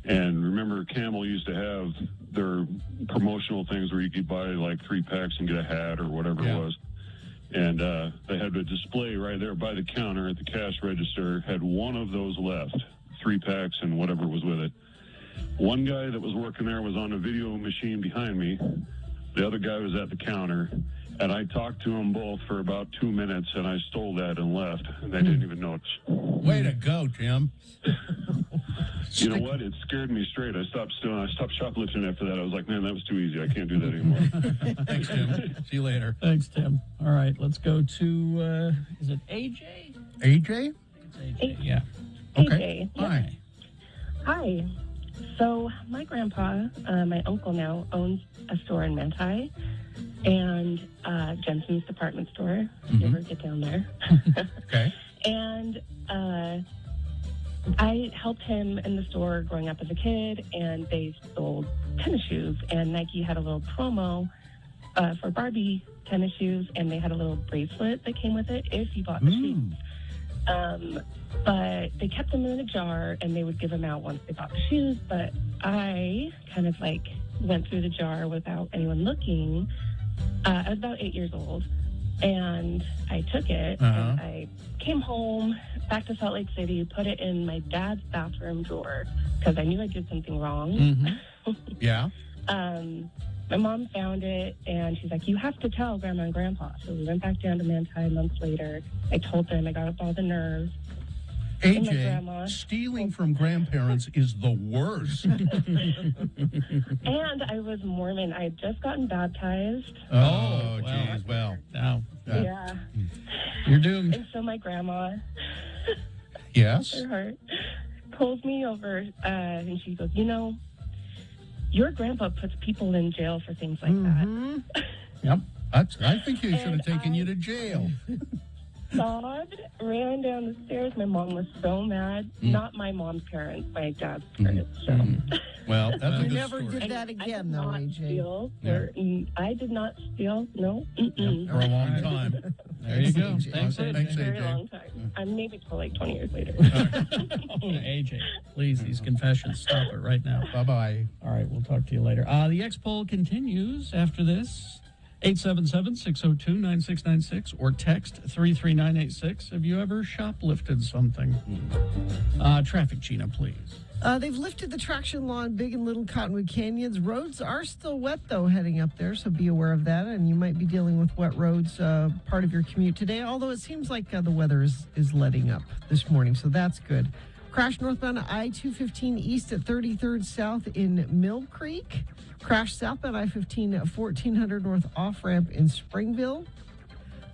S19: And remember, Camel used to have their promotional things where you could buy like 3 packs and get a hat or whatever it was. And they had a display right there by the counter at the cash register, had one of those left, 3 packs and whatever was with it. One guy that was working there was on a video machine behind me. The other guy was at the counter. And I talked to them both for about 2 minutes, and I stole that and left, and they didn't even notice.
S3: Way to go, Tim.
S19: You know what? It scared me straight. I stopped stealing. I stopped shoplifting after that. I was like, man, that was too easy. I can't do that anymore.
S3: Thanks, Tim. See you later.
S1: Thanks, Tim. All right, let's go to, is it AJ?
S3: AJ?
S1: It's AJ, yeah.
S3: Okay.
S20: AJ.
S3: Hi.
S20: Hi. So my grandpa, my uncle now, owns a store in Manti and Jensen's department store, if you ever get down there.
S3: Okay.
S20: And I helped him in the store growing up as a kid, and they sold tennis shoes, and Nike had a little promo for Barbie tennis shoes, and they had a little bracelet that came with it if you bought the shoes. But they kept them in a jar, and they would give them out once they bought the shoes, but I kind of like went through the jar without anyone looking. I was about 8 years old, and I took it, and I came home back to Salt Lake City, put it in my dad's bathroom drawer because I knew I did something wrong.
S3: Yeah.
S20: My mom found it, and she's like, you have to tell Grandma and Grandpa. So we went back down to Manti months later. I told them. I got up all the nerve.
S3: AJ, stealing from grandparents is the worst.
S20: And I was Mormon. I had just gotten baptized.
S3: Oh, geez. Well,
S1: now.
S20: Yeah.
S1: You're doomed.
S20: And so my grandma,
S3: yes,
S20: her heart, pulls me over, and she goes, you know, your grandpa puts people in jail for things like that.
S1: Yep.
S3: I think he should have taken you to jail.
S20: Sobbed, ran down the stairs. My mom was so mad. Not my mom's parents, my dad's parents. So.
S3: Well, that's a
S2: You
S3: good
S2: never
S3: story.
S2: did that again, though, AJ.
S20: Steal, I did not steal. No.
S3: For a long time.
S1: There you go.
S2: AJ.
S1: Thanks,
S20: For a
S1: AJ.
S20: very long time. Maybe till like 20 years later.
S1: AJ, please, these confessions, stop it right now.
S3: Bye-bye.
S1: All right, we'll talk to you later. The X poll continues after this. 877-602-9696 or text 33986. Have you ever shoplifted something? Traffic, Gina, please.
S2: They've lifted the traction law in Big and Little Cottonwood Canyons. Roads are still wet, though, heading up there, so be aware of that. And you might be dealing with wet roads part of your commute today, although it seems like the weather is letting up this morning, so that's good. Crash northbound I-215 east at 33rd South in Mill Creek. Crash southbound I-15 at 1400 north off-ramp in Springville.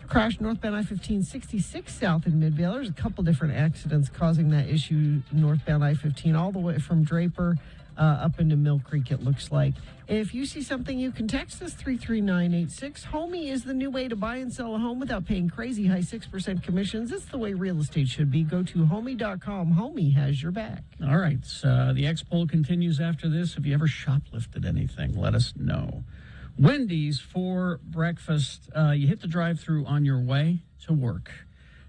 S2: Crash northbound I-15 66 south in Midvale. There's a couple different accidents causing that issue northbound I-15 all the way from Draper up into Mill Creek, it looks like. If you see something, you can text us 33986. Homey is the new way to buy and sell a home without paying crazy high 6% commissions. It's the way real estate should be. Go to homey.com. Homey has your back.
S1: All right. The X poll continues after this. Have you ever shoplifted anything? Let us know. Wendy's for breakfast. You hit the drive-thru on your way to work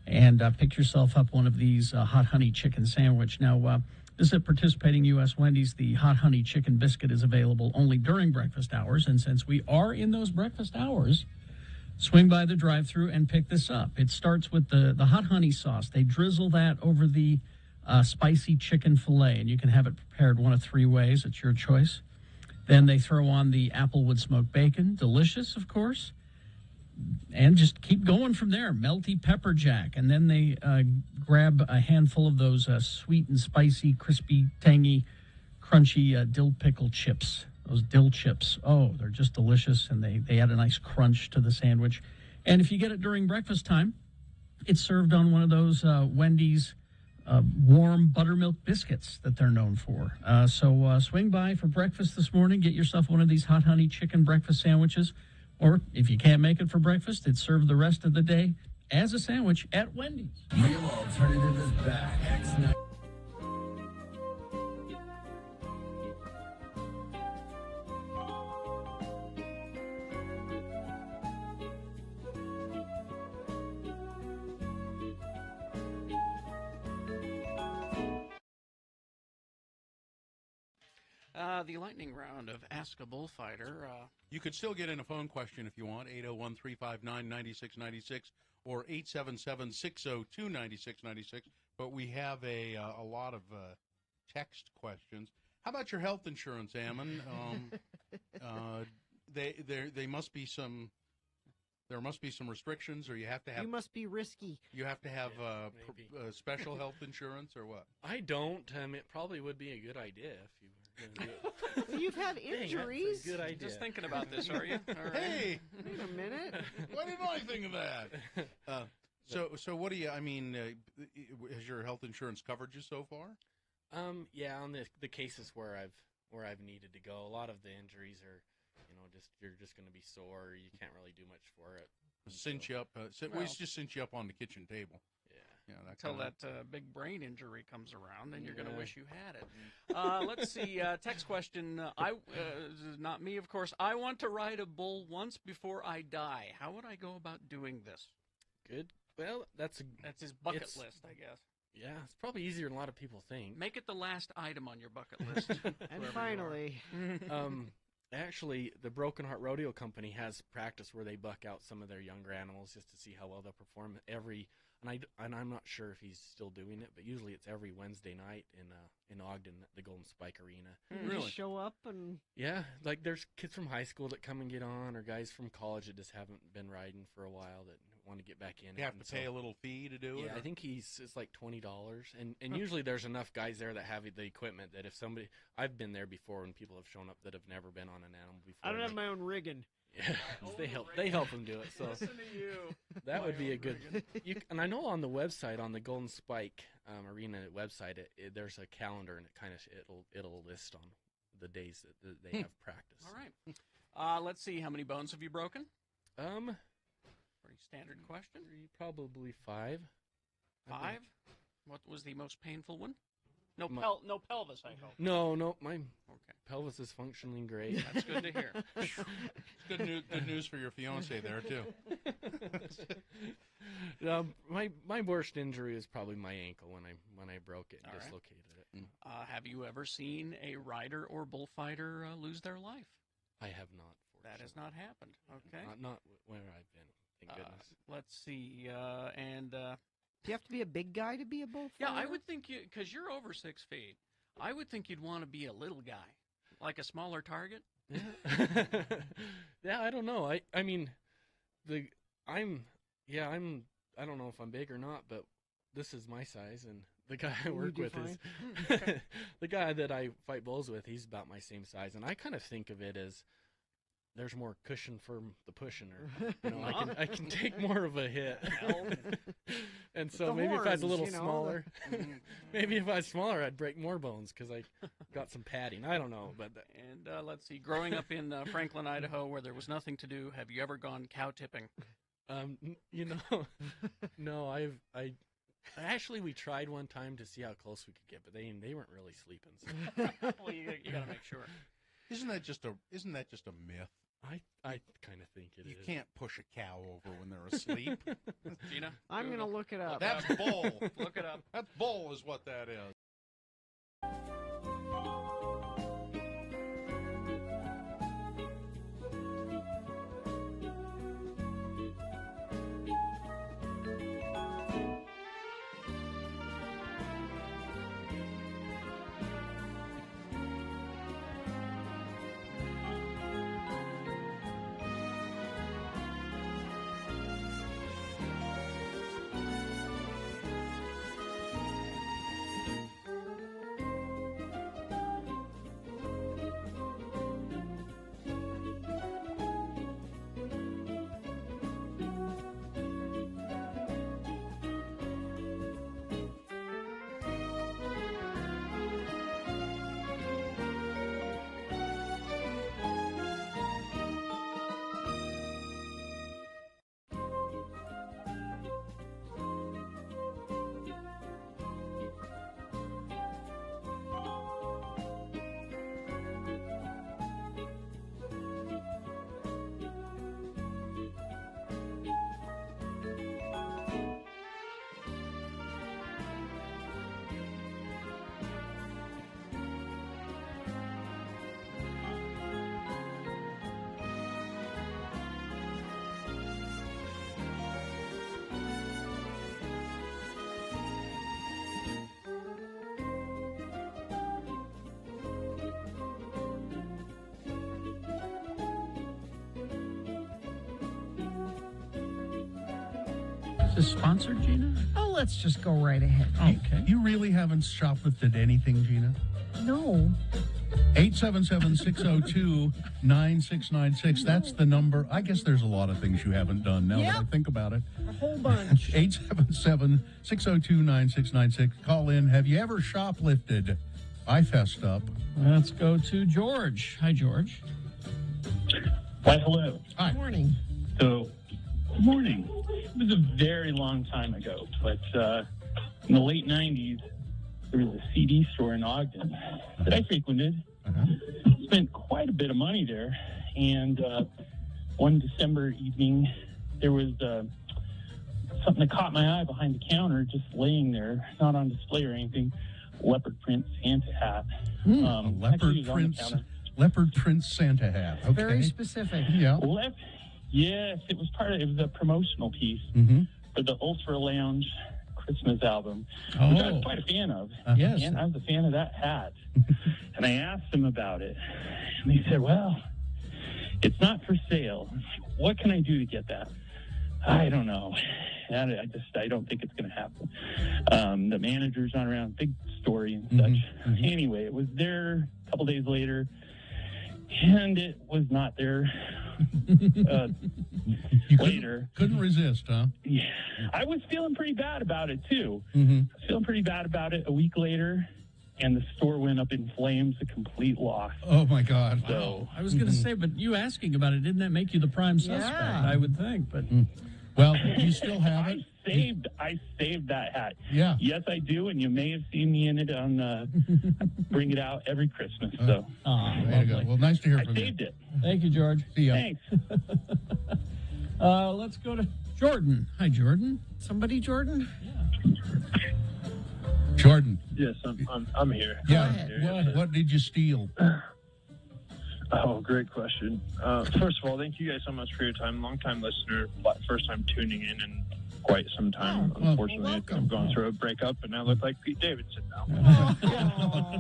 S1: and pick yourself up one of these hot honey chicken sandwich. Now, this is at participating U.S. Wendy's. The hot honey chicken biscuit is available only during breakfast hours. And since we are in those breakfast hours, swing by the drive-thru and pick this up. It starts with the hot honey sauce. They drizzle that over the spicy chicken filet, and you can have it prepared one of three ways. It's your choice. Then they throw on the applewood smoked bacon. Delicious, of course. And just keep going from there. Melty pepper jack. And then they grab a handful of those sweet and spicy, crispy, tangy, crunchy dill pickle chips. Those dill chips. Oh, they're just delicious. And they add a nice crunch to the sandwich. And if you get it during breakfast time, it's served on one of those Wendy's warm buttermilk biscuits that they're known for. So swing by for breakfast this morning. Get yourself one of these hot honey chicken breakfast sandwiches. Or if you can't make it for breakfast, it's served the rest of the day as a sandwich at Wendy's.
S18: Real Alternative is back. X9.
S1: The lightning round of Ask a Bullfighter.
S16: You could still get in a phone question if you want, 801-359-9696 or 877-602-9696. But we have a lot of text questions. How about your health insurance, Ammon? They must be some. There must be some restrictions, or you have to have.
S2: You must be risky.
S16: You have to have special health insurance, or what?
S21: I don't. It probably would be a good idea if you were going to do it.
S2: You've had injuries.
S21: Good idea.
S1: Just thinking about this, are you? All right.
S16: Hey,
S2: wait a minute.
S16: Why didn't I think of that? So what do you? I mean, has your health insurance covered you so far?
S21: Yeah, on the cases where I've needed to go, a lot of the injuries are. You're just going to be sore. You can't really do much for it.
S16: Cinch you up. We just cinch you up on the kitchen table.
S21: Yeah.
S1: Until that big brain injury comes around, then you're going to wish you had it. Let's see. Text question. Not me, of course. I want to ride a bull once before I die. How would I go about doing this?
S21: Good. Well, that's
S1: his bucket list, I guess.
S21: Yeah, it's probably easier than a lot of people think.
S1: Make it the last item on your bucket list.
S2: And finally.
S21: Actually, the Broken Heart Rodeo Company has practice where they buck out some of their younger animals just to see how well they'll perform. And I'm not sure if he's still doing it, but usually it's every Wednesday night in Ogden at the Golden Spike Arena.
S2: Really? Just show up and.
S21: Yeah, like there's kids from high school that come and get on, or guys from college that just haven't been riding for a while that want to get back in.
S16: You have to pay a little fee to do it.
S21: Yeah, I think it's like $20, and usually there's enough guys there that have the equipment that if somebody, I've been there before when people have shown up that have never been on an animal before.
S2: I don't have my own rigging.
S21: Yeah, they help them do it. So
S1: listen to you.
S21: That would be a good. And I know on the website, on the Golden Spike Arena website, there's a calendar, and it'll list on the days that they have practice.
S1: All right. Let's see. How many bones have you broken? Pretty standard question.
S21: Probably 5.
S1: 5? What was the most painful one? No pelvis, I hope.
S21: No, my pelvis is functioning great.
S1: That's good to hear.
S16: It's good news for your fiance there too.
S21: My worst injury is probably my ankle when I broke it and dislocated it.
S1: Have you ever seen a rider or bullfighter lose their life?
S21: I have not.
S1: That has not happened. Okay.
S21: Not where I've been. Thank goodness.
S1: Let's see.
S2: Do you have to be a big guy to be a bullfighter?
S1: Yeah, I would think because you're over 6 feet, I would think you'd want to be a little guy, like a smaller target.
S21: Yeah, I don't know. I mean, I don't know if I'm big or not, but this is my size, and the guy I work with is the guy that I fight bulls with. He's about my same size, and I kind of think of it as there's more cushion for the pusher. You know, I can take more of a hit. And so maybe if I was a little smaller, maybe if I was smaller, I'd break more bones because I got some padding. I don't know, but
S1: let's see. Growing up in Franklin, Idaho, where there was nothing to do, have you ever gone cow tipping?
S21: You know, no. I actually we tried one time to see how close we could get, but they weren't really sleeping. So.
S1: Well, you got to make sure.
S16: Isn't that just a myth?
S21: I kind of think it is.
S16: You can't push a cow over when they're asleep.
S1: Gina?
S2: I'm going to look it up.
S16: That's bull.
S1: Look it up.
S16: That's bull is what that is.
S1: Is this sponsored, Gina?
S2: Oh, let's just go right ahead.
S1: Okay.
S3: You really haven't shoplifted anything, Gina?
S2: No.
S3: 877-602-9696. That's the number. I guess there's a lot of things you haven't done now that I think about it.
S2: A whole bunch.
S3: 877-602-9696. Call in. Have you ever shoplifted? I fessed up.
S1: Let's go to George. Hi, George.
S4: Hi, hello.
S3: Hi.
S2: Good morning.
S4: So, good morning. It was a very long time ago, but in the late 90s, there was a CD store in Ogden that I frequented. Spent quite a bit of money there, and one December evening, there was something that caught my eye behind the counter, just laying there, not on display or anything. Leopard print Santa hat.
S3: Leopard print Santa hat. Okay.
S2: Very specific.
S3: Yeah.
S4: Yes, it was a promotional piece for the Ultra Lounge Christmas album, which I was quite a fan of.
S1: Yes.
S4: And I was a fan of that hat. And I asked them about it, and they said, well, it's not for sale. What can I do to get that? I don't know. I don't think it's going to happen. The manager's not around, big story and such. Anyway, it was there a couple days later, and it was not there. Later.
S3: Couldn't resist, huh?
S4: Yeah. I was feeling pretty bad about it, too. Feeling pretty bad about it a week later, and the store went up in flames, a complete loss.
S3: Oh, my God.
S4: So,
S1: I was going to say, but you asking about it, didn't that make you the prime suspect? I would think, but...
S3: Well, you still have it?
S4: I saved that hat.
S3: Yeah.
S4: Yes, I do, and you may have seen me in it on Bring It Out every Christmas. So.
S3: There you go. Well, nice to hear from you.
S4: I saved it.
S1: Thank you, George.
S3: See ya.
S4: Thanks.
S1: Let's go to Jordan. Hi, Jordan.
S2: Somebody, Jordan?
S3: Jordan.
S4: Yes, I'm here.
S3: Yeah. What did you steal?
S8: Oh, great question. First of all, thank you guys so much for your time. Long-time listener, first time tuning in quite some time. Unfortunately, I've gone through a breakup, and I look like Pete Davidson now.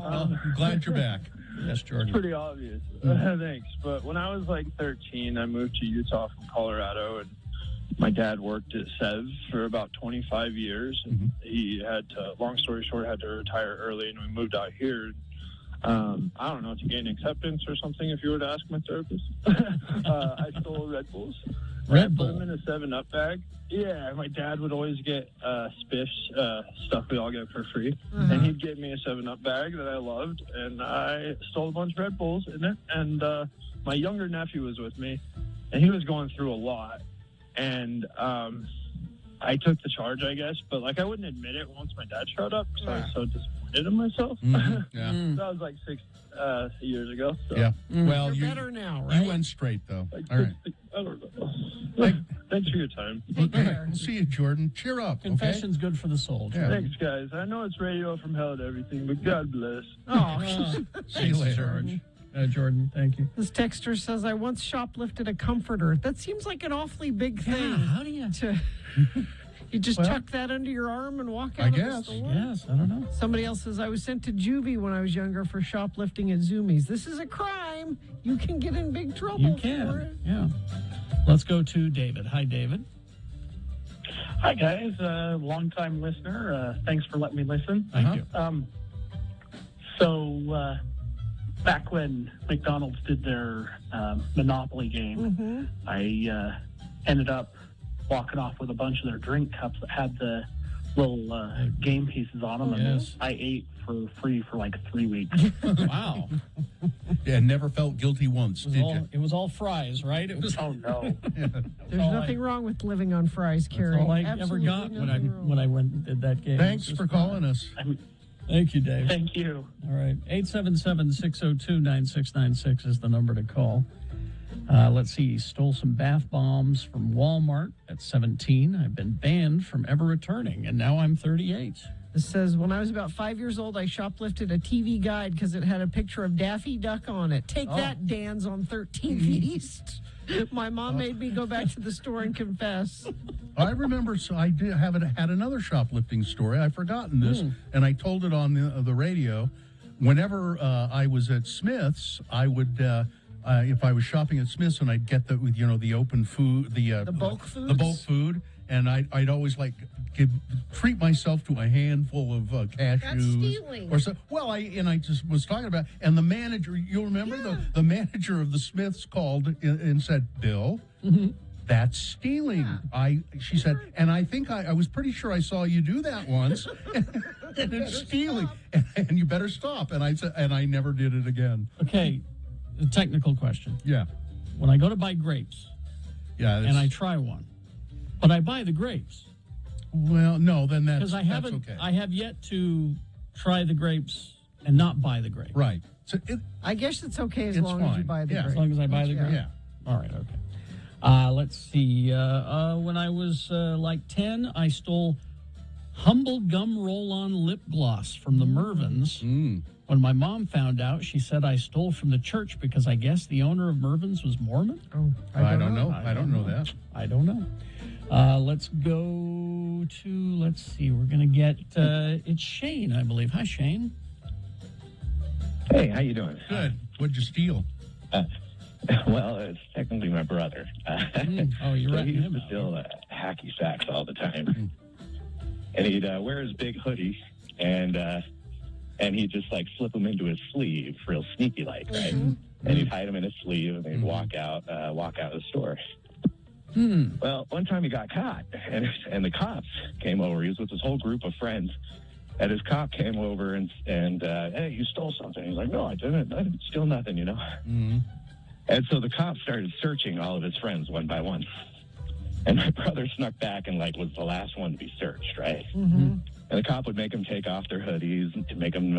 S3: I'm glad you're back.
S1: Yes, Jordan.
S8: It's pretty obvious. Thanks. But when I was like 13, I moved to Utah from Colorado, and my dad worked at Sev for about 25 years. And he had to, long story short, had to retire early, and we moved out here. I don't know, to gain acceptance or something, if you were to ask my therapist. I stole Red Bulls.
S1: Red
S8: Bull? Put them in a 7-Up bag. Yeah, my dad would always get Spiff's, stuff we all get for free. And he'd give me a 7-Up bag that I loved, and I stole a bunch of Red Bulls in it. And my younger nephew was with me, and he was going through a lot. And I took the charge, I guess, but like I wouldn't admit it once my dad showed up, so I was so disappointed in myself.
S3: Yeah.
S8: That was like 6 years ago. So.
S3: Yeah. Well,
S2: You're
S3: you
S2: better now, right?
S3: You went straight though.
S8: Like,
S3: All right.
S8: I don't know. Thanks for your time.
S3: We'll see you, Jordan. Cheer up.
S1: Confession's good for the soul.
S3: Yeah.
S8: Thanks, guys. I know it's radio from hell to everything, but God bless.
S3: See you later.
S1: George. Jordan, thank you.
S2: This texter says, I once shoplifted a comforter. That seems like an awfully big thing.
S1: How do you?
S2: You just
S1: Well,
S2: tuck that under your arm and walk
S3: I
S2: out of the
S3: guess.
S2: store?
S1: Yes, I don't know.
S2: Somebody else says, I was sent to juvie when I was younger for shoplifting at Zoomies. This is a crime. You can get in big trouble
S1: You
S2: for
S1: can.
S2: it.
S1: Yeah. Let's go to David. Hi, David.
S22: Hi, guys. Long-time listener. Thanks for letting me listen.
S1: Thank you.
S22: So, back when McDonald's did their Monopoly game, I ended up walking off with a bunch of their drink cups that had the little game pieces on them.
S1: Yes.
S22: And I ate for free for like 3 weeks.
S1: Wow.
S3: Yeah, never felt guilty once, did you?
S1: It was all fries, right? It was.
S22: Oh, no.
S2: There's nothing wrong with living on fries, Carrie.
S1: That's all I
S2: Absolutely
S1: ever got when
S2: nothing wrong.
S1: I went and did that game.
S3: Thanks
S1: It was
S3: for calling us.
S1: Thank you, Dave.
S22: Thank you.
S1: All right. 877-602-9696 is the number to call. Let's see. Stole some bath bombs from Walmart at 17. I've been banned from ever returning, and now I'm 38.
S2: This says, when I was about 5 years old, I shoplifted a TV guide because it had a picture of Daffy Duck on it. Take that, Dan's on 13th East. My mom made me go back to the store and confess.
S3: I remember, so I did had another shoplifting story. I've forgotten this, and I told it on the radio. Whenever I was at Smith's, I would, if I was shopping at Smith's, and I'd get the open food, the
S2: bulk foods?
S3: the bulk food, and I'd always treat myself to a handful of cashews.
S2: That's stealing.
S3: Or so. Well, I just was talking about, and the manager, you'll remember the manager of the Smiths called and said, Bill. That's stealing. She said, and I think I was pretty sure I saw you do that once, and it's stealing, and you better stop. And I said, and I never did it again.
S1: Okay, a technical question.
S3: Yeah.
S1: When I go to buy grapes, and I try one, but I buy the grapes.
S3: Well, no, then that's
S1: because I haven't.
S3: Okay.
S1: I have yet to try the grapes and not buy the grapes.
S3: Right. So
S2: I guess it's okay as
S3: It's
S2: long as you
S3: fine.
S2: buy the
S3: Yeah.
S2: grape.
S1: As long as I buy the
S2: Yeah.
S1: grapes. All right. Okay. Let's see. When I was like 10, I stole Humble Gum Roll-On Lip Gloss from the Mervins. When my mom found out, she said I stole from the church because I guess the owner of Mervyn's was Mormon.
S2: Oh,
S3: I don't know. I don't know that.
S1: I don't know. Let's go to, let's see, we're going to get, it's Shane, I believe. Hi, Shane.
S23: Hey, how you doing?
S3: Good. What'd you steal?
S23: Well, it's technically my brother.
S1: Oh, you're
S23: so
S1: right.
S23: he used to steal hacky sacks all the time. And he'd wear his big hoodie and he'd just like slip them into his sleeve real sneaky like, right? And he'd hide them in his sleeve and they'd walk out of the store. Well, one time he got caught and the cops came over. He was with his whole group of friends. And his cop came over and hey, you stole something. He's like, no, I didn't steal nothing, you know? And so the cops started searching all of his friends one by one. And my brother snuck back and like was the last one to be searched, right? And the cop would make them take off their hoodies and to make them,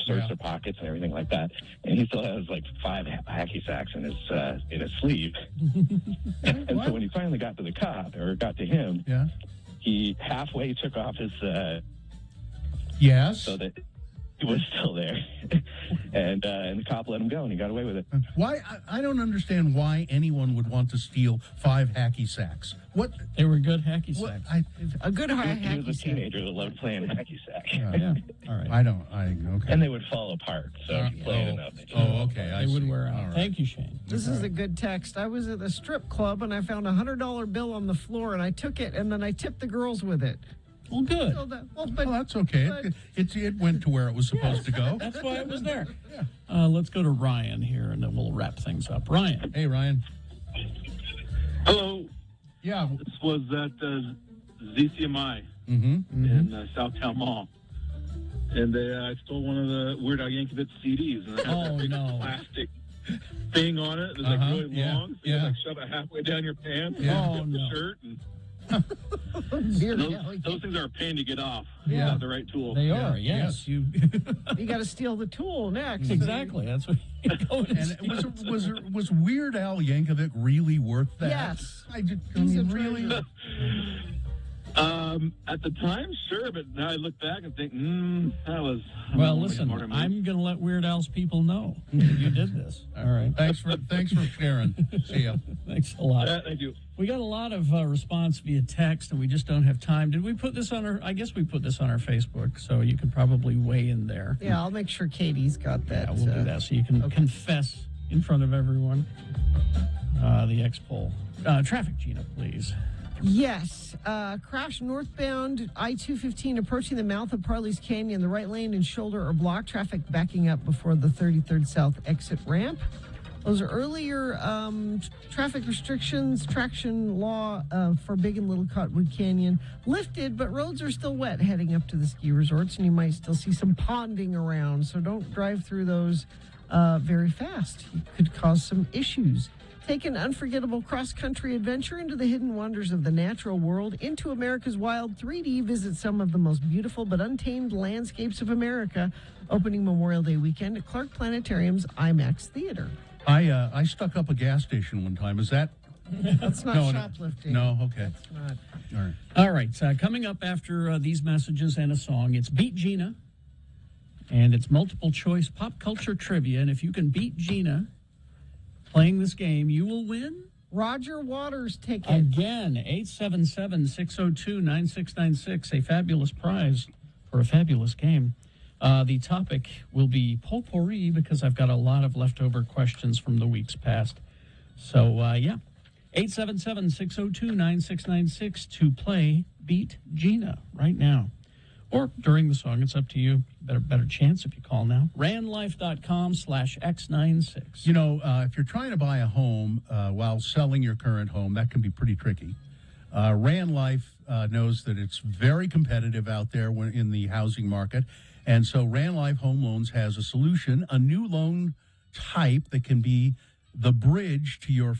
S23: search their pockets and everything like that. And he still has like 5 hacky sacks in his sleeve. And so when he finally got to the cop or got to him, he halfway took off his
S3: yes,
S23: so that he was still there, and the cop let him go, and he got away with it.
S3: Why? I don't understand why anyone would want to steal 5 hacky sacks. What?
S1: They were good hacky sacks.
S2: A good
S23: He
S2: hacky
S23: was a
S2: sack.
S23: teenager that loved playing hacky sack.
S1: Yeah. All right.
S3: Okay.
S23: And they would fall apart, so if you played enough.
S3: okay.
S1: They would wear out. Thank you, Shane.
S2: This is a good text. I was at the strip club and I found a $100 bill on the floor and I took it and then I tipped the girls with it.
S1: Well, good.
S2: So
S3: that's okay. It went to where it was supposed to go.
S1: That's why it was there. Let's go to Ryan here, and then we'll wrap things up. Ryan.
S3: Hey, Ryan.
S5: Hello.
S3: Yeah.
S5: This was at ZCMI
S3: Mm-hmm.
S5: in Southtown Mall. And I stole one of the Weird Al Yankovic CDs. And it had that big plastic thing on it. It was like really long. So you like shove it halfway down your pants and the shirt. And those things are a pain to get off.
S2: Yeah.
S5: Without the right tool.
S1: They are, yes. You
S2: got to steal the tool next.
S1: Exactly. That's what you go
S3: And was Weird Al Yankovic really worth that?
S2: Yes.
S3: I mean, really?
S5: At the time, sure, but now I look back and think, that was.
S1: Well, listen, I'm going to let Weird Al's people know you did this. All right.
S3: Thanks for sharing. See ya.
S1: Thanks a lot.
S5: Thank you.
S1: We got a lot of response via text, and we just don't have time. Did we put this on our? I guess we put this on our Facebook, so you can probably weigh in there.
S2: Yeah, I'll make sure Katie's got that.
S1: Yeah, we'll do that, so you can confess in front of everyone. The X poll. Traffic, Gina, please.
S2: Yes. Crash northbound I-215 approaching the mouth of Parley's Canyon. The right lane and shoulder are blocked. Traffic backing up before the 33rd South exit ramp. Those are earlier traffic restrictions, traction law for Big and Little Cottonwood Canyon lifted, but roads are still wet heading up to the ski resorts, and you might still see some ponding around. So don't drive through those very fast. It could cause some issues. Take an unforgettable cross-country adventure into the hidden wonders of the natural world. Into America's Wild 3D, visit some of the most beautiful but untamed landscapes of America. Opening Memorial Day weekend at Clark Planetarium's IMAX Theater.
S3: I stuck up a gas station one time. Is that?
S2: That's not shoplifting.
S3: No, okay.
S2: That's not.
S3: All right.
S1: All right. Coming up after these messages and a song, it's Beat Gina. And it's multiple choice pop culture trivia. And if you can beat Gina playing this game, you will win
S2: Roger Waters ticket.
S1: Again, 877-602-9696, a fabulous prize for a fabulous game. The topic will be potpourri because I've got a lot of leftover questions from the weeks past. So, 877-602-9696 to play Beat Gina right now. Or during the song, it's up to you. Better chance if you call now. ranlife.com/X96.
S3: You know, if you're trying to buy a home while selling your current home, that can be pretty tricky. Ran Life knows that it's very competitive out there in the housing market. And so Ran Life Home Loans has a solution, a new loan type that can be the bridge to your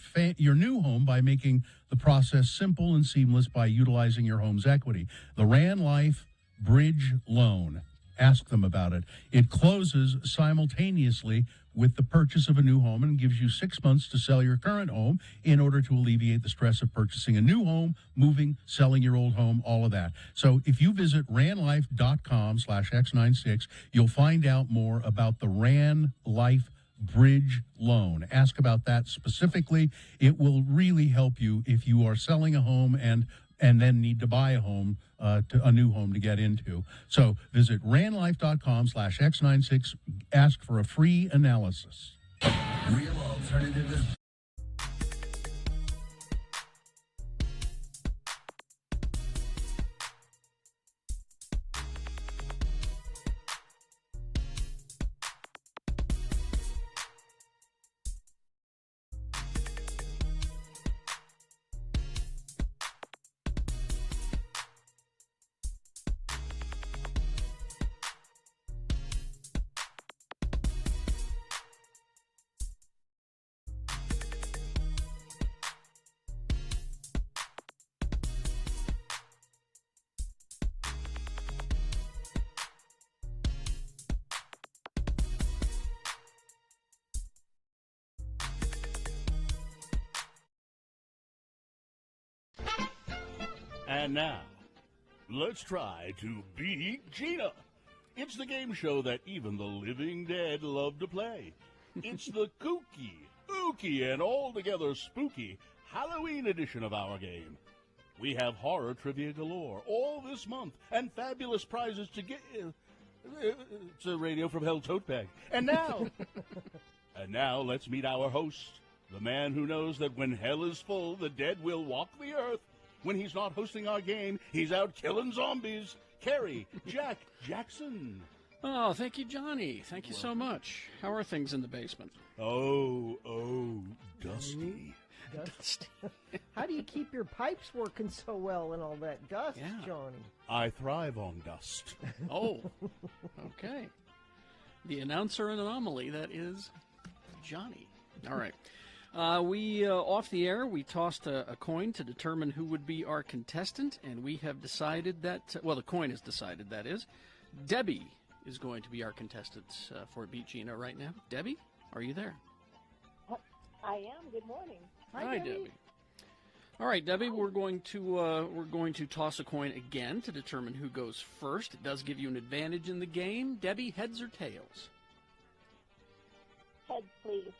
S3: new home by making the process simple and seamless by utilizing your home's equity. The Ran Life Bridge Loan. Ask them about it. It closes simultaneously with the purchase of a new home and gives you 6 months to sell your current home in order to alleviate the stress of purchasing a new home, moving, selling your old home, all of that. So if you visit ranlife.com/X96, you'll find out more about the Ran Life Bridge Loan. Ask about that specifically. It will really help you if you are selling a home and then need to buy a home, a new home to get into. So visit ranlife.com/X96. Ask for a free analysis.
S18: Real alternative is
S9: And now, let's try to beat Gina.
S6: It's the game show that even the living dead love to play. It's the kooky, ooky, and altogether spooky Halloween edition of our game. We have horror trivia galore all this month and fabulous prizes to get. It's a radio from Hell Tote Bag. And now, let's meet our host, the man who knows that when hell is full, the dead will walk the earth. When he's not hosting our game, he's out killing zombies. Kerry Jackson.
S1: Oh, thank you, Johnny. Thank you so much. How are things in the basement?
S6: Oh, dusty.
S2: Dusty. How do you keep your pipes working so well in all that dust, Johnny?
S6: I thrive on dust.
S1: Oh, okay. The announcer anomaly, that is Johnny. All right. We, off the air, we tossed a coin to determine who would be our contestant, and we have decided that, well, the coin has decided, that is, Debbie is going to be our contestant for Beat Gina right now. Debbie, are you there?
S9: I am. Good morning.
S1: Hi, Debbie. All right, Debbie, we're going to toss a coin again to determine who goes first. It does give you an advantage in the game. Debbie, heads or tails?
S9: Heads, please.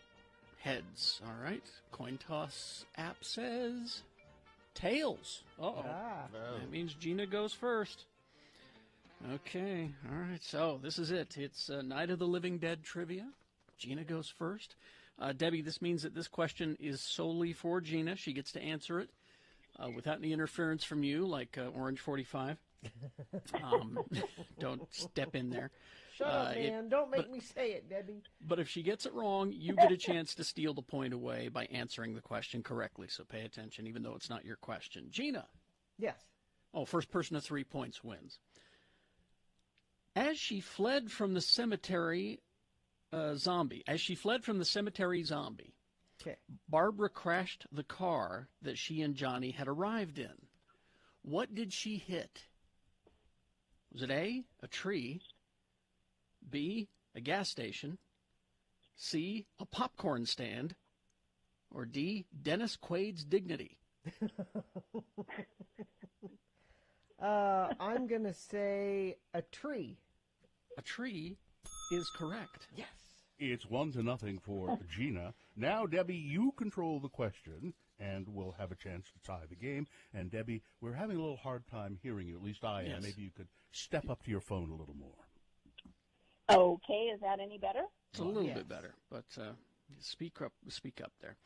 S1: Heads. All right. Coin toss app says tails. Uh-oh. That means Gina goes first. Okay. All right. So this is it. It's Night of the Living Dead trivia. Gina goes first. Debbie, this means that this question is solely for Gina. She gets to answer it without any interference from you, like Orange 45. Don't step in there.
S2: Shut up, man. Don't make me say it, Debbie.
S1: But if she gets it wrong, you get a chance to steal the point away by answering the question correctly. So pay attention, even though it's not your question. Gina.
S2: Yes.
S1: Oh, first person to 3 points wins. As she fled from the cemetery zombie,
S2: okay,
S1: Barbara crashed the car that she and Johnny had arrived in. What did she hit? Was it A, a tree, B, a gas station, C, a popcorn stand, or D, Dennis Quaid's dignity?
S2: I'm going to say a tree.
S1: A tree is correct.
S2: Yes.
S6: It's 1-0 for Gina. Now, Debbie, you control the question, and we'll have a chance to tie the game. And, Debbie, we're having a little hard time hearing you. At least I am.
S1: Yes.
S6: Maybe you could step up to your phone a little more.
S9: Okay, is that any better?
S1: It's a little bit better, but speak up there.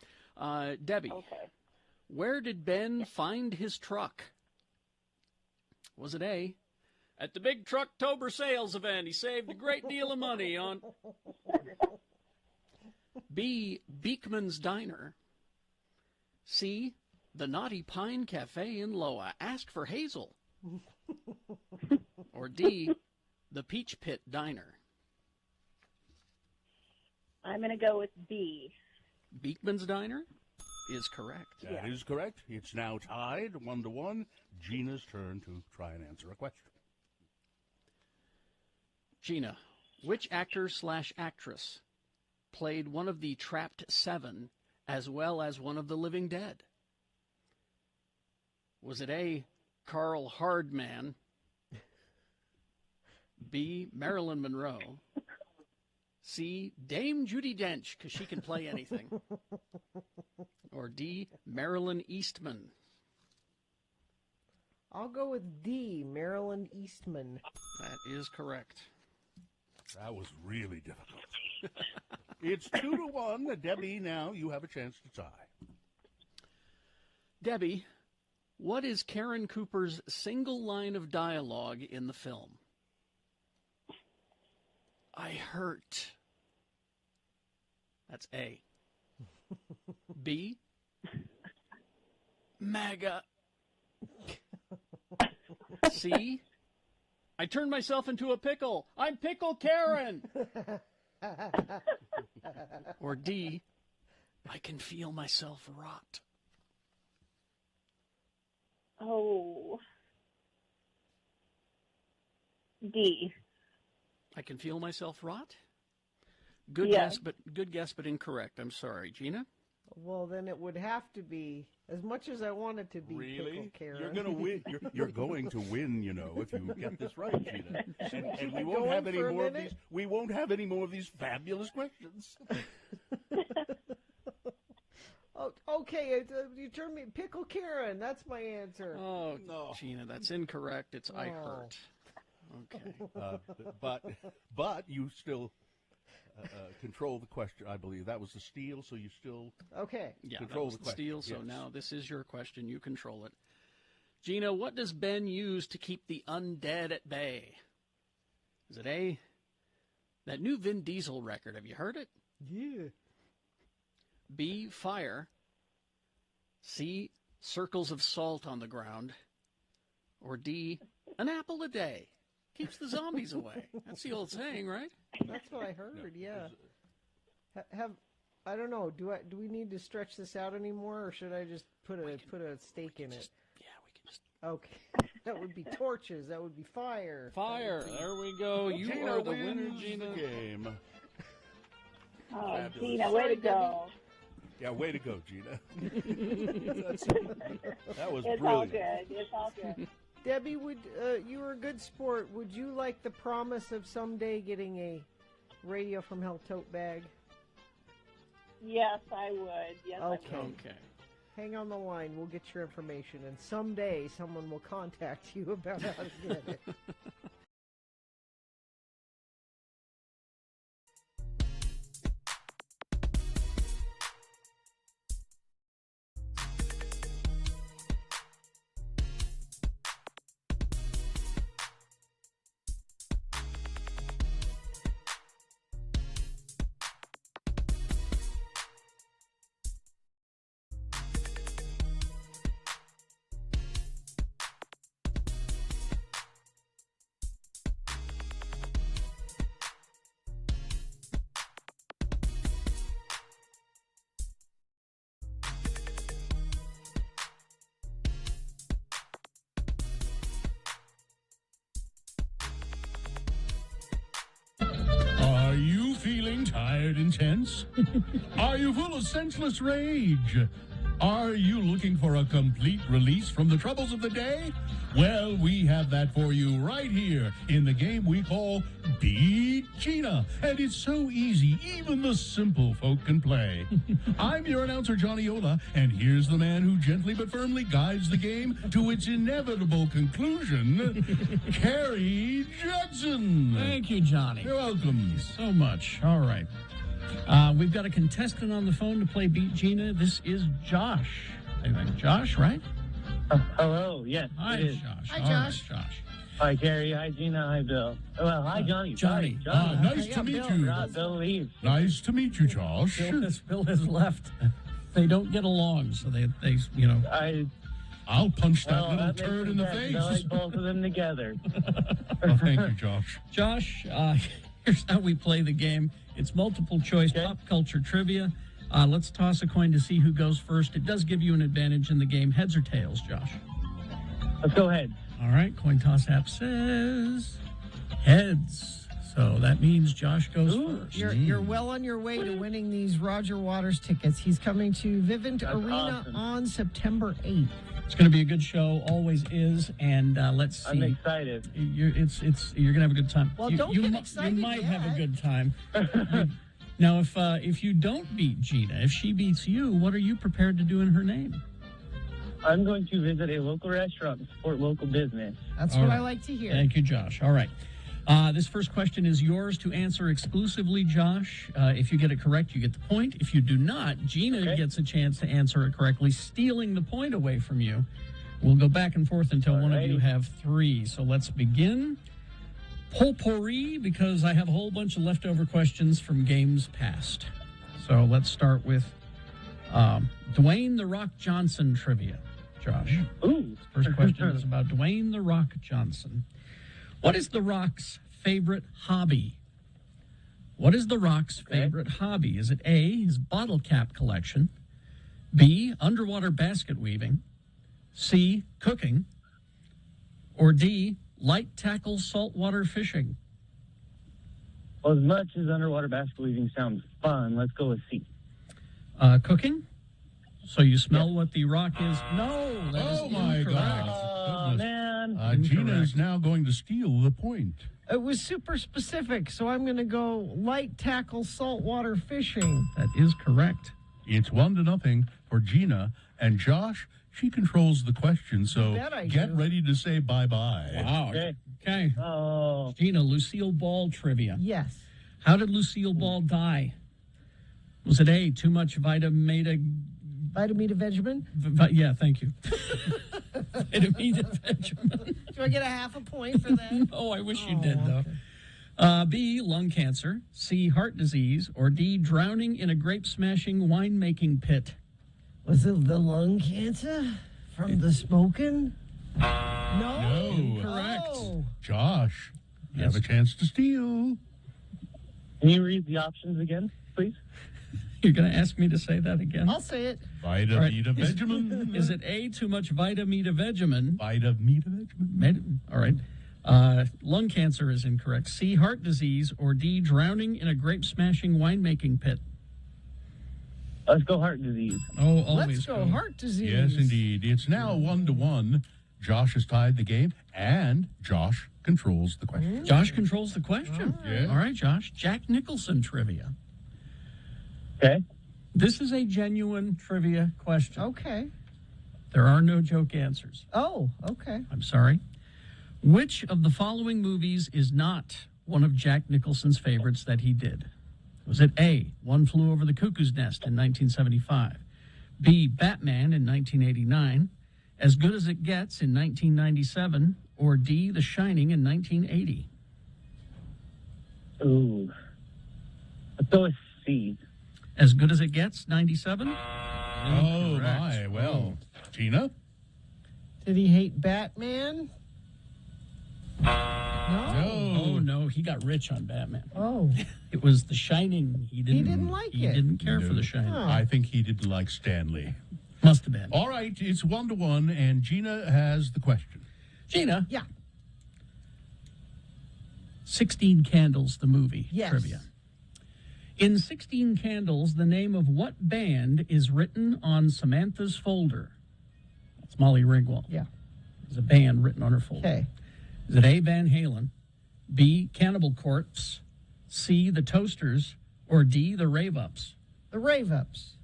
S1: Debbie,
S9: okay.
S1: Where did Ben find his truck? Was it A, at the big Trucktober sales event? He saved a great deal of money on. B, Beekman's Diner. C, the Naughty Pine Cafe in Loa. Ask for Hazel. Or D, the Peach Pit Diner.
S9: I'm going to go with B.
S1: Beekman's Diner is correct.
S6: That is correct. It's now tied 1-1. Gina's turn to try and answer a question.
S1: Gina, which actor/actress played one of the Trapped Seven as well as one of the Living Dead? Was it A, Carl Hardman, B, Marilyn Monroe, C, Dame Judi Dench, because she can play anything, or D, Marilyn Eastman?
S2: I'll go with D, Marilyn Eastman.
S1: That is correct.
S6: That was really difficult. It's 2-1. Debbie, now you have a chance to tie.
S1: Debbie, what is Karen Cooper's single line of dialogue in the film? I hurt. That's A. B, MAGA. C, I turned myself into a pickle. I'm Pickle Karen. Or D, I can feel myself rot.
S9: Oh. D.
S1: I can feel myself rot? Good guess, but incorrect. I'm sorry. Gina?
S2: Well, then it would have to be, as much as I want it to be,
S16: Really?
S2: Pickle Karen.
S16: You're going to win. You're going to win, if you get this right, Gina. And we won't
S2: Going
S16: have any
S2: for a
S16: more of
S2: minute?
S16: these. We won't have any more of these fabulous questions.
S2: Oh, okay, you turned me Pickle Karen. That's my answer.
S1: Oh, no. Gina, that's incorrect. It's I hurt. Okay.
S16: But you still control the question, I believe. That was the steal, so you still control
S1: that was
S16: the question.
S1: steal, so
S16: Yes.
S1: now this is your question. You control it. Gina, what does Ben use to keep the undead at bay? Is it A, that new Vin Diesel record? Have you heard it?
S2: Yeah.
S1: B, fire. C, circles of salt on the ground. Or D, an apple a day. Keeps the zombies away. That's the old saying, right?
S2: That's what I heard. Yeah. I don't know. Do we need to stretch this out anymore, or should I just put a stake in it?
S1: We can just.
S2: Okay. That would be torches. That would be fire.
S1: Fire. There we go. You
S16: Gina
S1: are the
S16: wins
S1: winner, Gina.
S16: the game.
S9: Oh,
S16: Fabulous.
S9: Gina, way to go.
S16: Yeah, way to go, Gina. That was
S9: It's
S16: brilliant.
S9: all good. It's all good.
S2: Debbie, you were a good sport. Would you like the promise of someday getting a Radio from Hell tote bag?
S9: Yes, I would. Yes, I would.
S1: Okay.
S2: Hang on the line. We'll get your information, and someday someone will contact you about how to get it.
S3: Are you feeling tired and tense? Are you full of senseless rage? Are you looking for a complete release from the troubles of the day? Well, we have that for you right here in the game we call Beat Gina. And it's so easy, even the simple folk can play. I'm your announcer, Johnny Ola, and here's the man who gently but firmly guides the game to its inevitable conclusion, Carrie Judson.
S1: Thank you, Johnny.
S3: You're welcome.
S1: So much. All right. We've got a contestant on the phone to play Beat Gina. This is Josh. I think Josh, right?
S10: Hello, yes.
S1: Hi,
S10: it is.
S1: Josh.
S2: Hi,
S1: All right,
S2: Josh.
S1: Josh.
S10: Hi, Carrie. Hi, Gina. Hi, Bill. Well, hi, Johnny.
S1: Johnny.
S10: Sorry, Johnny.
S3: Nice to meet
S2: Bill.
S3: you.
S10: Forgot Bill leaves.
S3: Nice to meet you, Josh.
S1: Bill has left. They don't get along, so they
S3: I'll punch that
S10: Well,
S3: little
S10: that makes
S3: turd in the
S10: sense.
S3: face.
S10: I like both of them together.
S3: Oh, thank you, Josh.
S1: Josh, here's how we play the game. It's multiple choice pop culture trivia. Let's toss a coin to see who goes first. It does give you an advantage in the game. Heads or tails, Josh?
S10: Let's go ahead.
S1: All right, coin toss app says heads. So that means Josh goes first.
S2: You're well on your way to winning these Roger Waters tickets. He's coming to Vivint Arena
S10: awesome.
S2: on September 8th.
S1: It's going to be a good show, always is, and let's see.
S10: I'm excited.
S1: You're going to have a good time.
S2: Well, don't get
S1: You
S2: excited
S1: might
S2: yet.
S1: have a good time. Now, if you don't beat Gina, if she beats you, what are you prepared to do in her name?
S10: I'm going to visit a local restaurant and support local business.
S2: That's
S1: All
S2: what
S1: right.
S2: I like to hear.
S1: Thank you, Josh. All right. This first question is yours to answer exclusively, Josh. If you get it correct, you get the point. If you do not, Gina gets a chance to answer it correctly, stealing the point away from you. We'll go back and forth until one of you have three. So let's begin. Potpourri, because I have a whole bunch of leftover questions from games past. So let's start with Dwayne The Rock Johnson trivia, Josh.
S10: Ooh.
S1: First question is about Dwayne The Rock Johnson. What is The Rock's favorite hobby? What is The Rock's favorite hobby? Is it A, his bottle cap collection, B, underwater basket weaving, C, cooking, or D, light tackle saltwater fishing?
S10: Well, as much as underwater basket weaving sounds fun, let's go with C.
S1: Cooking? So you smell what the rock is? No, that is
S3: my
S1: incorrect.
S3: God.
S10: Oh, man.
S3: Gina is now going to steal the point.
S2: It was super specific, so I'm going to go light tackle saltwater fishing.
S1: That is correct.
S3: It's 1-0 for Gina. And Josh, she controls the question, so
S2: bet I
S3: get
S2: do.
S3: ready to say bye-bye.
S1: Wow. Okay.
S10: Oh.
S1: Gina, Lucille Ball trivia.
S2: Yes.
S1: How did Lucille Ball die? Was it A, too much Vitamita
S2: Vegemin?
S1: Yeah, thank you. Vitamita Vegemin.
S2: Do I get a half a point for that?
S1: No, I wish you did, though. B, lung cancer. C, heart disease. Or D, drowning in a grape-smashing winemaking pit.
S2: Was it the lung cancer from the smoking? No.
S1: Correct.
S2: Oh.
S3: Josh, you have a chance to steal.
S10: Can you read the options again, please?
S1: You're going to ask me to say that again?
S2: I'll say it.
S3: Vitamita Vegemin.
S1: Is it A, too much Vitamita Vegemin?
S3: Vitamita Vegemin.
S1: All right. Lung cancer is incorrect. C, heart disease. Or D, drowning in a grape-smashing winemaking pit.
S10: Let's go heart disease.
S1: Oh, always
S2: Let's go heart disease.
S3: Yes, indeed. It's now 1-1. Josh has tied the game, and Josh controls the question.
S1: Josh controls the question.
S3: Yeah.
S1: All right, Josh. Jack Nicholson trivia.
S10: Okay.
S1: This is a genuine trivia question.
S2: Okay.
S1: There are no joke answers.
S2: Oh, okay.
S1: I'm sorry. Which of the following movies is not one of Jack Nicholson's favorites that he did? Was it A, One Flew Over the Cuckoo's Nest in 1975, B, Batman in 1989, As Good as It Gets in 1997, or D, The Shining in 1980?
S10: Ooh. Let's go with C.
S1: As Good as It Gets, 97?
S3: Oh, my. Well, Gina?
S2: Did he hate Batman?
S3: No.
S1: Oh, no. He got rich on Batman.
S2: Oh.
S1: It was The Shining. He didn't
S2: like
S1: He
S2: it.
S1: didn't care for
S3: No.
S1: The Shining.
S3: I think he didn't like Stanley.
S1: Must have been.
S3: All right, it's 1-1, and Gina has the question.
S1: Gina.
S2: Yeah.
S1: 16 Candles, the movie.
S2: Yes.
S1: Trivia. In 16 Candles, the name of what band is written on Samantha's folder? That's Molly Ringwald.
S2: Yeah.
S1: There's a band written on her folder.
S2: Okay.
S1: Is it A, Van Halen, B, Cannibal Corpse, C, The Toasters, or D, The Rave-Ups?
S2: The Rave-Ups.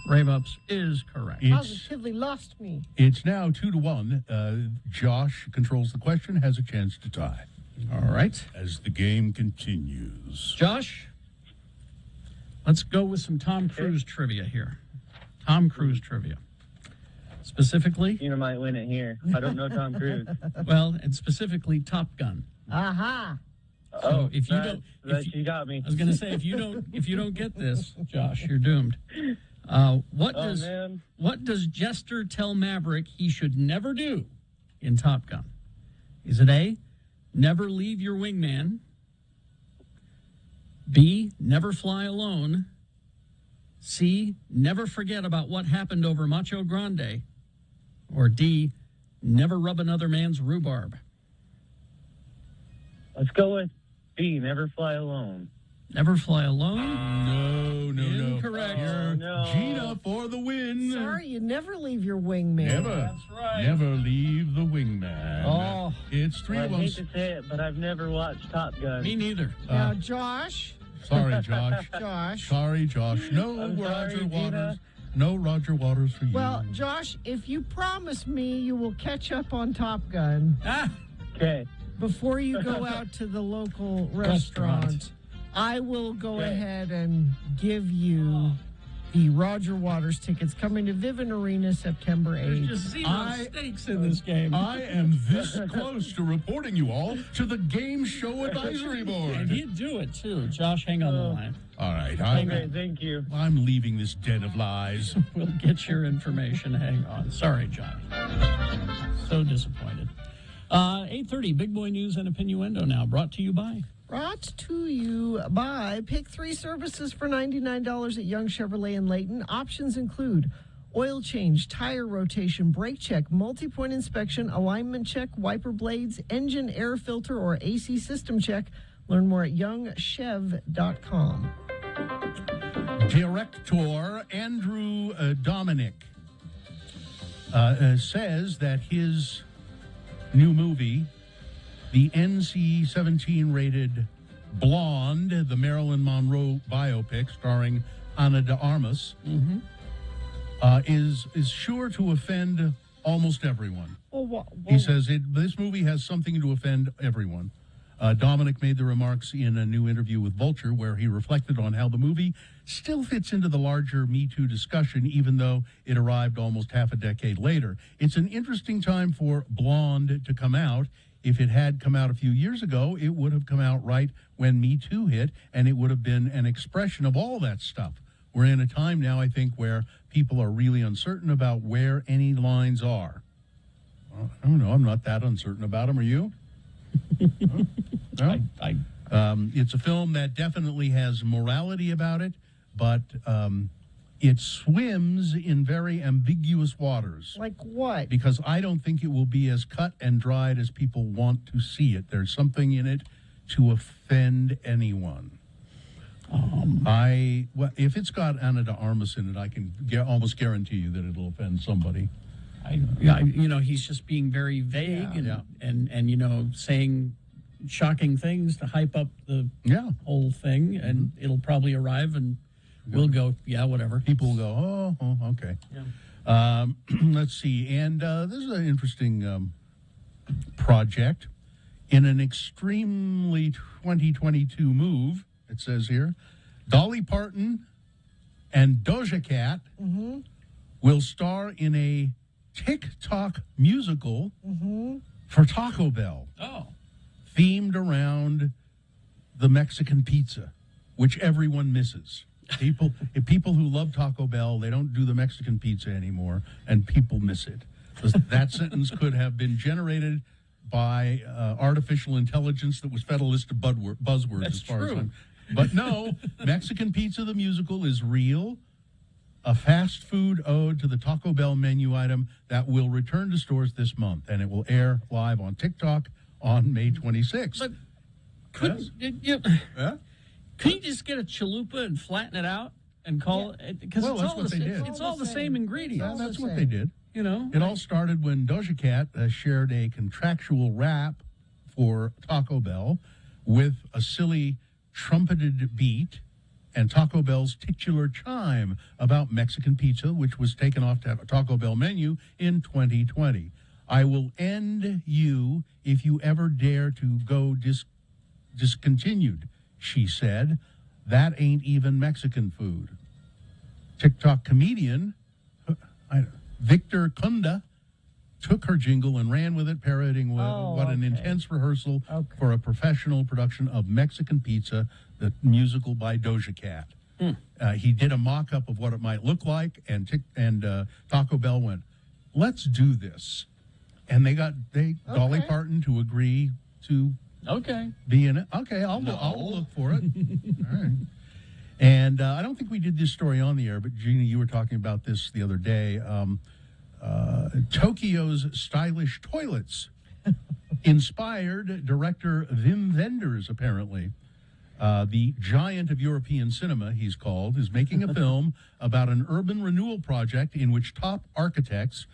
S1: Rave-Ups is correct.
S2: Positively lost me.
S3: It's now 2-1. Josh controls the question, has a chance to tie.
S1: All right.
S3: As the game continues.
S1: Josh, let's go with some Tom Cruise trivia here. Tom Cruise trivia. Specifically?
S10: Gina might win it here. I don't know Tom Cruise.
S1: Well, and specifically Top Gun.
S2: Aha.
S1: So if you don't,
S10: you got me.
S1: I was going to say if you don't get this, Josh, you're doomed. What does Jester tell Maverick he should never do in Top Gun? Is it A, never leave your wingman? B, never fly alone? C, never forget about what happened over Macho Grande? Or D, never rub another man's rhubarb?
S10: Let's go with B, never fly alone.
S1: Never fly alone?
S3: No.
S1: Incorrect.
S3: Gina for the win.
S2: Sorry, you never leave your wingman.
S3: Never.
S1: That's right.
S3: Never leave the wingman.
S1: Oh.
S3: It's 3-1.
S10: I hate to say it, but I've never watched Top Gun.
S1: Me neither.
S2: Now, Josh.
S3: Sorry, Josh.
S2: Josh.
S3: Sorry, Josh. No
S10: I'm
S3: Roger
S10: sorry,
S3: Waters.
S10: Gina.
S3: No Roger Waters for you.
S2: Well, Josh, if you promise me you will catch up on Top Gun
S10: Okay.
S2: before you go out to the local restaurant, I will go ahead and give you the Roger Waters tickets coming to Vivint Arena September 8th.
S1: There's just zero stakes in this game.
S3: I am this close to reporting you all to the Game Show Advisory Board.
S1: And he'd do it, too. Josh, hang on the line.
S3: All right.
S10: Okay, thank you.
S3: I'm leaving this den of lies.
S1: We'll get your information. Hang on. Sorry, Josh. So disappointed. 8:30, Big Boy News and Opinioendo now, brought to you by...
S2: Brought to you by Pick 3 services for $99 at Young Chevrolet in Layton. Options include oil change, tire rotation, brake check, multi-point inspection, alignment check, wiper blades, engine air filter, or AC system check. Learn more at youngchev.com.
S3: Director Andrew Dominic says that his new movie, the NC-17 rated Blonde, the Marilyn Monroe biopic starring Ana de Armas, is sure to offend almost everyone. He says this movie has something to offend everyone. Dominic made the remarks in a new interview with Vulture, where he reflected on how the movie still fits into the larger Me Too discussion, even though it arrived almost half a decade later. It's an interesting time for Blonde to come out. If it had come out a few years ago, it would have come out right when Me Too hit, and it would have been an expression of all that stuff. We're in a time now, I think, where people are really uncertain about where any lines are. Well, I don't know. I'm not that uncertain about them. Are you? No? It's a film that definitely has morality about it, but it swims in very ambiguous waters.
S2: Like what?
S3: Because I don't think it will be as cut and dried as people want to see it. There's something in it to offend anyone. If it's got Ana de Armas in it, I can almost guarantee you that it'll offend somebody.
S1: He's just being very vague and saying shocking things to hype up the whole thing, and it'll probably arrive and we'll go, whatever.
S3: People will go, oh okay. Yeah. Let's see. And this is an interesting project. In an extremely 2022 move, it says here, Dolly Parton and Doja Cat will star in a TikTok musical for Taco Bell. Themed around the Mexican pizza, which everyone misses. If people who love Taco Bell, they don't do the Mexican pizza anymore, and people miss it. That sentence could have been generated by artificial intelligence that was fed a list of buzzwords.
S1: That's
S3: as far
S1: true.
S3: as I'm. But no, Mexican Pizza the Musical is real. A fast food ode to the Taco Bell menu item that will return to stores this month, and it will air live on TikTok on May 26th.
S1: But couldn't you just get a chalupa and flatten it out and call it? Because
S3: that's what they did.
S1: It's all the same ingredients.
S3: That's what they did. It all started when Doja Cat shared a contractual rap for Taco Bell with a silly trumpeted beat and Taco Bell's titular chime about Mexican pizza, which was taken off to Taco Bell menu in 2020. I will end you if you ever dare to go discontinued, she said. That ain't even Mexican food. TikTok comedian Victor Kunda took her jingle and ran with it, parodying an intense rehearsal for a professional production of Mexican Pizza, the musical by Doja Cat. He did a mock-up of what it might look like, and Taco Bell went, let's do this. And they got Dolly Parton to agree to be in it. Okay, I'll look for it. All right. And I don't think we did this story on the air, but Gina, you were talking about this the other day. Tokyo's stylish toilets inspired director Wim Wenders, apparently. The giant of European cinema, he's called, is making a film about an urban renewal project in which top architects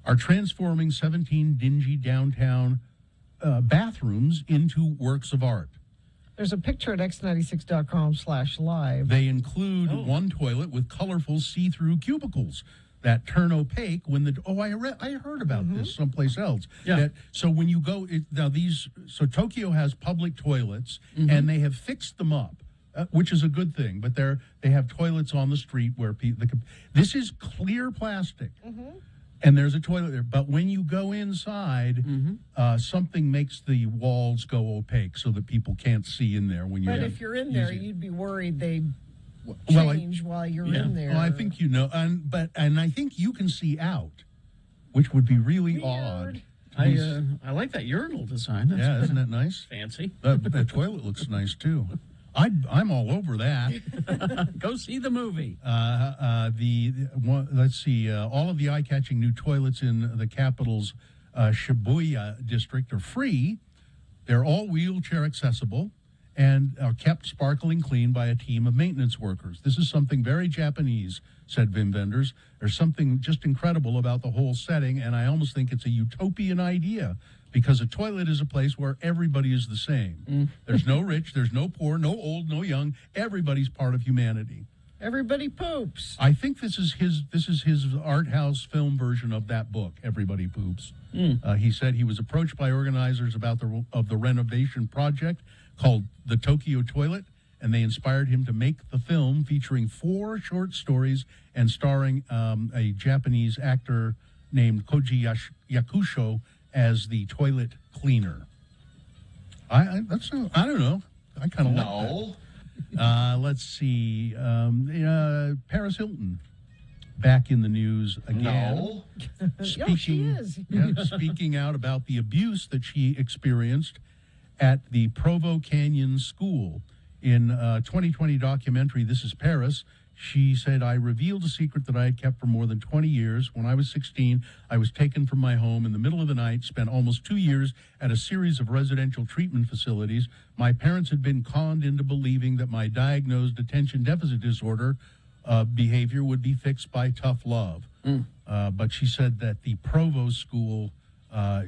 S3: are transforming 17 dingy downtown bathrooms into works of art.
S2: There's a picture at x96.com/live.
S3: They include one toilet with colorful see-through cubicles that turn opaque when I heard about this someplace else.
S1: Yeah.
S3: So when you go so Tokyo has public toilets and they have fixed them up, which is a good thing. But they have toilets on the street where this is clear plastic. And there's a toilet there. But when you go inside, something makes the walls go opaque so that people can't see in there when you're
S2: But if you're in there, you'd be worried they'd change while you're in there.
S3: Well, I think and I think you can see out, which would be really odd.
S1: I like that urinal design. That's
S3: isn't that nice?
S1: Fancy.
S3: That toilet looks nice too. I'm all over that.
S1: Go see the movie.
S3: Let's see. All of the eye-catching new toilets in the capital's Shibuya district are free. They're all wheelchair accessible, and are kept sparkling clean by a team of maintenance workers. This is something very Japanese, said Wim Wenders. There's something just incredible about the whole setting, and I almost think it's a utopian idea, because a toilet is a place where everybody is the same. There's no rich, there's no poor, no old, no young. Everybody's part of humanity.
S2: Everybody poops.
S3: I think this is his art house film version of that book, Everybody Poops. He said he was approached by organizers about the renovation project called The Tokyo Toilet, and they inspired him to make the film, featuring 4 short stories and starring a Japanese actor named Koji Yakusho as the toilet cleaner. I don't know. I kind of like that. Let's see. Paris Hilton back in the news again.
S2: She is.
S3: Speaking out about the abuse that she experienced at the Provo Canyon School. In a 2020 documentary, This is Paris, she said, I revealed a secret that I had kept for more than 20 years. When I was 16, I was taken from my home in the middle of the night, spent almost 2 years at a series of residential treatment facilities. My parents had been conned into believing that my diagnosed attention deficit disorder behavior would be fixed by tough love. But she said that the Provo school,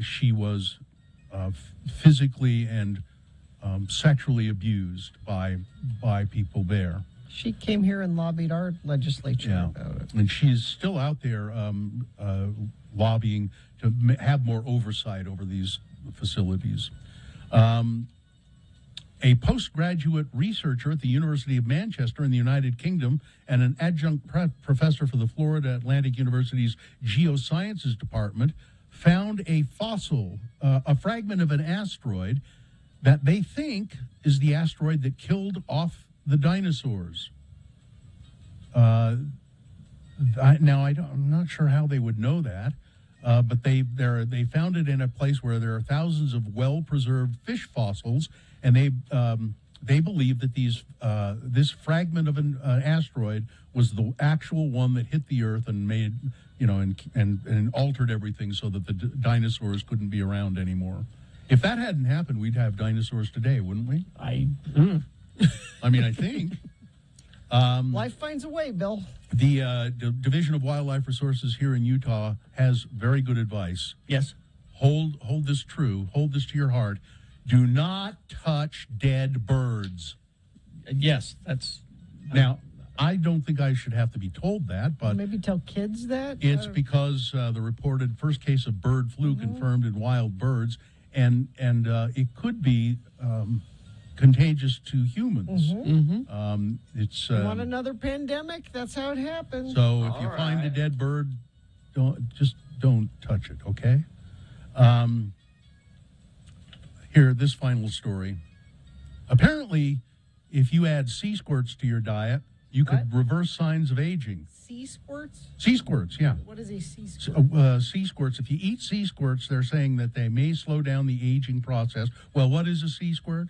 S3: she was physically and sexually abused by people there.
S2: She came here and lobbied our legislature about it.
S3: And she's still out there lobbying to have more oversight over these facilities. A postgraduate researcher at the University of Manchester in the United Kingdom and an adjunct professor for the Florida Atlantic University's Geosciences Department found a fossil, a fragment of an asteroid that they think is the asteroid that killed off the dinosaurs. I'm not sure how they would know that, but they found it in a place where there are thousands of well-preserved fish fossils, and they believe that this fragment of an asteroid was the actual one that hit the Earth and made, and altered everything so that the dinosaurs couldn't be around anymore. If that hadn't happened, we'd have dinosaurs today, wouldn't we? I mean, I think.
S2: Life finds a way, Bill.
S3: The Division of Wildlife Resources here in Utah has very good advice.
S1: Yes.
S3: Hold this true. Hold this to your heart. Do not touch dead birds.
S1: Yes, that's...
S3: Now, I don't think I should have to be told that, but...
S2: Maybe tell kids that?
S3: It's because the reported first case of bird flu confirmed in wild birds, and it could be contagious to humans. It's
S2: you want another pandemic? That's how it happens.
S3: So if you find a dead bird, don't touch it, okay? Here, this final story. Apparently, if you add sea squirts to your diet, you could reverse signs of aging.
S2: Sea squirts?
S3: Sea squirts, yeah.
S2: What is a sea squirt?
S3: Sea squirts. If you eat sea squirts, they're saying that they may slow down the aging process. Well, what is a sea squirt?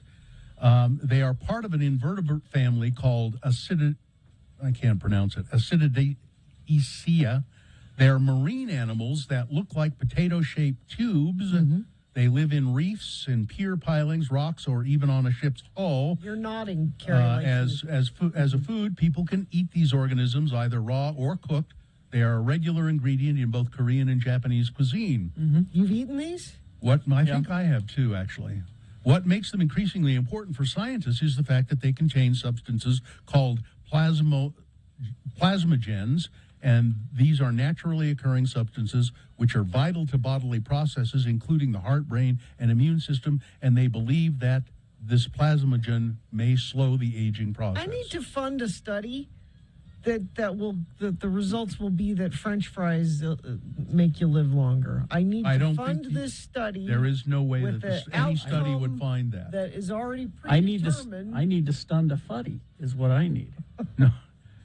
S3: They are part of an invertebrate family called Acididaceae. They're marine animals that look like potato-shaped tubes. They live in reefs, in pier pilings, rocks, or even on a ship's hull.
S2: You're nodding, Carrie.
S3: As a food, people can eat these organisms either raw or cooked. They are a regular ingredient in both Korean and Japanese cuisine.
S2: You've eaten these?
S3: I think I have too, actually. What makes them increasingly important for scientists is the fact that they contain substances called plasmogens, and these are naturally occurring substances which are vital to bodily processes, including the heart, brain, and immune system, and they believe that this plasmogen may slow the aging process.
S2: I need to fund a study that the results will be that French fries make you live longer. I need to fund this study.
S3: There is no way that any study would find that.
S2: That is already predetermined.
S1: I need to stun a fuddy is what I need.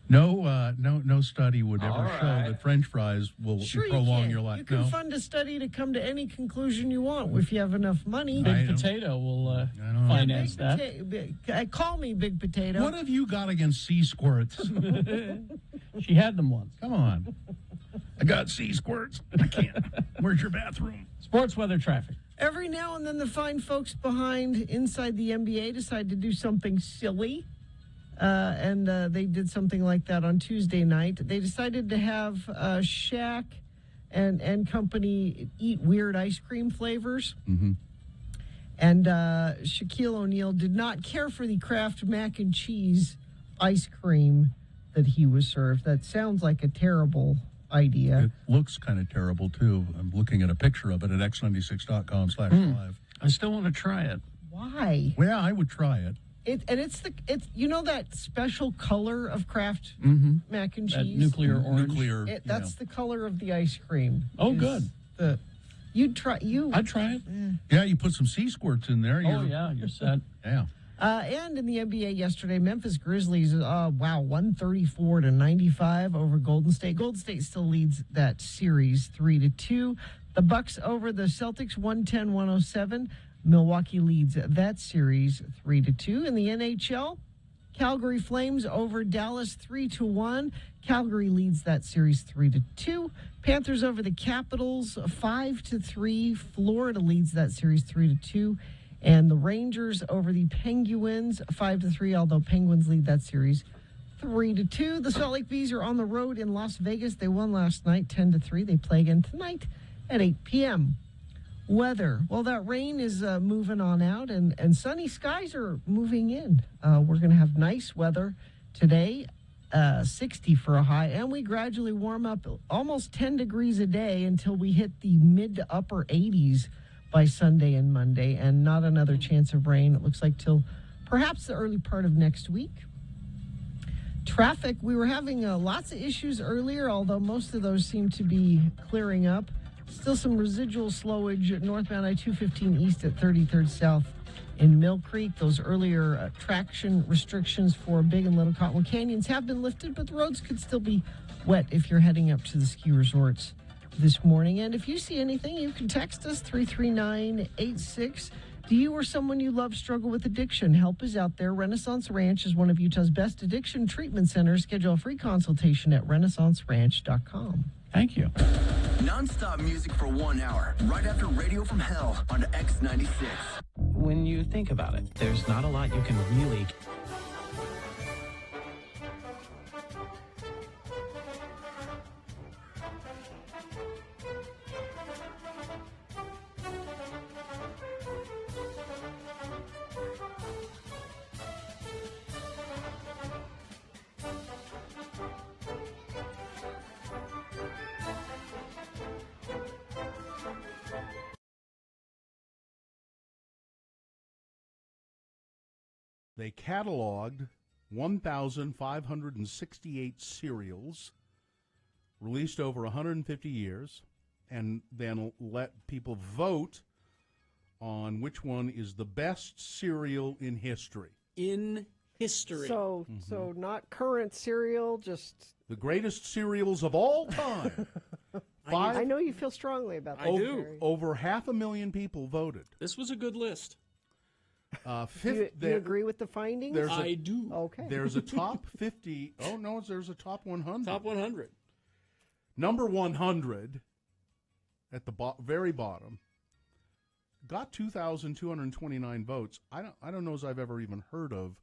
S3: No study would ever show that French fries will prolong your life.
S2: You can fund a study to come to any conclusion you want if you have enough money.
S1: Big Potato will finance that.
S2: Call me Big Potato.
S3: What have you got against sea squirts?
S1: She had them once.
S3: Come on. I got sea squirts. I can't. Where's your bathroom?
S1: Sports weather traffic.
S2: Every now and then, the fine folks behind Inside the NBA decide to do something silly. And they did something like that on Tuesday night. They decided to have Shaq and company eat weird ice cream flavors.
S3: Mm-hmm.
S2: And Shaquille O'Neal did not care for the Kraft mac and cheese ice cream that he was served. That sounds like a terrible idea.
S3: It looks kind of terrible, too. I'm looking at a picture of it at x96.com/live.
S1: I still want to try it.
S2: Why?
S3: Well, I would try it.
S2: It's you know that special color of Kraft mac and cheese?
S1: That nuclear orange.
S2: That's the color of the ice cream.
S1: Oh, good.
S2: I'd try
S1: it.
S3: Yeah, you put some sea squirts in there.
S1: You're set.
S3: Yeah.
S2: And in the NBA yesterday, Memphis Grizzlies, 134-95 over Golden State. Golden State still leads that series 3-2. The Bucks over the Celtics 110-107. Milwaukee leads that series 3-2. In the NHL, Calgary Flames over Dallas 3-1. Calgary leads that series 3-2. Panthers over the Capitals 5-3. Florida leads that series 3-2. And the Rangers over the Penguins 5-3, although Penguins lead that series 3-2. The Salt Lake Bees are on the road in Las Vegas. They won last night 10-3. They play again tonight at 8 p.m. Weather. Well, that rain is moving on out, and sunny skies are moving in. We're going to have nice weather today, 60 for a high, and we gradually warm up almost 10 degrees a day until we hit the mid to upper 80s by Sunday and Monday, and not another chance of rain, it looks like, till perhaps the early part of next week. Traffic, we were having lots of issues earlier, although most of those seem to be clearing up. Still some residual slowage northbound I-215 east at 33rd South in Mill Creek. Those earlier traction restrictions for Big and Little Cottonwood Canyons have been lifted, but the roads could still be wet if you're heading up to the ski resorts this morning. And if you see anything, you can text us 33986. Do you or someone you love struggle with addiction? Help is out there. Renaissance Ranch is one of Utah's best addiction treatment centers. Schedule a free consultation at renaissanceranch.com.
S1: Thank you.
S18: Non-stop music for 1 hour, right after Radio from Hell on X96.
S12: When you think about it, there's not a lot you can really...
S16: They cataloged 1,568 serials, released over 150 years, and then let people vote on which one is the best serial in history.
S1: In history.
S2: So not current cereal, just...
S16: The greatest serials of all time.
S2: I know you feel strongly about that.
S1: I do.
S16: Over 500,000 people voted.
S1: This was a good list.
S2: Do you agree with the findings?
S1: I do.
S2: Okay.
S16: There's a top 50. Oh, no, there's a top 100.
S1: Top 100.
S16: Number 100 at the very bottom got 2,229 votes. I don't know as I've ever even heard of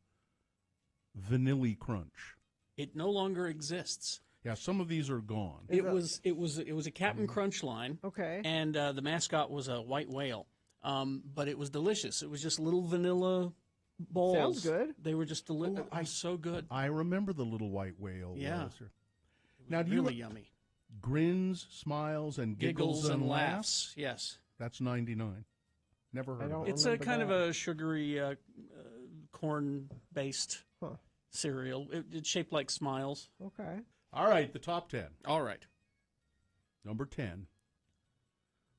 S16: Vanilli Crunch.
S1: It no longer exists.
S16: Yeah, some of these are gone.
S1: It was a Captain Crunch line.
S2: Okay.
S1: And the mascot was a white whale. But it was delicious. It was just little vanilla balls.
S2: Sounds good.
S1: They were just delicious. So good.
S16: I remember the little white whale.
S1: Yeah.
S16: Now, do
S1: really yummy.
S16: Grins, Smiles, and Giggles and Laughs?
S1: Yes.
S16: That's 99. Never heard of it.
S1: It's a kind of a sugary corn-based cereal. It's shaped like Smiles.
S2: Okay.
S16: All right, the top 10.
S1: All right.
S16: Number 10.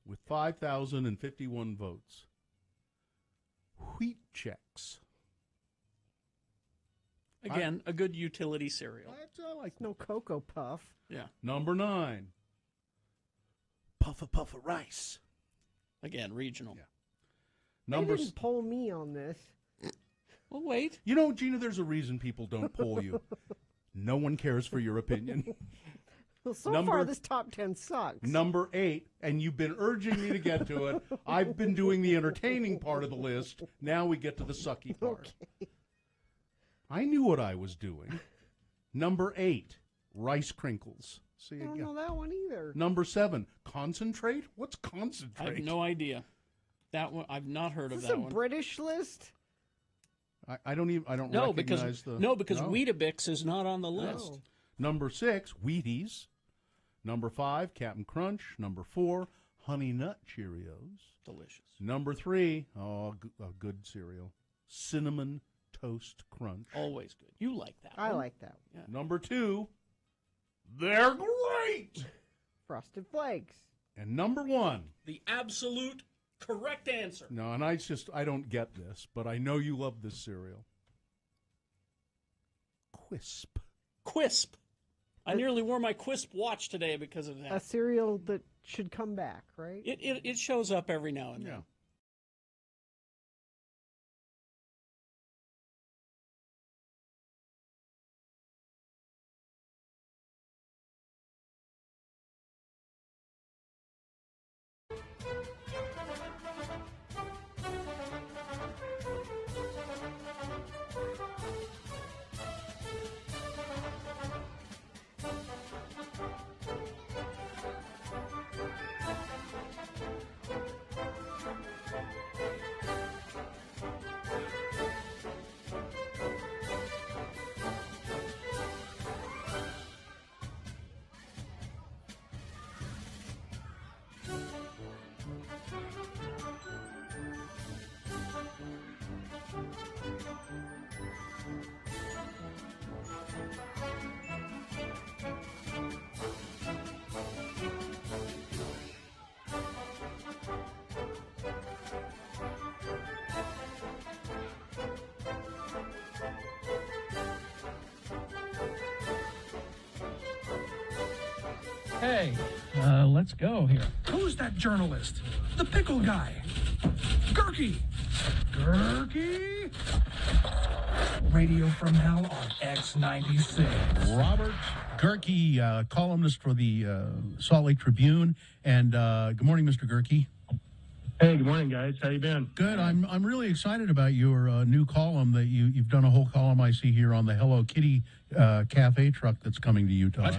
S16: With 5,051 votes, Wheat Chex.
S1: Again, a good utility cereal.
S16: I like
S2: no Cocoa Puff.
S1: Yeah.
S16: Number 9, Puffa Rice.
S1: Again, regional.
S16: Yeah.
S2: They didn't poll me on this.
S1: Well, wait.
S16: You know, Gina, there's a reason people don't poll you. No one cares for your opinion.
S2: Well, so far this top 10 sucks.
S16: Number 8, and you've been urging me to get to it. I've been doing the entertaining part of the list. Now we get to the sucky part.
S2: Okay.
S16: I knew what I was doing. Number 8, rice crinkles. See
S2: I don't
S16: again.
S2: know that one either.
S16: Number 7, concentrate? What's concentrate?
S1: I have no idea. That one I've not heard
S2: Is
S1: of
S2: this
S1: that
S2: a
S1: one.
S2: British list?
S16: I don't
S1: No,
S16: recognize
S1: because Weetabix is not on the list.
S16: Number 6, Wheaties. Number 5, Captain Crunch. Number 4, Honey Nut Cheerios.
S1: Delicious.
S16: Number 3, a good cereal, Cinnamon Toast Crunch.
S1: Always good. You like that
S2: I
S1: one.
S2: like that one.
S1: Yeah.
S16: Number 2, they're great.
S2: Frosted Flakes.
S16: And number 1.
S1: The absolute correct answer.
S16: No, and I don't get this, but I know you love this cereal. Quisp.
S1: Quisp. I nearly wore my Quisp watch today because of that.
S2: A cereal that should come back, right?
S1: It shows up every now and then. Hey, let's go here.
S11: Who's that journalist? The pickle guy. Gurky. Gurky. Radio from Hell on X96.
S3: Robert Gurky, columnist for the Salt Lake Tribune. And good morning, Mr. Gurky.
S13: Hey, good morning, guys. How you been?
S3: Good. I'm really excited about your new column that you've done a whole column I see here on the Hello Kitty cafe truck that's coming to Utah.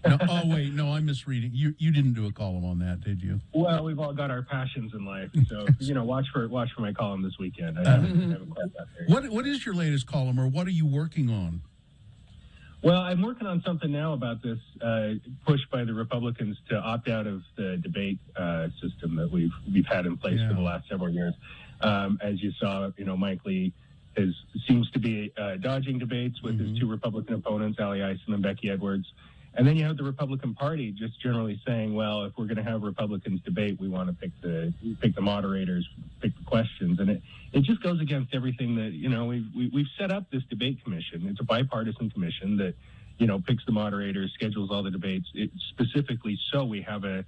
S3: No, I'm misreading. You didn't do a column on that, did you?
S13: Well, we've all got our passions in life, so watch for my column this weekend. I haven't quite got there.
S3: What is your latest column, or what are you working on?
S13: Well, I'm working on something now about this push by the Republicans to opt out of the debate system that we've had in place for the last several years. As you saw, Mike Lee seems to be dodging debates with his two Republican opponents, Ali Ison and Becky Edwards. And then you have the Republican Party just generally saying, well, if we're going to have Republicans debate, we want to pick the moderators, pick the questions. And it just goes against everything that, we've set up this debate commission. It's a bipartisan commission that, picks the moderators, schedules all the debates, specifically so we have a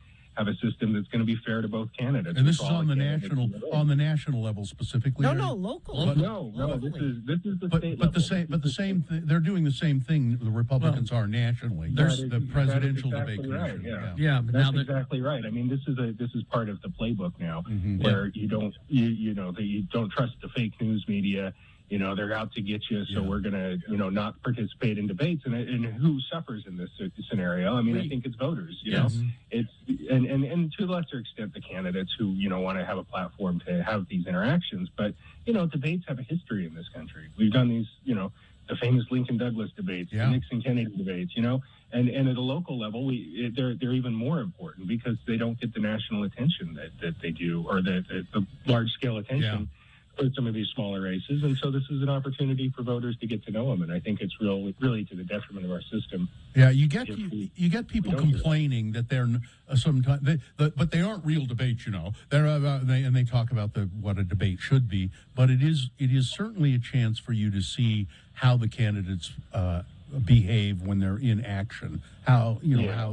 S13: system that's going to be fair to both candidates.
S3: And this is on the national level specifically.
S2: No, local.
S13: No, this is the state level.
S3: But the same. They're doing the same thing. The Republicans are nationally. There's the presidential debate commission.
S13: Right,
S1: yeah, but
S13: that's exactly right. I mean, this is part of the playbook now, where you don't trust the fake news media. They're out to get you, so we're going to, not participate in debates. And who suffers in this scenario? I mean, I think it's voters, It's and to a lesser extent, the candidates who, want to have a platform to have these interactions. But, debates have a history in this country. We've done these, the famous Lincoln-Douglas debates, the Nixon-Kennedy debates, and at a local level, they're even more important because they don't get the national attention that they do, or the large-scale attention for some of these smaller races. And so this is an opportunity for voters to get to know them. And I think it's really to the detriment of our system.
S3: Yeah, you get people complaining that they're sometimes, but they aren't real debates. They're and they talk about what a debate should be. But it is certainly a chance for you to see how the candidates behave when they're in action. How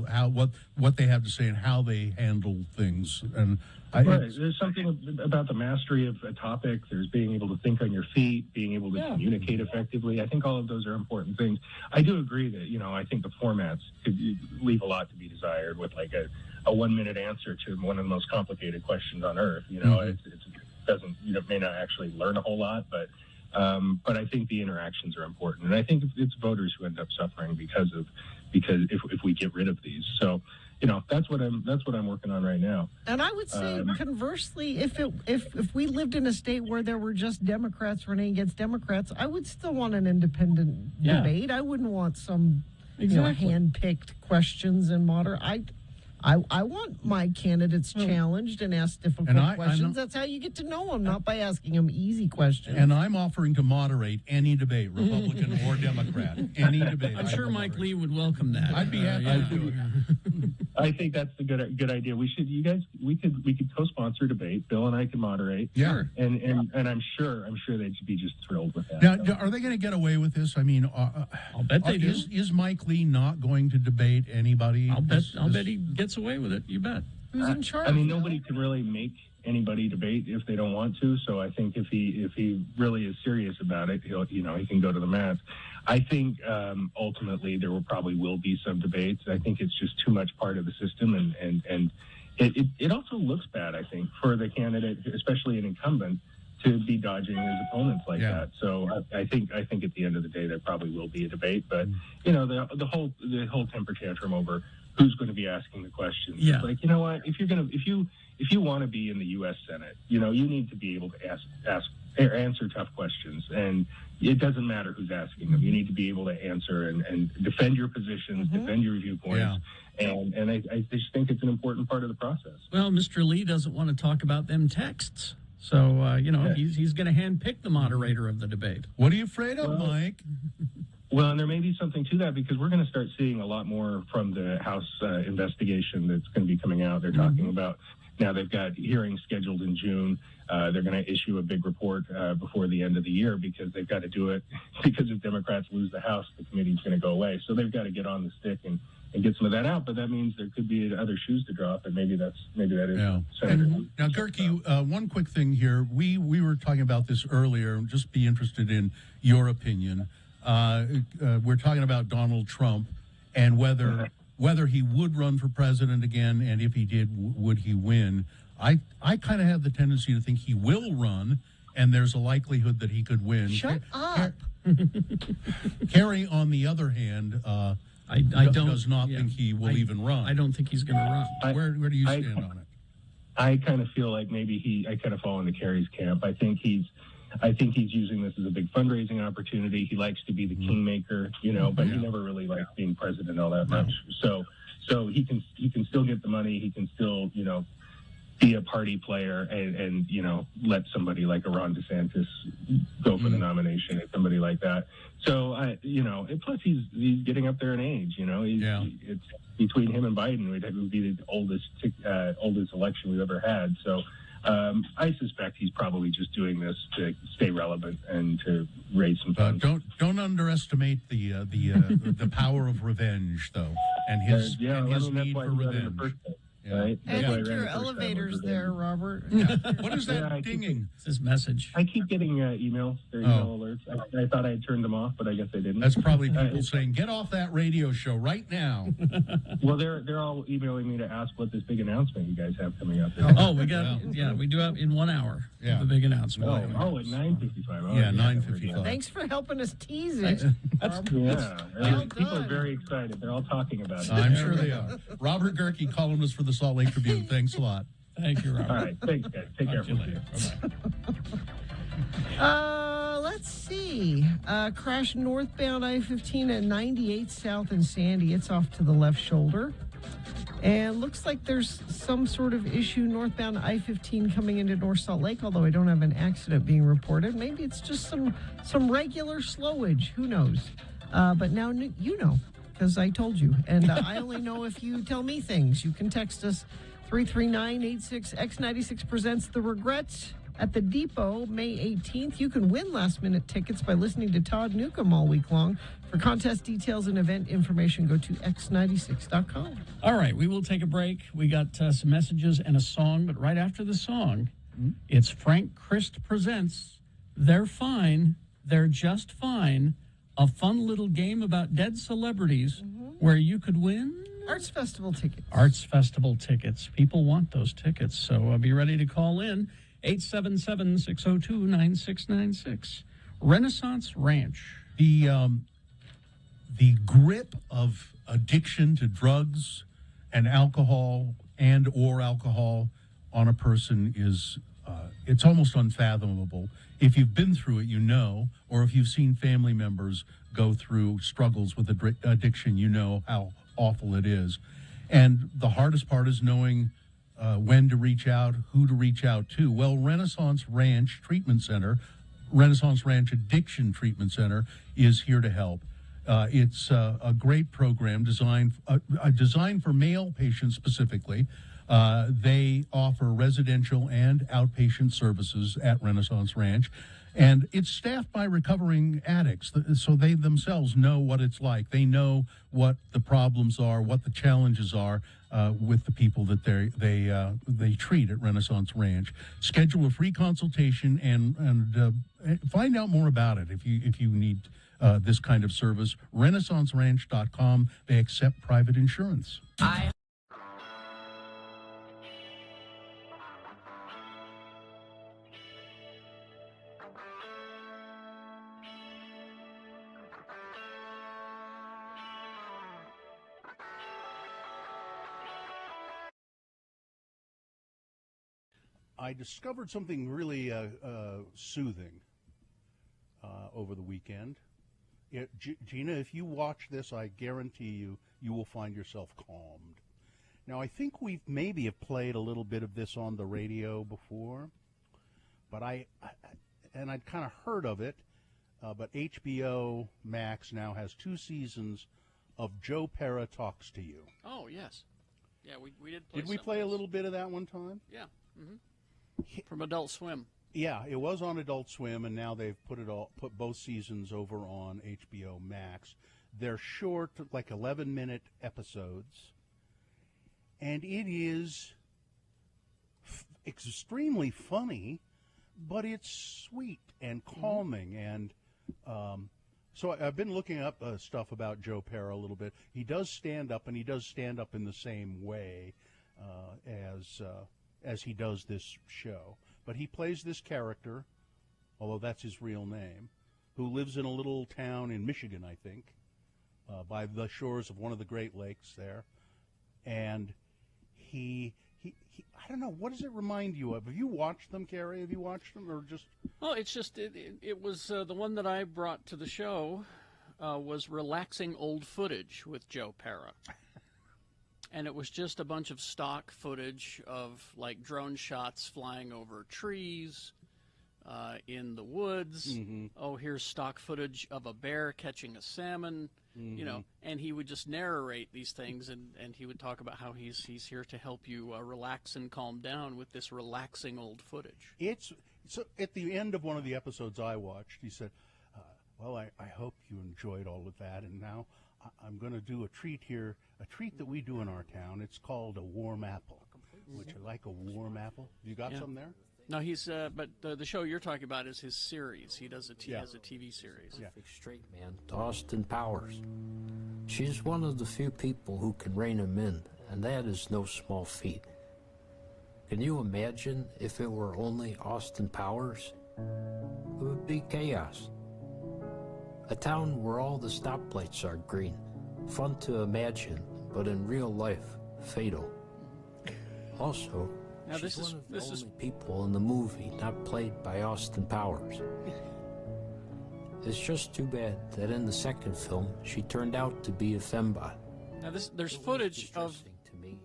S3: how what they have to say and how they handle things. And
S13: there's something about the mastery of a topic. There's being able to think on your feet, being able to communicate effectively. I think all of those are important things. I do agree that I think the formats could leave a lot to be desired with like a 1-minute answer to one of the most complicated questions on earth. It doesn't may not actually learn a whole lot, but I think the interactions are important, and I think it's voters who end up suffering because if we get rid of these. So, that's what I'm working on right now.
S2: And I would say, conversely, if we lived in a state where there were just Democrats running against Democrats, I would still want an independent debate. I wouldn't want some hand-picked questions and I want my candidates challenged and asked difficult questions. That's how you get to know them, not by asking them easy questions.
S3: And I'm offering to moderate any debate, Republican or Democrat, any debate.
S1: I'm sure Mike Lee would welcome that.
S3: I'd be happy to do it.
S13: I think that's a good idea. We could co-sponsor debate. Bill and I can moderate.
S3: Yeah.
S13: And I'm sure they'd be just thrilled with that.
S3: Now, are they going to get away with this? I mean,
S1: I'll bet they do.
S3: Is Mike Lee not going to debate anybody?
S1: I'll bet he gets away with it. You bet.
S2: Who's in charge?
S13: I mean, nobody can really make anybody debate if they don't want to. So I think if he really is serious about it, he can go to the mat. I think ultimately there probably will be some debates. I think it's just too much part of the system, and it also looks bad, I think, for the candidate, especially an incumbent, to be dodging his opponents like that. So I think at the end of the day there probably will be a debate, but the whole temper tantrum over who's going to be asking the questions.
S1: Yeah.
S13: It's like, you know what, if you want to be in the U.S. Senate, you need to be able to answer tough questions, and it doesn't matter who's asking them. You need to be able to answer and defend your positions, defend your viewpoints. Yeah. And I just think it's an important part of the process.
S1: Well, Mr. Lee doesn't want to talk about them texts. So, he's going to handpick the moderator of the debate.
S3: What are you afraid of, Mike?
S13: Well, and there may be something to that because we're going to start seeing a lot more from the House investigation that's going to be coming out. They're talking about now they've got hearings scheduled in June. They're going to issue a big report before the end of the year because they've got to do it because if Democrats lose the House, the committee's going to go away. So they've got to get on the stick and get some of that out. But that means there could be other shoes to drop, and maybe that is.
S3: Yeah. Now, Gerke, one quick thing here. We were talking about this earlier. Just be interested in your opinion. We're talking about Donald Trump and whether he would run for president again, and if he did, would he win? I kind of have the tendency to think he will run, and there's a likelihood that he could win.
S2: Shut up.
S3: Kerry, on the other hand,
S1: I
S3: does not think he will even run.
S1: I don't think he's going to run.
S3: Where do you stand on it?
S13: I kind of feel like maybe I kind of fall into Kerry's camp. I think he's using this as a big fundraising opportunity. He likes to be the kingmaker, but he never really likes being president all that much. So he can still get the money. He can still, be a party player and let somebody like a Ron DeSantis go for the nomination, or somebody like that. So and plus he's getting up there in age. It's between him and Biden, it would be the oldest election we've ever had. So. I suspect he's probably just doing this to stay relevant and to raise some funds.
S3: Don't underestimate the power of revenge, though, and his need for revenge.
S13: Right?
S2: I think your elevator's there, Robert.
S3: What is that dinging?
S1: It's his message.
S13: I keep getting emails, email alerts. I thought I had turned them off, but I guess I didn't.
S3: That's probably people saying, "Get off that radio show right now."
S13: Well, they're all emailing me to ask what this big announcement you guys have coming up.
S1: We do have in 1 hour. Yeah, the big announcement.
S13: At 9:55.
S3: 9:55.
S2: Thanks for helping us tease it. People are
S13: very excited. They're all talking about it.
S3: I'm sure they are. Robert Gerke, columnist for the Salt Lake Tribune. Thanks a lot.
S1: Thank you, Robert.
S13: All right. Thanks, guys. Take care.
S2: Let's see. Crash northbound I-15 at 98 South in Sandy. It's off to the left shoulder. And looks like there's some sort of issue northbound I-15 coming into North Salt Lake, although I don't have an accident being reported. Maybe it's just some regular slowage. Who knows? But now you know, because I told you. And I only know if you tell me things. You can text us 33986. X96 presents The Regret At the Depot, May 18th, you can win last-minute tickets by listening to Todd Newcomb all week long. For contest details and event information, go to x96.com.
S1: All right, we will take a break. We got some messages and a song, but right after the song, it's Frank Christ presents They're Fine, They're Just Fine, a fun little game about dead celebrities where you could win
S2: Arts Festival tickets.
S1: Arts Festival tickets. People want those tickets, so be ready to call in. 877-602-9696. Renaissance Ranch.
S3: The grip of addiction to drugs and alcohol or alcohol on a person is it's almost unfathomable. If you've been through it, you know, or if you've seen family members go through struggles with addiction, you know how awful it is. And the hardest part is knowing when to reach out, who to reach out to. Well, Renaissance Ranch Treatment Center, Renaissance Ranch Addiction Treatment Center is here to help. It's a great program designed for male patients specifically. They offer residential and outpatient services at Renaissance Ranch, and it's staffed by recovering addicts, so they themselves know what it's like. They know what the problems are, what the challenges are with the people that they treat at Renaissance Ranch. Schedule a free consultation and find out more about it if you need this kind of service. RenaissanceRanch.com. They accept private insurance.
S16: I discovered something really soothing over the weekend. Gina, if you watch this, I guarantee you will find yourself calmed. Now, I think we've maybe have played a little bit of this on the radio before, but I'd kind of heard of it, but HBO Max now has 2 seasons of Joe Pera Talks to You.
S21: Oh, yes. Yeah, we did play.
S16: Did we play a little bit of that one time?
S21: Yeah. From Adult Swim.
S16: Yeah, it was on Adult Swim, and now they've put both seasons over on HBO Max. They're short, like 11-minute episodes, and it is extremely funny, but it's sweet and calming. And so I've been looking up stuff about Joe Pera a little bit. He does stand up, and he does stand up in the same way as he does this show. But he plays this character, although that's his real name, who lives in a little town in Michigan, I think, by the shores of one of the Great Lakes there. And he I don't know, what does it remind you of? Have you watched them, Carrie? Have you watched them, or just...
S21: Well, it's just, it was the one that I brought to the show was Relaxing Old Footage with Joe Pera. And it was just a bunch of stock footage of, like, drone shots flying over trees, in the woods. Oh, here's stock footage of a bear catching a salmon, you know, and he would just narrate these things, and he would talk about how he's here to help you relax and calm down with this relaxing old footage.
S16: So at the end of one of the episodes I watched, he said, well, I hope you enjoyed all of that, and now I'm going to do a treat here, a treat that we do in our town. It's called a warm apple. Would you like a warm apple? You got some there?
S21: No, he's, but the show you're talking about is his series. He does has a TV series.
S14: Yeah. Straight man to Austin Powers. She's one of the few people who can rein him in, and that is no small feat. Can you imagine if it were only Austin Powers? It would be chaos. A town where all the stoplights are green. Fun to imagine, but in real life, fatal. Also,
S21: now,
S14: she's one of the only people in the movie not played by Austin Powers. It's just too bad that in the second film, she turned out to be a fembot.
S21: Now, there's footage of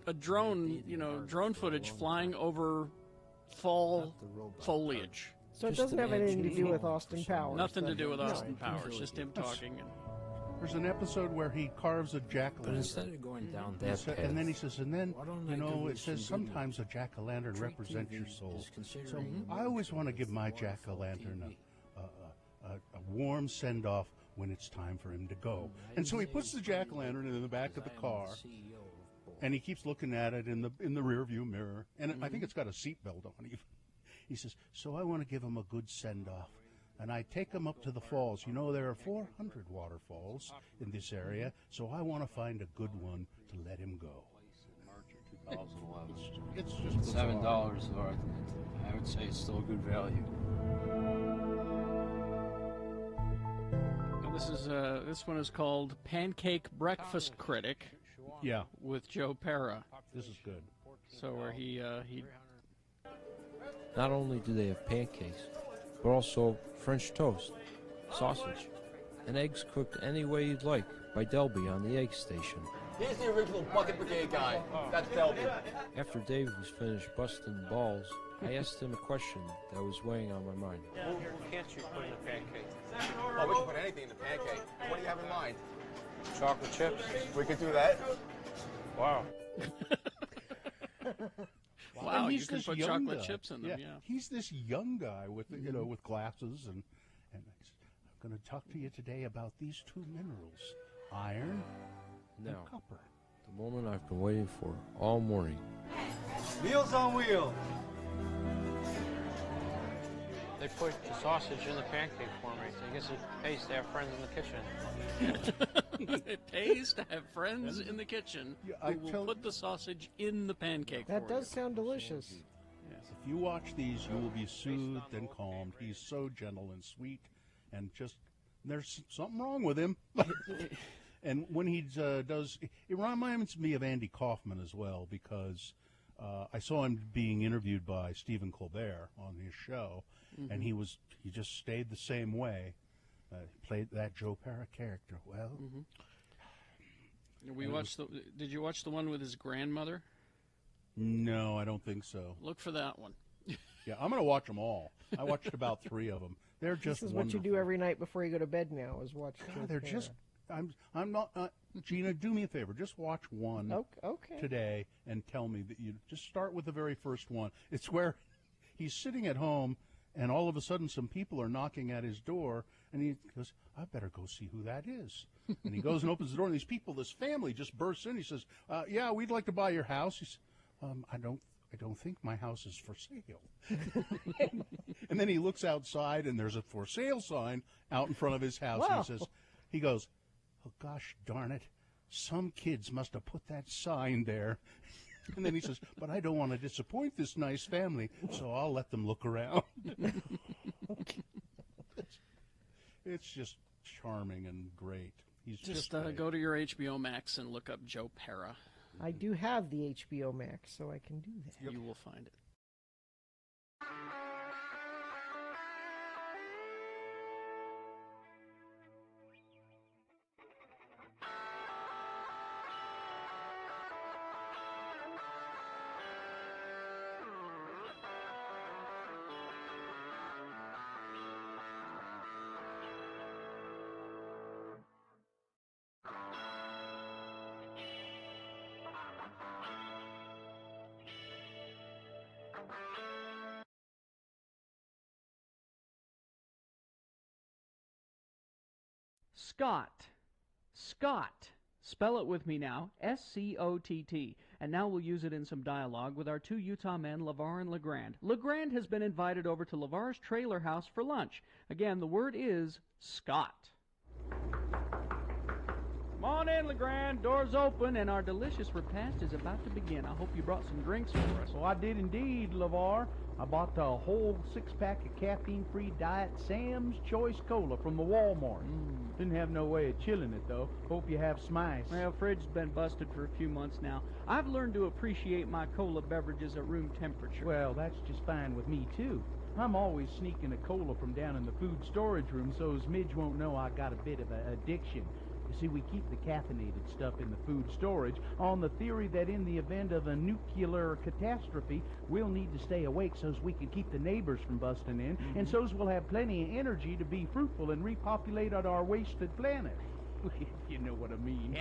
S21: a drone, drone footage flying over fall foliage.
S2: So it doesn't have anything to do with Austin Powers.
S21: Nothing to do with Austin Powers, just him talking.
S16: There's an episode where he carves a jack-o'-lantern.
S14: But instead of going down that path,
S16: and then he says, and then,
S14: why don't
S16: you
S14: I
S16: know,
S14: give
S16: it
S14: you
S16: says
S14: some good
S16: sometimes a jack-o'-lantern
S14: Trek
S16: represents
S14: TV
S16: your soul.
S14: is
S16: So
S14: considering
S16: I always want to give my jack-o'-lantern a warm send-off when it's time for him to go. And so he puts the jack-o'-lantern in the back of the car, and he keeps looking at it in the rear-view mirror. And I think it's got a seatbelt on even. He says, so I want to give him a good send-off. And I take him up to the falls. You know, there are 400 waterfalls in this area, so I want to find a good one to let him go.
S7: March of 2011.
S16: It's just
S7: $7, or I would say it's still a good value.
S1: This one is called Pancake Breakfast Critic.
S16: Yeah,
S1: with Joe Pera.
S16: This is good.
S1: So where he
S14: Not only do they have pancakes, but also French toast, sausage, and eggs cooked any way you'd like by Delby on the egg station.
S15: He's the original Bucket Brigade guy. That's Delby.
S14: After Dave was finished busting balls, I asked him a question that was weighing on my mind.
S15: What can't you put in a pancake? Oh, we can put anything in the pancake. What do you have in mind?
S14: Chocolate chips.
S15: We could do that.
S14: Wow.
S1: Wow,
S16: And
S1: you
S16: he's
S1: can
S16: this
S1: put
S16: young
S1: chocolate
S16: guy.
S1: chips in them, yeah.
S16: He's this young guy with with glasses, and I'm going to talk to you today about these two minerals, iron
S14: Now,
S16: and copper.
S14: the moment I've been waiting for all morning.
S15: Meals on Wheels.
S17: They put the sausage in the pancake for me. So I guess it pays to have friends in the kitchen.
S1: It pays to have friends in the kitchen
S16: I
S1: who will
S16: tell-
S1: put the sausage in the pancake
S2: That
S1: for
S2: does sound delicious.
S16: If you watch these, you will be soothed and calmed. He's so gentle and sweet, and just there's something wrong with him. And when he does, it reminds me of Andy Kaufman as well, because I saw him being interviewed by Stephen Colbert on his show, and he just stayed the same way. He played that Joe Pera character well.
S1: Did you watch the one with his grandmother?
S16: No, I don't think so.
S1: Look for that one.
S16: Yeah, I'm going to watch them all. I watched about 3 of them. They're just
S2: This is
S16: wonderful.
S2: what you do every night before you go to bed now, is watch Joe
S16: God, they're
S2: Pera.
S16: just. I'm not. Gina, do me a favor. Just watch one
S2: Okay.
S16: today and tell me that you just start with the very first one. It's where he's sitting at home, and all of a sudden some people are knocking at his door, and he goes, "I better go see who that is." And he goes and opens the door, and these people, this family, just bursts in. He says, "Yeah, we'd like to buy your house." He says, "I don't think my house is for sale." And then he looks outside, and there's a for sale sign out in front of his house.
S2: Wow.
S16: And he goes, "Oh, gosh darn it. Some kids must have put that sign there." And then he says, "But I don't want to disappoint this nice family, so I'll let them look around." It's just charming and great. He's just great.
S1: Go to your HBO Max and look up Joe Pera.
S2: I do have the HBO Max, so I can do that.
S1: You will find it. Scott. Scott. Spell it with me now. S-C-O-T-T. And now we'll use it in some dialogue with our two Utah men, LeVar and LeGrand. LeGrand has been invited over to LeVar's trailer house for lunch. Again, the word is Scott. Come on in, LeGrand. Door's open, and our delicious repast is about to begin. I hope you brought some drinks for us.
S6: Oh, I did indeed, LeVar. I bought the whole 6-pack of caffeine-free Diet Sam's Choice Cola from the Walmart. Didn't have no way of chilling it, though. Hope you have some ice.
S1: Well, fridge's been busted for a few months now. I've learned to appreciate my cola beverages at room temperature.
S6: Well, that's just fine with me, too. I'm always sneaking a cola from down in the food storage room so's Midge won't know I got a bit of an addiction. You see, we keep the caffeinated stuff in the food storage on the theory that in the event of a nuclear catastrophe, we'll need to stay awake so's we can keep the neighbors from busting in, and so's we'll have plenty of energy to be fruitful and repopulate our wasted planet. You know what I mean.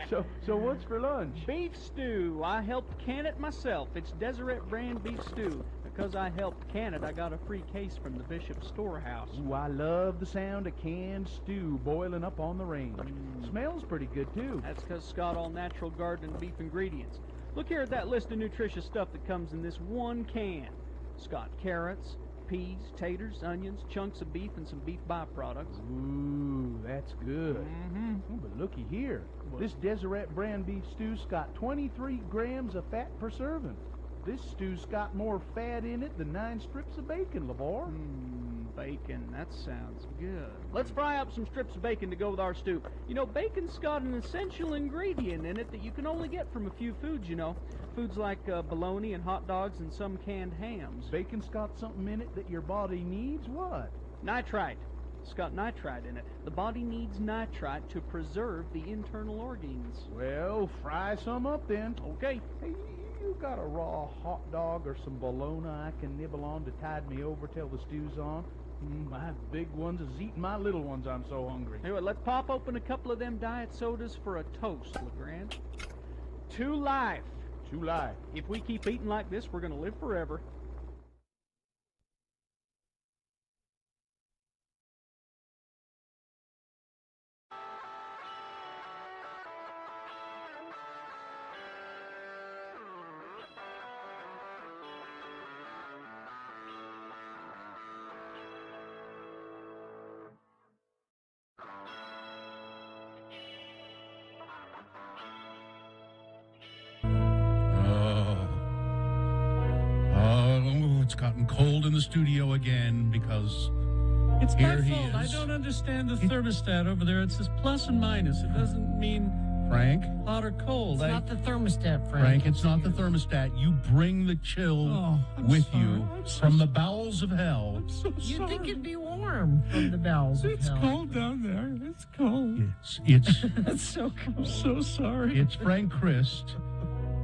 S6: So what's for lunch?
S4: Beef stew. I helped can it myself. It's Deseret brand beef stew. Because I helped can it, I got a free case from the Bishop's Storehouse.
S6: Ooh, I love the sound of canned stew boiling up on the range. Smells pretty good, too.
S4: That's because Scott All Natural Garden and Beef Ingredients. Look here at that list of nutritious stuff that comes in this one can. Scott carrots, peas, taters, onions, chunks of beef, and some beef byproducts.
S6: Ooh, that's good. Oh, but looky here. This Deseret brand beef stew's got 23 grams of fat per serving. This stew's got more fat in it than 9 strips of bacon, LeVar.
S4: Bacon, that sounds good. Let's fry up some strips of bacon to go with our stew. You know, bacon's got an essential ingredient in it that you can only get from a few foods, you know. Foods like bologna and hot dogs and some canned hams.
S6: Bacon's got something in it that your body needs? What?
S4: Nitrite. It's got nitrite in it. The body needs nitrite to preserve the internal organs.
S6: Well, fry some up then.
S4: Okay.
S6: Hey, you got a raw hot dog or some bologna I can nibble on to tide me over till the stew's on? My big ones is eating my little ones. I'm so hungry.
S4: Hey, well, let's pop open a couple of them diet sodas for a toast, LeGrand. To life.
S6: To life.
S4: If we keep eating like this, we're going to live forever.
S3: It's gotten cold in the studio again because
S1: it's
S3: here
S1: my
S3: he
S1: fault. I
S3: is.
S1: don't understand the thermostat over there. It says plus and minus. It doesn't mean
S3: Frank?
S1: hot or cold.
S2: It's not the thermostat,
S3: Frank, it's not the thermostat. You bring the chill with you from the bowels of hell.
S2: You'd think it'd be warm from the bowels of
S1: It's
S2: hell.
S1: cold down there. It's cold.
S3: It's
S2: It's so cold.
S1: I'm so sorry.
S3: It's Frank Christ.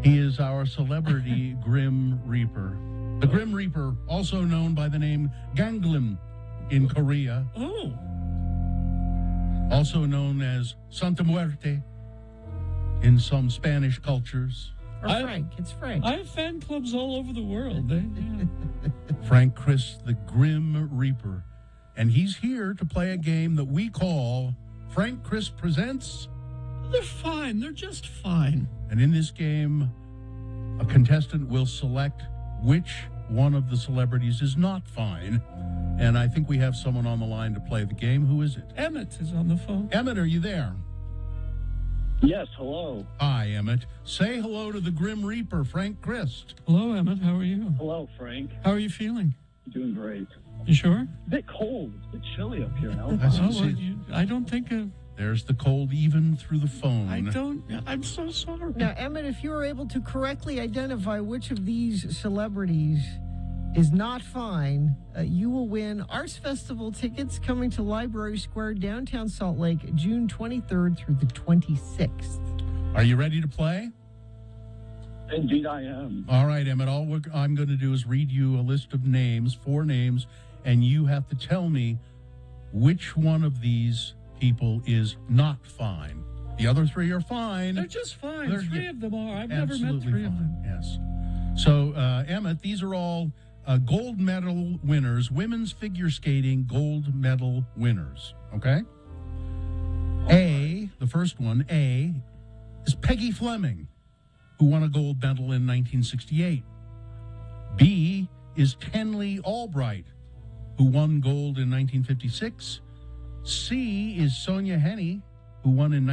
S3: He is our celebrity Grim Reaper. The Grim Reaper, also known by the name Ganglin in Korea.
S1: Oh.
S3: Also known as Santa Muerte in some Spanish cultures.
S2: Or Frank. It's Frank.
S1: I have fan clubs all over the world.
S3: Frank Christ, the Grim Reaper. And he's here to play a game that we call Frank Christ Presents.
S1: They're fine. They're just fine.
S3: And in this game, a contestant will select which one of the celebrities is not fine. And I think we have someone on the line to play the game. Who is it?
S1: Emmett is on the phone.
S3: Emmett, are you there?
S8: Yes, hello.
S3: Hi, Emmett. Say hello to the Grim Reaper, Frank Christ.
S1: Hello, Emmett. How are you?
S8: Hello, Frank.
S1: How are you feeling?
S8: Doing great.
S1: You sure?
S8: A bit cold. A bit chilly up here now.
S1: I don't think...
S3: There's the cold even through the phone.
S1: I'm so sorry.
S2: Now, Emmett, if you were able to correctly identify which of these celebrities is not fine, you will win Arts Festival tickets coming to Library Square, downtown Salt Lake, June 23rd through the 26th.
S3: Are you ready to play?
S8: Indeed, I am.
S3: All right, Emmett. All I'm going to do is read you a list of names, 4 names, and you have to tell me which one of these people is not fine. The other 3 are fine.
S1: They're just fine.
S3: They're
S1: 3 of them are. I've never met 3 of them.
S3: Yes. So, Emmett, these are all gold medal winners, women's figure skating gold medal winners. Okay? The first one, A, is Peggy Fleming, who won a gold medal in 1968. B is Tenley Albright, who won gold in 1956. C is Sonia Henney, who won in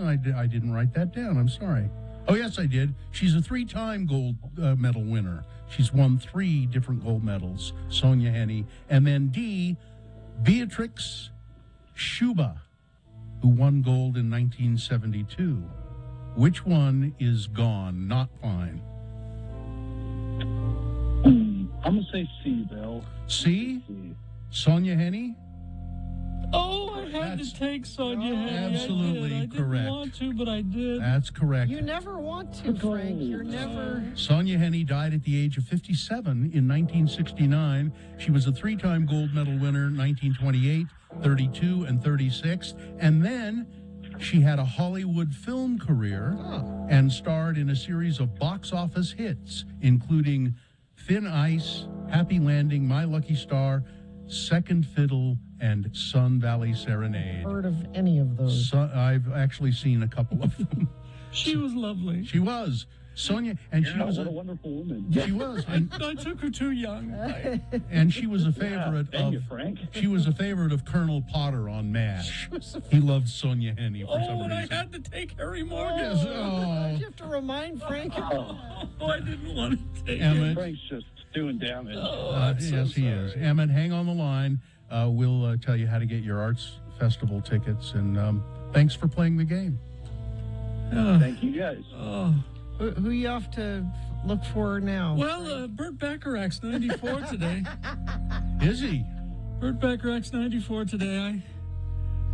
S3: I didn't write that down. I'm sorry. Oh, yes, I did. She's a 3-time gold medal winner. She's won 3 different gold medals, Sonia Henney. And then D, Beatrix Schuba, who won gold in 1972. Which one is gone, not fine?
S8: I'm going to say C, Bill.
S3: C? Sonia Henney?
S1: Oh, I had to take Sonia Henny.
S3: Absolutely
S1: I didn't
S3: correct.
S1: want to, but I did.
S3: That's correct.
S2: You never want to, Frank. You're never.
S3: Sonia Henny died at the age of 57 in 1969. She was a three-time gold medal winner, 1928, 32, and 36. And then she had a Hollywood film career and starred in a series of box office hits, including Thin Ice, Happy Landing, My Lucky Star, Second Fiddle, and Sun Valley Serenade.
S2: Heard of any of those?
S3: I've actually seen a couple of them.
S1: She was lovely.
S3: She was. Sonia, and she was
S5: what a wonderful woman.
S3: She was. And,
S1: I took her too young.
S3: and she was a favorite
S5: thank
S3: of
S5: you, Frank.
S3: She was a favorite of Colonel Potter on MASH. He loved Sonia Henny for some
S1: and
S3: reason.
S1: I had to take Harry Morgan.
S3: Yes,
S2: You have to remind Frank.
S1: I didn't want to take
S3: Emmett.
S1: it.
S5: Frank's just doing damage.
S3: Yes, he is. Emmett, hang on the line. We'll tell you how to get your arts festival tickets. And thanks for playing the game.
S5: Thank you, guys.
S2: Who you off to look for now?
S1: Well, Burt Bacharach's 94 today.
S3: Is he?
S1: Burt Bacharach's 94 today.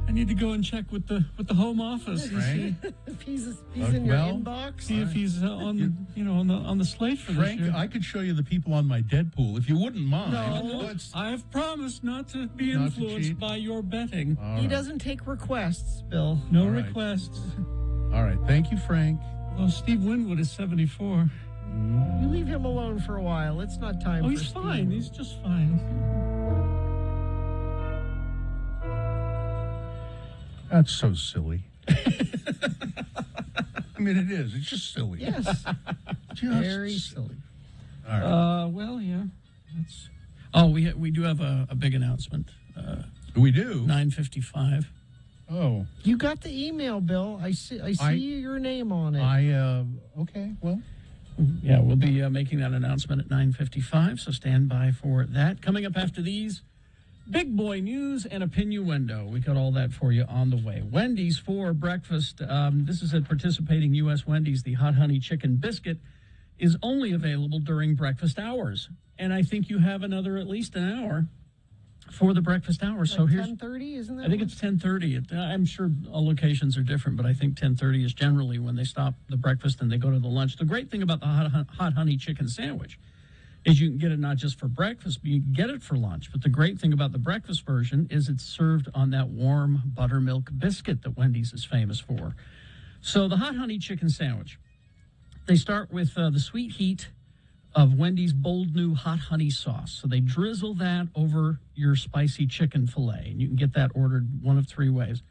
S1: I need to go and check with the home office.
S3: Frank?
S2: If he's in your inbox.
S1: See if he's on the slate for
S3: Frank,
S1: this year.
S3: I could show you the people on my Deadpool if you wouldn't mind.
S1: No, I've promised not to be
S3: Not to
S1: influenced
S3: cheat?
S1: by your betting.
S3: All
S2: He
S3: right.
S2: doesn't take requests, Bill.
S1: No
S3: All right.
S1: requests.
S3: All right. Thank you, Frank.
S1: Oh, Steve Winwood is 74.
S2: You leave him alone for a while. It's not time
S1: Oh,
S2: for
S1: he's
S2: Steve.
S1: fine. He's just fine.
S3: That's so silly. I mean, it is. It's just silly.
S2: Yes.
S3: Just
S2: Very silly.
S3: All right.
S1: Well, yeah. That's... Oh, we do have a big announcement.
S3: We do?
S1: 9:55.
S3: Oh.
S2: You got the email, Bill. I see your name on it.
S3: Okay, well.
S1: Yeah, we'll be making that announcement at 9:55, so stand by for that. Coming up after these, big boy news and a pinuendo. We got all that for you on the way. Wendy's for breakfast. This is at participating U.S. Wendy's. The Hot Honey Chicken Biscuit is only available during breakfast hours. And I think you have another at least an hour for the breakfast hour. So here's
S2: 10:30, isn't that?
S1: I think it's 10:30. I'm sure all locations are different, but I think 10:30 is generally when they stop the breakfast and they go to the lunch. The great thing about the hot honey chicken sandwich is you can get it not just for breakfast, but you can get it for lunch. But the great thing about the breakfast version is it's served on that warm buttermilk biscuit that Wendy's is famous for. So the hot honey chicken sandwich, they start with the sweet heat of Wendy's bold new hot honey sauce. So they drizzle that over your spicy chicken fillet, and you can get that ordered one of three ways.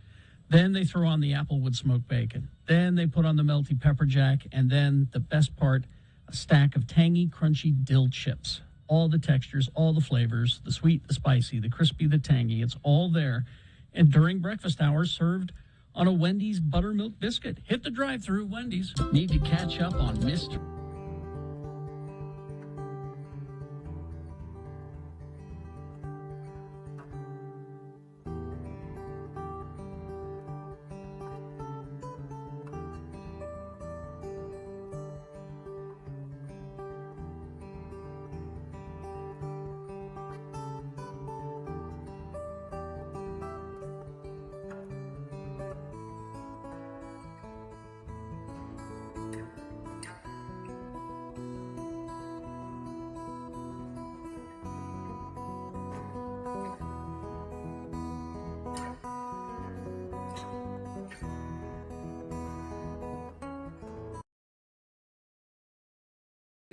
S1: Then they throw on the applewood smoked bacon. Then they put on the melty pepper jack, and then the best part, a stack of tangy, crunchy dill chips. All the textures, all the flavors, the sweet, the spicy, the crispy, the tangy, it's all there. And during breakfast hours, served on a Wendy's buttermilk biscuit. Hit the drive-thru, Wendy's. Need to catch up on Mr.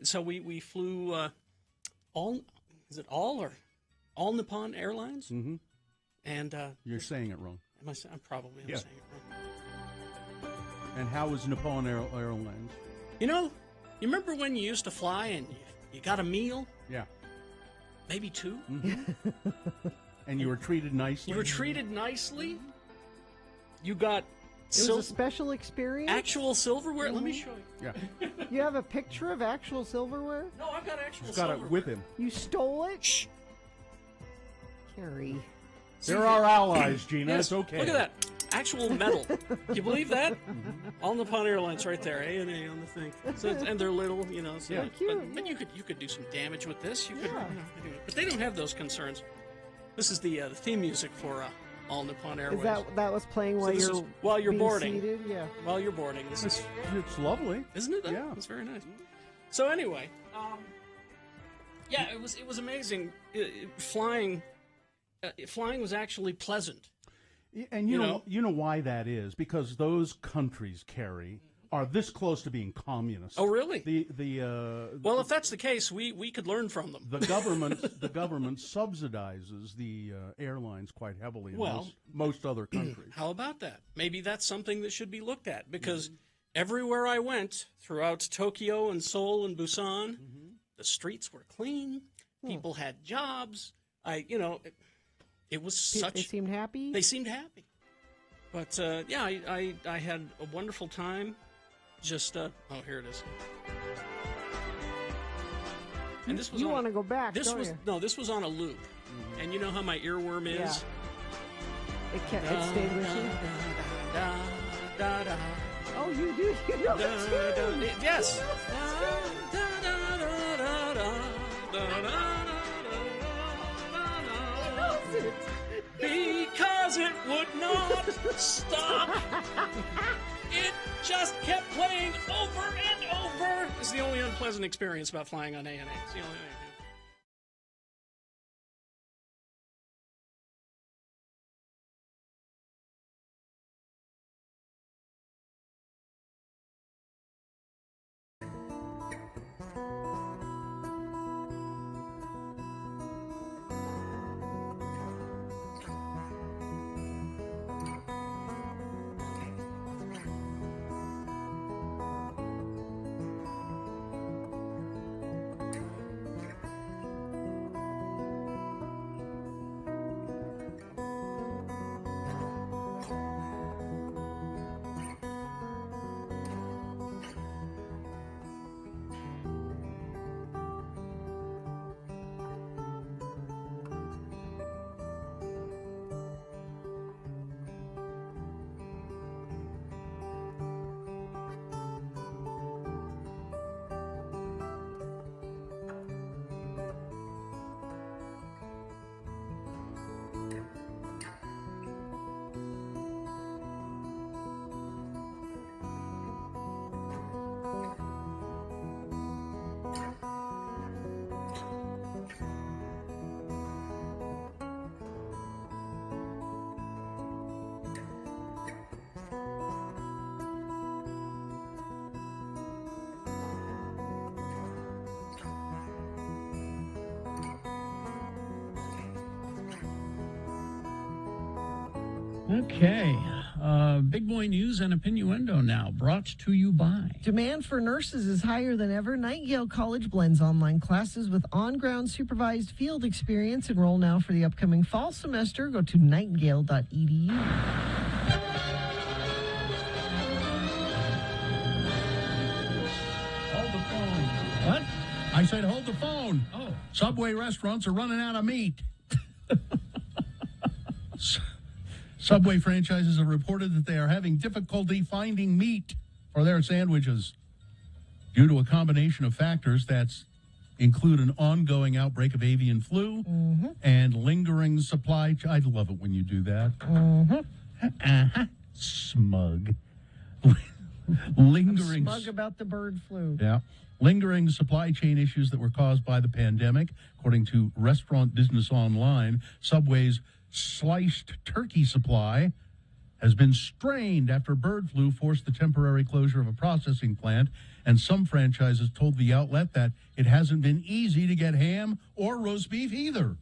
S1: So we flew all Nippon Airlines?
S16: Mm-hmm.
S1: And
S16: you're saying it wrong.
S1: I'm probably saying it wrong.
S16: And how was Nippon Airlines?
S1: You remember when you used to fly and you got a meal?
S16: Yeah.
S1: Maybe two?
S16: Mm-hmm. And you were treated nicely?
S1: You were treated nicely. You got
S2: It was a special experience?
S1: actual silverware. Let me show you.
S16: Yeah.
S2: You have a picture of actual silverware?
S1: No, I've got actual
S16: He's got
S1: silverware.
S16: it with him.
S2: You stole it? Shh. Carrie.
S16: They're our allies, Gina.
S1: Yes,
S16: It's okay.
S1: Look at that. Actual metal. Can you believe that? All Nippon Airlines right there. A&A on the thing. So and they're little, So,
S16: Yeah.
S1: But you could do some damage with this. You could, but they don't have those concerns. This is the theme music for All Nippon Airways.
S2: Is that was playing while
S1: So this is while you're
S2: being
S1: boarding?
S2: seated? Yeah.
S1: While you're boarding, this is
S16: It's lovely.
S1: isn't it?
S16: Yeah.
S1: It's very nice. So anyway, yeah, it was amazing. Flying was actually pleasant.
S16: And you know why that is? Because those countries, Carrie, are this close to being communist.
S1: Oh, really?
S16: Well,
S1: if that's the case, we could learn from them.
S16: The government subsidizes the airlines quite heavily in most other countries.
S1: How about that? Maybe that's something that should be looked at, because everywhere I went throughout Tokyo and Seoul and Busan, the streets were clean. People had jobs. It was such.
S2: They seemed happy.
S1: They seemed happy. But yeah, I had a wonderful time. Just oh, here it is. And this was
S2: you want to go back?
S1: This
S2: don't
S1: was
S2: you?
S1: this was on a loop, and you know how my earworm is.
S2: Yeah. It stayed with you. Oh, you do. You know the tune.
S1: Yes. Because it would not stop. It just kept playing over and over. It's the only unpleasant experience about flying on ANA. It's the only thing. Okay. Big boy news and opiniondo now, brought to you by.
S2: Demand for nurses is higher than ever. Nightingale College blends online classes with on-ground supervised field experience. Enroll now for the upcoming fall semester. Go to nightingale.edu.
S3: Hold the phone. What? I said hold the phone.
S1: Oh.
S3: Subway restaurants are running out of meat. Subway franchises have reported that they are having difficulty finding meat for their sandwiches due to a combination of factors that include an ongoing outbreak of avian flu and lingering supply. I love it when you do that. Smug. Lingering.
S2: Smug about the bird flu.
S3: Yeah. Lingering supply chain issues that were caused by the pandemic. According to Restaurant Business Online, Subway's sliced turkey supply has been strained after bird flu forced the temporary closure of a processing plant, and some franchises told the outlet that it hasn't been easy to get ham or roast beef either.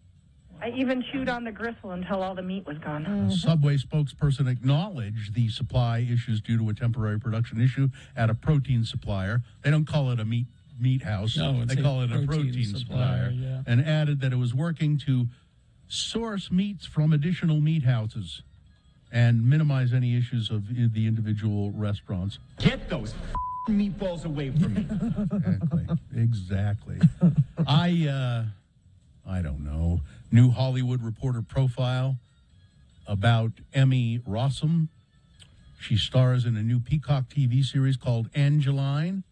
S19: I even chewed on the gristle until all the meat was gone.
S3: A Subway spokesperson acknowledged the supply issues due to a temporary production issue at a protein supplier. They don't call it a meat house.
S1: No,
S3: they call it a protein supplier.
S1: Yeah.
S3: And added that it was working to source meats from additional meat houses and minimize any issues of the individual restaurants.
S20: Get those meatballs away from me.
S3: Exactly. I don't know. New Hollywood Reporter profile about Emmy Rossum. She stars in a new Peacock TV series called Angeline.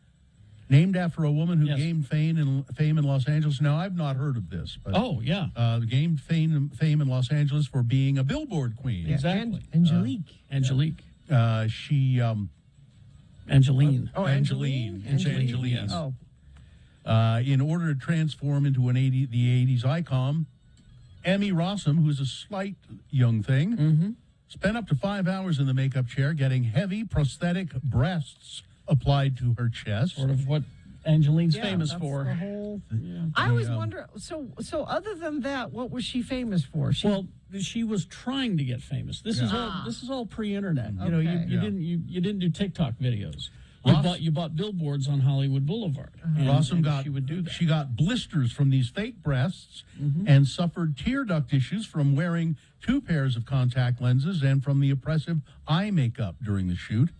S3: named after a woman who gained fame in Los Angeles. Now, I've not heard of this, but gained fame in Los Angeles for being a Billboard queen.
S2: Yeah,
S1: Exactly.
S2: Angelique.
S1: Angelique.
S3: She
S1: Angeline.
S2: Oh,
S3: Angeline. Angeline.
S1: Yes.
S2: Oh,
S3: In order to transform into the 80s icon, Emmy Rossum, who's a slight young thing, spent up to 5 hours in the makeup chair getting heavy prosthetic breasts applied to her chest.
S1: Sort of what Angeline's
S2: yeah,
S1: famous
S2: that's
S1: for.
S2: the whole. I always wonder. So other than that, what was she famous for?
S1: She was trying to get famous. This is all pre-internet. You know,
S2: Okay.
S1: you didn't do TikTok videos. You bought billboards on Hollywood Boulevard.
S3: Rossum
S1: she would do that.
S3: She got blisters from these fake breasts and suffered tear duct issues from wearing 2 pairs of contact lenses and from the oppressive eye makeup during the shoot.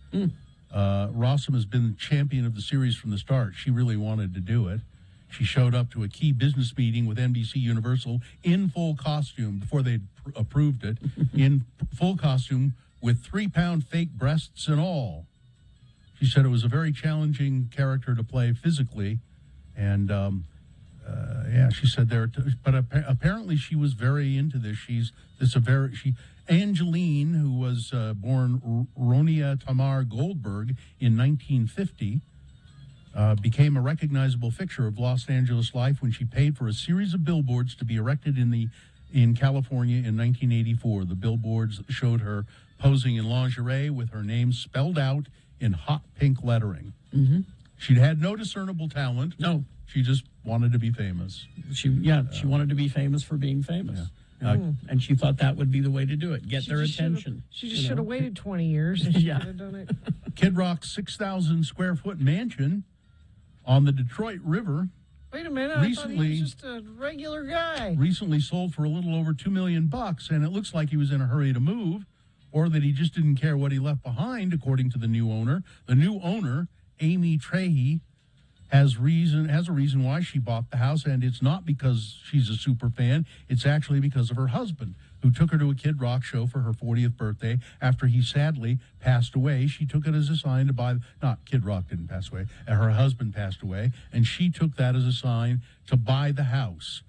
S3: Rossum has been the champion of the series from the start. She really wanted to do it. She showed up to a key business meeting with NBC Universal in full costume before they approved it, in full costume with 3-pound fake breasts and all. She said it was a very challenging character to play physically, and she said but apparently she was very into this. Angeline, who was born Ronia Tamar Goldberg in 1950, became a recognizable fixture of Los Angeles life when she paid for a series of billboards to be erected in California in 1984. The billboards showed her posing in lingerie with her name spelled out in hot pink lettering. She'd had no discernible talent.
S1: No.
S3: She just wanted to be famous.
S1: She wanted to be famous for being famous. And she thought that would be the way to do it, get their attention.
S2: She just should have waited 20 years. And
S1: Yeah.
S2: should have done it.
S3: Kid Rock's 6,000 square foot mansion on the Detroit River
S2: Wait a minute, I thought he was just a regular guy.
S3: recently sold for a little over $2 million, and it looks like he was in a hurry to move, or that he just didn't care what he left behind, according to the new owner. The new owner, Amy Trahey, has a reason why she bought the house, and it's not because she's a super fan. It's actually because of her husband, who took her to a Kid Rock show for her 40th birthday after he sadly passed away. She took it as a sign to buy, not Kid Rock didn't pass away, her husband passed away, and she took that as a sign to buy the house.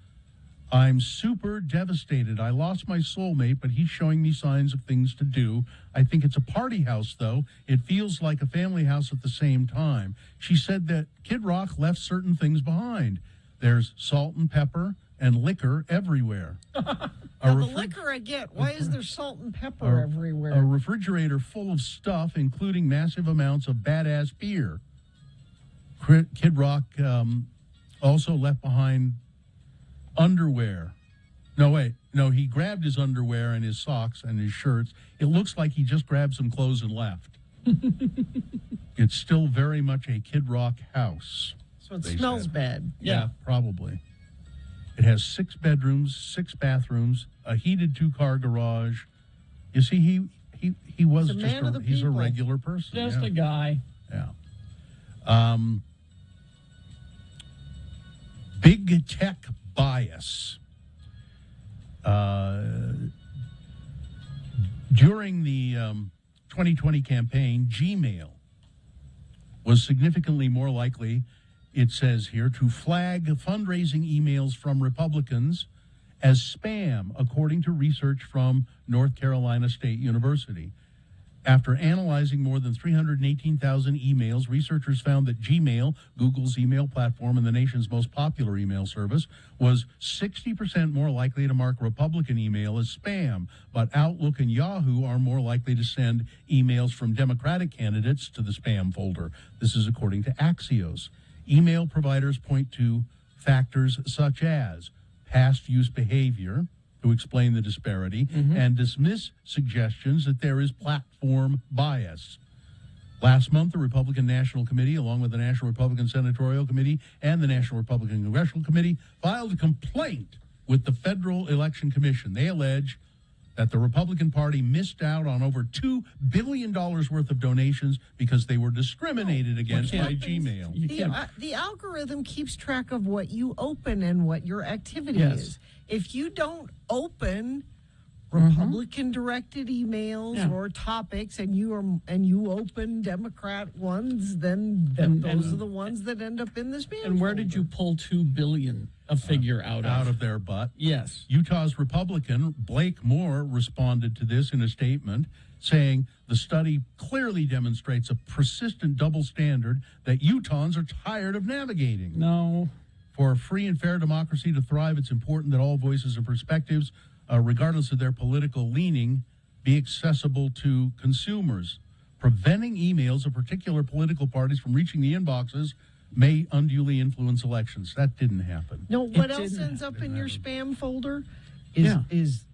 S3: I'm super devastated. I lost my soulmate, but he's showing me signs of things to do. I think it's a party house, though. It feels like a family house at the same time. She said that Kid Rock left certain things behind. There's salt and pepper and liquor everywhere.
S2: Now, the liquor I get. Why is there salt and pepper everywhere?
S3: A refrigerator full of stuff, including massive amounts of badass beer. Kid Rock also left behind underwear. No, he grabbed his underwear and his socks and his shirts. It looks like he just grabbed some clothes and left. It's still very much a Kid Rock house.
S2: So it smells bad.
S3: Yeah, probably. It has 6 bedrooms, 6 bathrooms, a heated 2-car garage. You see, he was
S2: He's a man of the
S3: he's a
S2: people.
S3: regular person.
S1: Just a guy.
S3: Yeah. Big tech bias. During the 2020 campaign, Gmail was significantly more likely, it says here, to flag fundraising emails from Republicans as spam, according to research from North Carolina State University. After analyzing more than 318,000 emails, researchers found that Gmail, Google's email platform and the nation's most popular email service, was 60% more likely to mark Republican email as spam, but Outlook and Yahoo are more likely to send emails from Democratic candidates to the spam folder. This is according to Axios. Email providers point to factors such as past use behavior, to explain the disparity, and dismiss suggestions that there is platform bias. Last month, the Republican National Committee, along with the National Republican Senatorial Committee and the National Republican Congressional Committee, filed a complaint with the Federal Election Commission. They allege that the Republican Party missed out on over $2 billion worth of donations because they were discriminated against by Gmail.
S2: The algorithm keeps track of what you open and what your activity
S3: Yes.
S2: is. If you don't open Republican directed emails or topics, and you open Democrat ones, then those are the ones that end up in the spam.
S1: And where did you pull $2 billion a figure out
S3: of their butt?
S1: Yes.
S3: Utah's Republican Blake Moore responded to this in a statement, saying the study clearly demonstrates a persistent double standard that Utahns are tired of navigating.
S1: No.
S3: For a free and fair democracy to thrive, it's important that all voices and perspectives, regardless of their political leaning, be accessible to consumers. Preventing emails of particular political parties from reaching the inboxes may unduly influence elections. That didn't happen.
S2: No, what else ends up in your spam folder is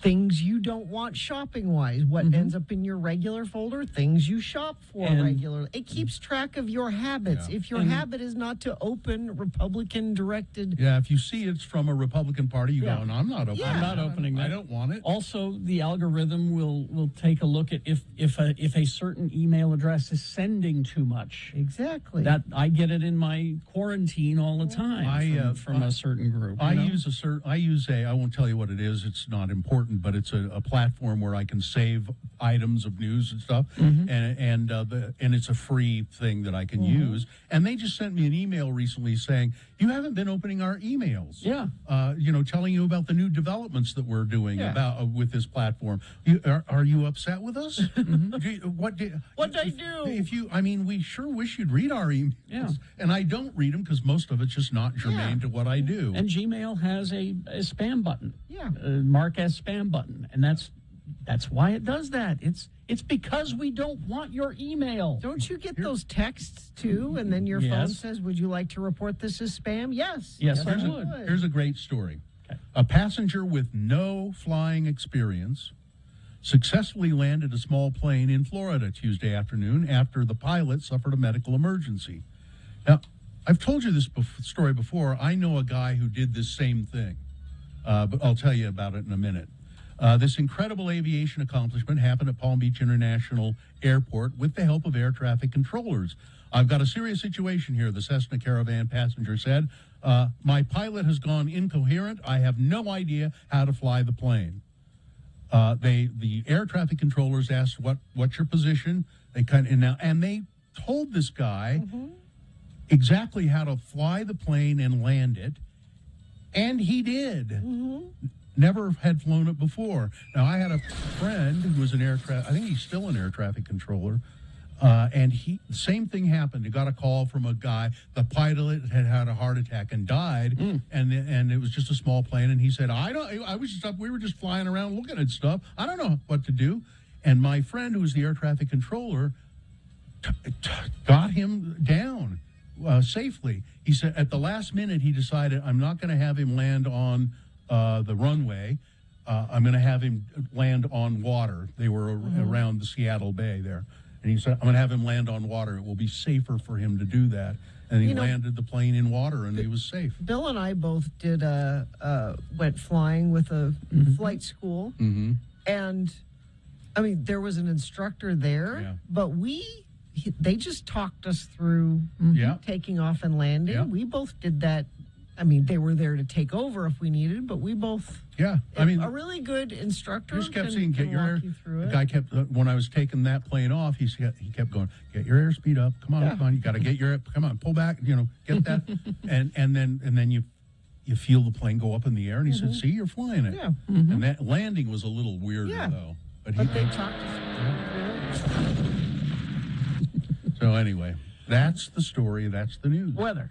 S2: things you don't want shopping-wise. What ends up in your regular folder? Things you shop for regularly. It keeps track of your habits. If your habit is not to open Republican-directed...
S3: Yeah, if you see it's from a Republican party, you go, no, I'm not opening
S1: I'm not opening that.
S3: I don't want it.
S1: Also, the algorithm will take a look at if a certain email address is sending too much.
S2: Exactly.
S1: That I get it in my quarantine all the time from a certain group.
S3: I won't tell you what it is. It's not important, but it's a platform where I can save items of news and stuff, and it's a free thing that I can use. And they just sent me an email recently saying, you haven't been opening our emails.
S1: Yeah.
S3: Telling you about the new developments that we're doing with this platform. Are you upset with us? What'd I do? We sure wish you'd read our emails.
S1: Yeah.
S3: And I don't read them because most of it's just not germane to what I do.
S1: And Gmail has a spam button.
S2: Yeah.
S1: Mark as spam button. And that's why it does that. It's because we don't want your email.
S2: Don't you get those texts too? And then your phone says, would you like to report this as spam? Yes.
S1: Yes, I would.
S3: Here's a great story. Okay. A passenger with no flying experience successfully landed a small plane in Florida Tuesday afternoon after the pilot suffered a medical emergency. Now, I've told you this story before. I know a guy who did this same thing, but I'll tell you about it in a minute. This incredible aviation accomplishment happened at Palm Beach International Airport with the help of air traffic controllers. I've got a serious situation here, the Cessna Caravan passenger said. My pilot has gone incoherent. I have no idea how to fly the plane. The air traffic controllers asked, what's your position? They they told this guy exactly how to fly the plane and land it, and he did. Never had flown it before. Now, I had a friend who was I think he's still an air traffic controller, and the same thing happened. He got a call from a guy. The pilot had a heart attack and died, and it was just a small plane. And he said, we were just flying around looking at stuff. I don't know what to do. And my friend, who was the air traffic controller, got him down safely. He said at the last minute, he decided, I'm not going to have him land on the runway. I'm going to have him land on water. They were around the Seattle Bay there. And he said, I'm going to have him land on water. It will be safer for him to do that. And he landed the plane in water, and he was safe.
S2: Bill and I both went flying with a flight school. And, there was an instructor there, but they just talked us through taking off and landing. Yeah. We both did that. They were there to take over if we needed, but we both.
S3: Yeah,
S2: a really good instructor.
S3: Just kept saying, "Get your air." The guy kept when I was taking that plane off. He kept going, "Get your airspeed up. Come on, come on. You got to get your come on, pull back. Get that." and then you feel the plane go up in the air, and he said, "See, you're flying it."
S2: Yeah.
S3: And that landing was a little weirder though.
S2: But they talked us through it.
S3: So anyway, that's the story. That's the news.
S1: Weather.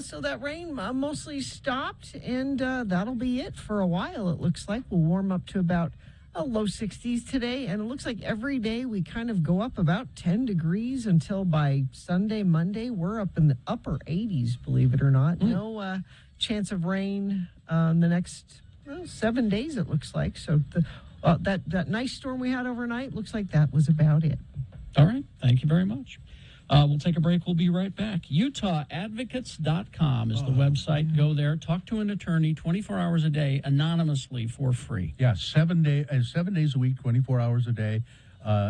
S2: So that rain mostly stopped, and that'll be it for a while, it looks like. We'll warm up to about low 60s today, and it looks like every day we kind of go up about 10 degrees until by Sunday, Monday, we're up in the upper 80s, believe it or not. No chance of rain the next 7 days, it looks like. So that nice storm we had overnight, looks like that was about it.
S1: All right. Thank you very much. We'll take a break. We'll be right back. UtahAdvocates.com is the website. Go there. Talk to an attorney 24 hours a day, anonymously, for free.
S3: Yeah, 7 days a week, 24 hours a day.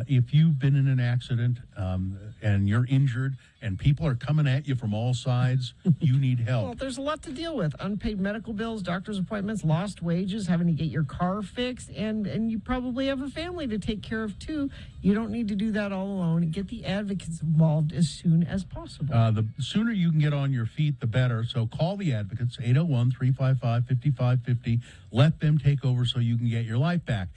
S3: If you've been in an accident and you're injured and people are coming at you from all sides, you need help.
S2: Well, there's a lot to deal with. Unpaid medical bills, doctor's appointments, lost wages, having to get your car fixed, and you probably have a family to take care of, too. You don't need to do that all alone. Get the advocates involved as soon as possible.
S3: The sooner you can get on your feet, the better. So call the advocates, 801-355-5550. Let them take over so you can get your life back.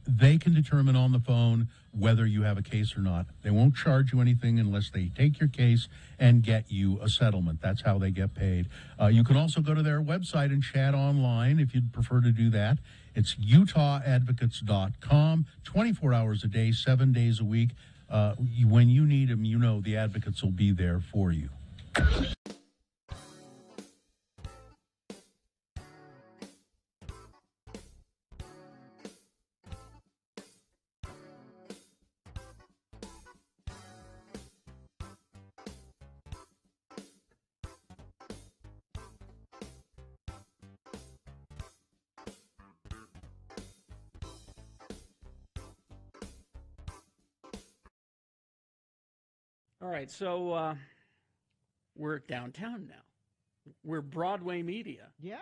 S3: They can determine on the phone whether you have a case or not. They won't charge you anything unless they take your case and get you a settlement. That's how they get paid. You can also go to their website and chat online if you'd prefer to do that. It's utahadvocates.com, 24 hours a day, 7 days a week. When you need them, you know the advocates will be there for you.
S1: All right, so we're downtown now. We're Broadway Media.
S2: Yeah.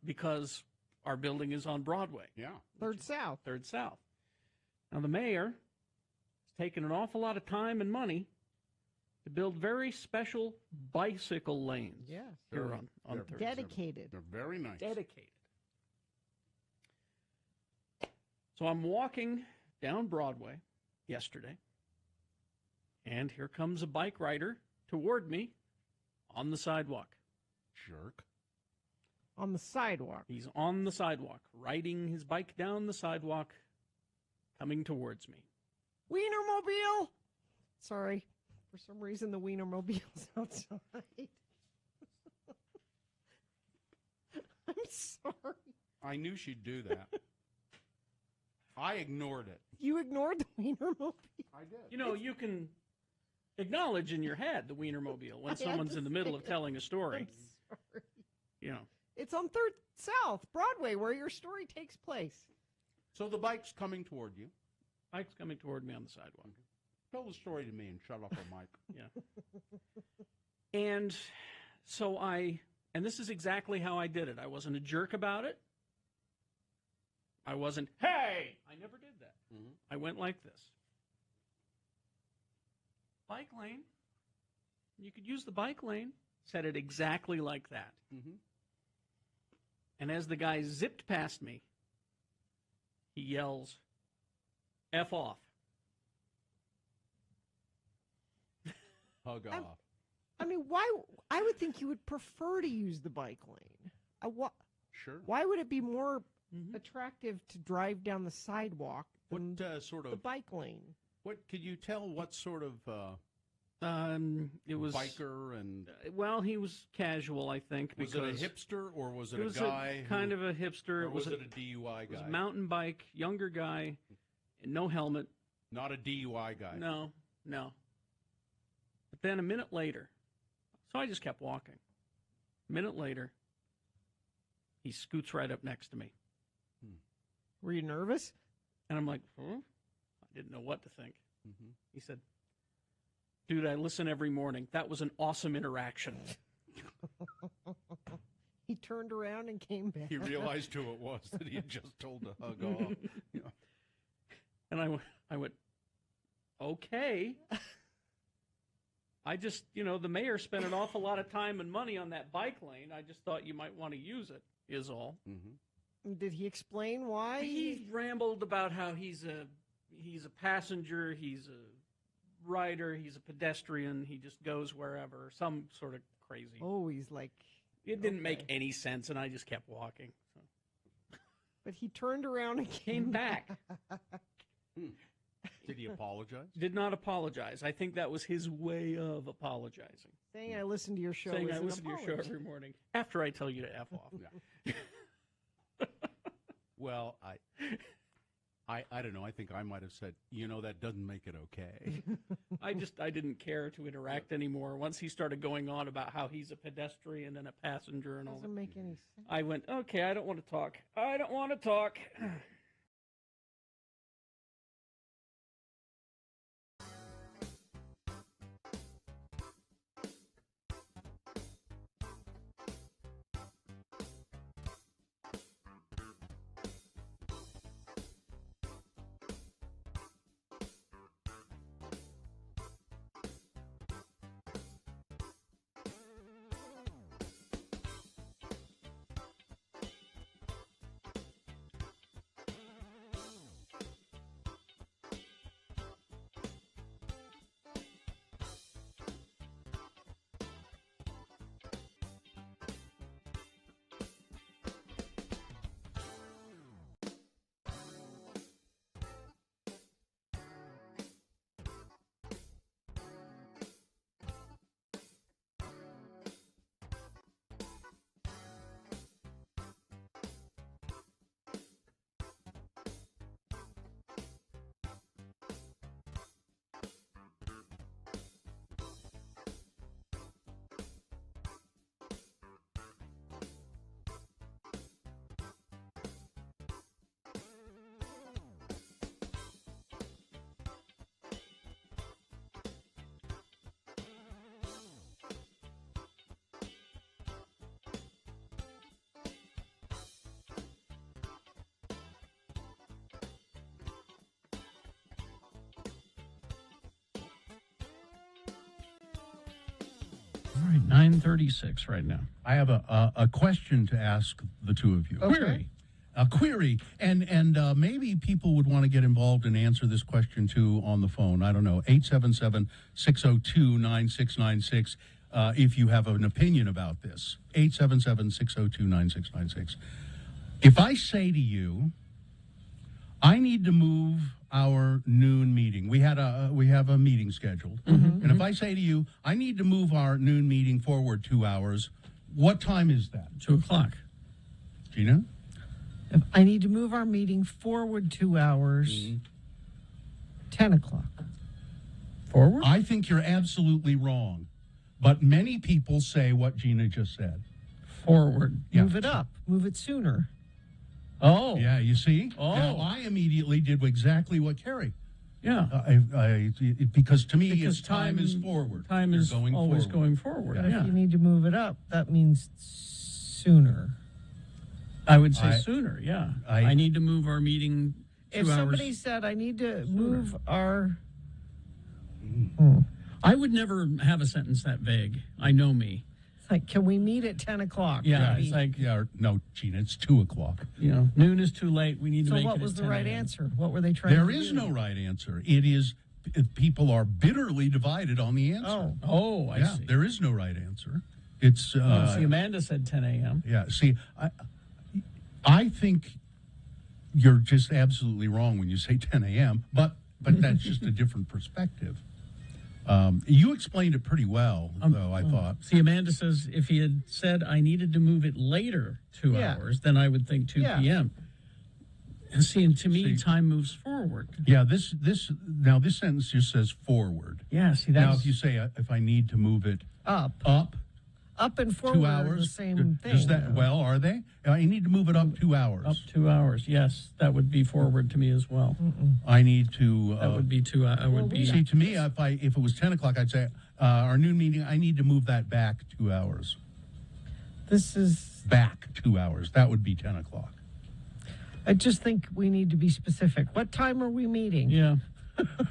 S1: Because our building is on Broadway.
S16: Yeah.
S2: Third South.
S1: Third South. Now, the mayor has taken an awful lot of time and money to build very special bicycle lanes.
S2: Yes.
S1: Here on Third.
S2: Dedicated.
S16: They're very nice.
S1: Dedicated. So I'm walking down Broadway yesterday, and here comes a bike rider toward me on the sidewalk.
S16: Jerk.
S2: On the sidewalk.
S1: He's on the sidewalk, riding his bike down the sidewalk, coming towards me.
S2: Wienermobile! Sorry. For some reason, the Wienermobile's outside. I'm sorry.
S16: I knew she'd do that. I ignored it.
S2: You ignored the Wienermobile?
S16: I did.
S1: You know, you can acknowledge in your head the Wienermobile when someone's in the middle of telling a story.
S2: I'm sorry.
S1: You know.
S2: It's on Third South, Broadway, where your story takes place.
S16: So the bike's coming toward you.
S1: Bike's coming toward me on the sidewalk.
S16: Tell the story to me and shut up, Mike.
S1: Yeah. And so and this is exactly how I did it. I wasn't a jerk about it. I wasn't, hey! I never did that.
S16: Mm-hmm.
S1: I went like this. Bike lane. You could use the bike lane. Said it exactly like that.
S16: Mm-hmm.
S1: And as the guy zipped past me, he yells, F off.
S16: Hug off.
S2: I mean, why? I would think you would prefer to use the bike lane.
S16: Sure.
S2: Why would it be more attractive to drive down the sidewalk than
S16: sort of
S2: the bike lane?
S16: What could you tell? What sort of
S1: it was
S16: biker and
S1: well, he was casual, I think.
S16: Was it a hipster or was it,
S1: it was
S16: a guy?
S1: Kind of a hipster.
S16: Or was it a DUI guy?
S1: It was a mountain bike, younger guy, no helmet.
S16: Not a DUI guy.
S1: No. But then a minute later, so I just kept walking. A minute later, he scoots right up next to me.
S2: Were you nervous?
S1: And I'm like, I didn't know what to think.
S16: Mm-hmm.
S1: He said, dude, I listen every morning. That was an awesome interaction.
S2: He turned around and came back.
S16: He realized who it was that he had just told to hug off. Yeah.
S1: And I went, okay. I just, the mayor spent an awful lot of time and money on that bike lane. I just thought you might want to use it, is all.
S16: Mm-hmm.
S2: Did he explain why?
S1: He rambled about how he's a passenger, he's a rider, he's a pedestrian, he just goes wherever, some sort of crazy.
S2: Oh, he's like...
S1: It didn't make any sense, and I just kept walking. So.
S2: But he turned around and
S1: came back.
S16: Did he apologize?
S1: Did not apologize. I think that was his way of apologizing.
S2: Saying I listen to your show.
S1: Saying I listen to your show every morning after I tell you to F off.
S16: Yeah. Well, I don't know. I think I might have said, that doesn't make it okay.
S1: I didn't care to interact anymore. Once he started going on about how he's a pedestrian and a passenger and all that.
S2: Doesn't make any sense.
S1: I went, okay, I don't want to talk. I don't want to talk. All right, 9:36 right now.
S3: I have a question to ask the two of you.
S1: Query.
S3: A query, and maybe people would want to get involved and answer this question too on the phone. I don't know, 877-602-9696 if you have an opinion about this. 877-602-9696. If I say to you, I need to move our noon meeting. We have a meeting scheduled. And if I say to you, I need to move our noon meeting forward 2 hours, what time is that?
S1: 2 o'clock.
S3: Gina?
S2: If I need to move our meeting forward 2 hours, 10 o'clock.
S1: Forward?
S3: I think you're absolutely wrong. But many people say what Gina just said.
S1: Forward.
S2: Move it up. Move it sooner.
S1: Oh.
S3: Yeah, you see?
S1: Oh.
S3: Now, I immediately did exactly what Carrie.
S1: Yeah.
S3: Because to me, time is forward.
S1: Time
S3: You're
S1: is
S3: going
S1: always
S3: forward.
S1: going forward.
S2: But
S1: Yeah.
S2: if you need to move it up, that means sooner.
S1: I would say sooner, yeah. I need to move our meeting 2
S2: If
S1: hours.
S2: somebody said, I need to move our...
S1: I would never have a sentence that vague. I know me.
S2: It's like, can we meet at 10 o'clock?
S1: Yeah,
S2: maybe?
S1: it's like,
S3: no, Gina, it's 2 o'clock.
S1: Noon is too late. We need to
S2: So
S1: make it
S2: what
S1: at
S2: was the
S1: 10
S2: right
S1: a.m.
S2: answer? What were they trying to do?
S3: There is no right answer. It is, people are bitterly divided on the answer.
S1: Oh, I see.
S3: There is no right answer. It's,
S1: See, Amanda said 10 a.m.
S3: Yeah, see, I think you're just absolutely wrong when you say 10 a.m., but that's just a different perspective. You explained it pretty well, though, I thought.
S1: See, Amanda says if he had said I needed to move it later 2 hours, then I would think 2 p.m. And see, and to me, time moves forward.
S3: Yeah, this sentence just says forward.
S1: Yeah, see,
S3: Now,
S1: that's...
S3: if you say, if I need to move it
S2: Up and forward
S3: 2
S2: are
S3: hours,
S2: the same thing.
S3: does that, well, are they? I need to move it up 2 hours.
S1: Up 2 hours, yes. That would be forward to me as well.
S3: I need to...
S1: that would be 2 hours.
S3: See, to me, if it was 10 o'clock, I'd say, our noon meeting, I need to move that back 2 hours.
S2: This is...
S3: Back 2 hours. That would be 10 o'clock.
S2: I just think we need to be specific. What time are we meeting?
S1: Yeah.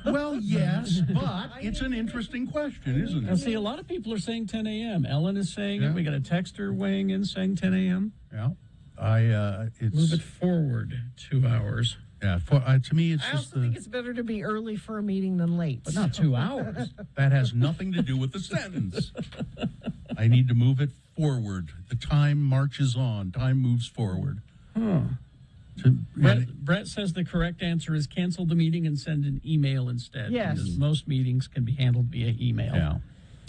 S3: Well, yes, but it's an interesting question, isn't
S1: Now,
S3: it?
S1: see, a lot of people are saying 10 a.m. Ellen is saying it. We got a texter weighing in saying 10 a.m.
S3: Yeah. It's...
S1: Move it forward 2 hours.
S3: Yeah, to me, it's
S2: I
S3: just
S2: also think it's better to be early for a meeting than late.
S1: But not 2 hours.
S3: That has nothing to do with the sentence. I need to move it forward. The time marches on. Time moves forward.
S1: Huh. Brett says the correct answer is cancel the meeting and send an email instead.
S2: Yes.
S1: Because most meetings can be handled via email.
S3: Yeah,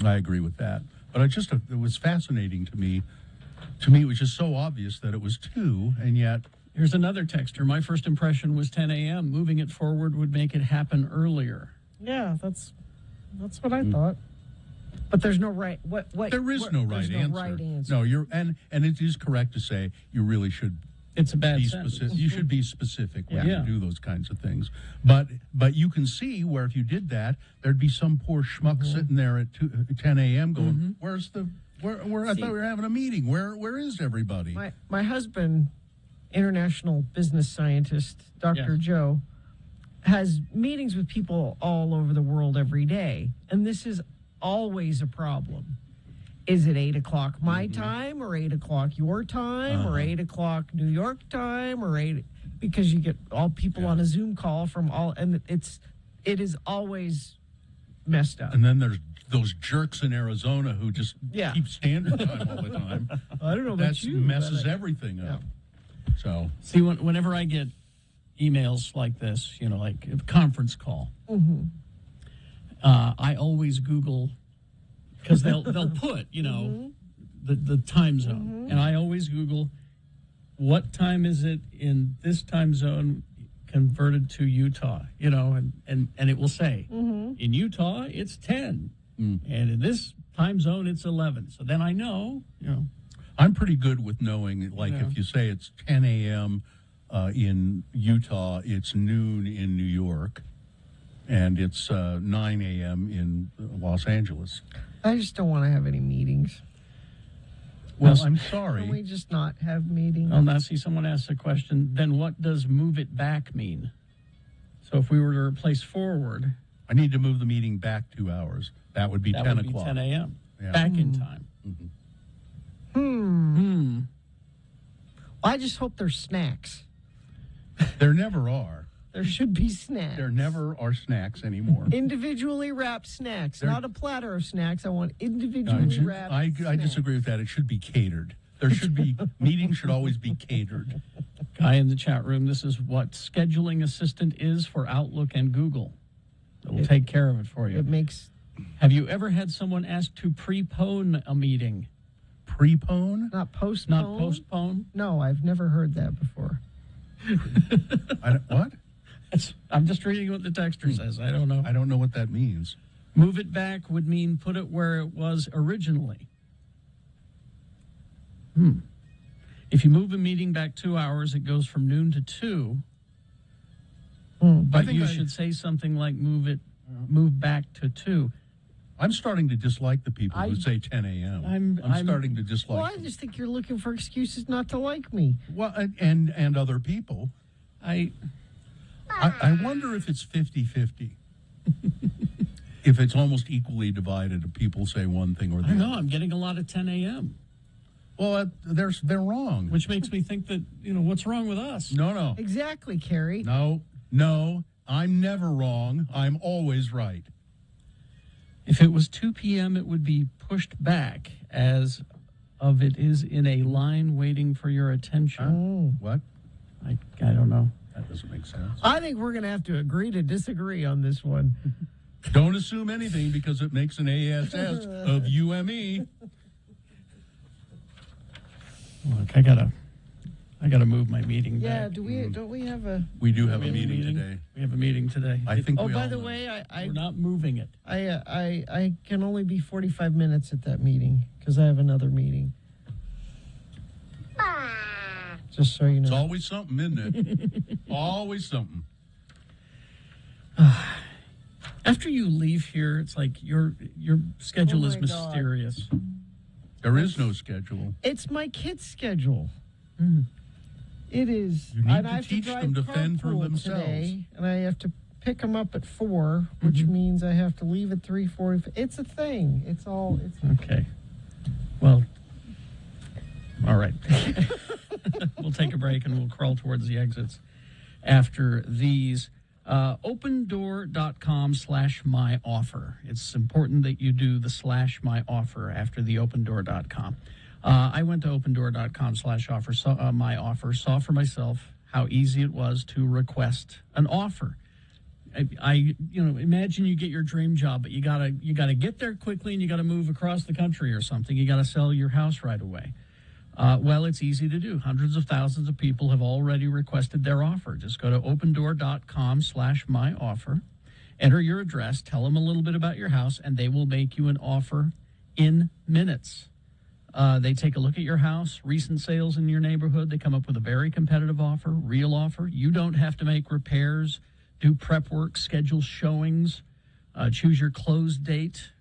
S3: I agree with that. But it was fascinating to me. To me, it was just so obvious that it was 2, and yet...
S1: Here's another texter. My first impression was 10 a.m. Moving it forward would make it happen earlier.
S2: Yeah, that's what I thought. But there's no right...
S3: There is no right answer. No, and it is correct to say you really should...
S1: It's a bad
S3: be
S1: sentence.
S3: specific. You should be specific when
S1: Yeah.
S3: you do those kinds of things. But you can see where if you did that, there'd be some poor schmuck sitting there at 10 a.m. going, "Where's the? Where? I thought we were having a meeting. Where is everybody?"
S2: My husband, international business scientist, Dr. Joe, has meetings with people all over the world every day, and this is always a problem. Is it 8 o'clock my time, or 8 o'clock your time, or 8 o'clock New York time, or 8? Because you get all people on a Zoom call from all, and it is always messed up.
S3: And then there's those jerks in Arizona who just keep standard time all the time.
S2: I don't know about
S3: That
S2: you.
S3: messes everything up. So
S1: see, whenever I get emails like this, like a conference call, I always Google. Because they'll put, the time zone. And I always Google, what time is it in this time zone converted to Utah? And it will say, in Utah, it's 10. And in this time zone, it's 11. So then I know,
S3: I'm pretty good with knowing, like, if you say it's 10 a.m. In Utah, it's noon in New York, and it's 9 a.m. in Los Angeles.
S2: I just don't want to have any meetings.
S3: Well, I'm sorry.
S2: Can we just not have meetings?
S1: Oh, now see, someone asked a question. Then what does move it back mean? So if we were to replace forward,
S3: I need to move the meeting back 2 hours. That would be 10 o'clock.
S1: 10 a.m. back in time.
S2: Well, I just hope there's snacks.
S3: There never are.
S2: There should be snacks.
S3: There never are snacks anymore.
S2: Individually wrapped snacks, not a platter of snacks. I want
S3: No,
S2: individually wrapped
S3: I
S2: snacks.
S3: disagree with that. It should be catered. There should be meetings should always be catered.
S1: Guy in the chat room, this is what scheduling assistant is for Outlook and Google. It'll take care of it for you.
S2: It makes.
S1: Have you ever had someone ask to prepone a meeting?
S3: Prepone?
S2: Not postpone?
S1: Not postpone?
S2: No, I've never heard that before.
S3: What?
S1: I'm just reading what the texter says. I don't know.
S3: I don't know what that means.
S1: Move it back would mean put it where it was originally. If you move a meeting back 2 hours, it goes from noon to 2. But you should say something like move back to 2.
S3: I'm starting to dislike the people who say 10 a.m. I'm starting to dislike
S2: Well, I just think you're looking for excuses not to like me.
S3: Well, and other people. I wonder if it's 50-50. If it's almost equally divided, if people say one thing or the
S1: I
S3: other.
S1: know. I'm getting a lot of 10 a.m.
S3: Well, they're wrong.
S1: Which makes me think that, what's wrong with us?
S3: No.
S2: Exactly, Carrie.
S3: No. I'm never wrong. I'm always right.
S1: If it was 2 p.m., it would be pushed back as of it is in a line waiting for your attention.
S3: What?
S1: I don't know.
S3: That doesn't make sense.
S2: I think we're going to have to agree to disagree on this one.
S3: Don't assume anything because it makes an ASS of UME.
S1: Look, I gotta move my meeting
S2: Yeah,
S1: back.
S2: don't we have a...
S3: We do have a meeting today.
S1: We have a meeting today.
S3: I think
S2: Oh,
S3: we
S2: by
S3: all
S2: the
S3: know.
S2: way,
S1: we're not moving it.
S2: I can only be 45 minutes at that meeting because I have another meeting. Just so you know.
S3: It's always something, isn't it? Always something.
S1: After you leave here, it's like your schedule
S2: Oh
S1: is
S2: my God.
S1: mysterious.
S3: There is no schedule.
S2: It's my kids' schedule. It is.
S3: You need
S2: and
S3: to
S2: I have
S3: teach
S2: drive
S3: them to fend for
S2: carpool
S3: themselves.
S2: Today, and I have to pick them up at 4, which means I have to leave at 3:40. It's a thing. It's all. It's
S1: Okay. Well, all right. We'll take a break and we'll crawl towards the exits after these. Opendoor.com/myoffer. It's important that you do the /myoffer after the opendoor.com. I went to opendoor.com/offer, my offer, saw for myself how easy it was to request an offer. I imagine you get your dream job, but you gotta get there quickly and you gotta move across the country or something. You gotta sell your house right away. Well, it's easy to do. Hundreds of thousands of people have already requested their offer. Just go to opendoor.com/myoffer, enter your address, tell them a little bit about your house, and they will make you an offer in minutes. They take a look at your house, recent sales in your neighborhood. They come up with a very competitive offer, real offer. You don't have to make repairs, do prep work, schedule showings, choose your close date.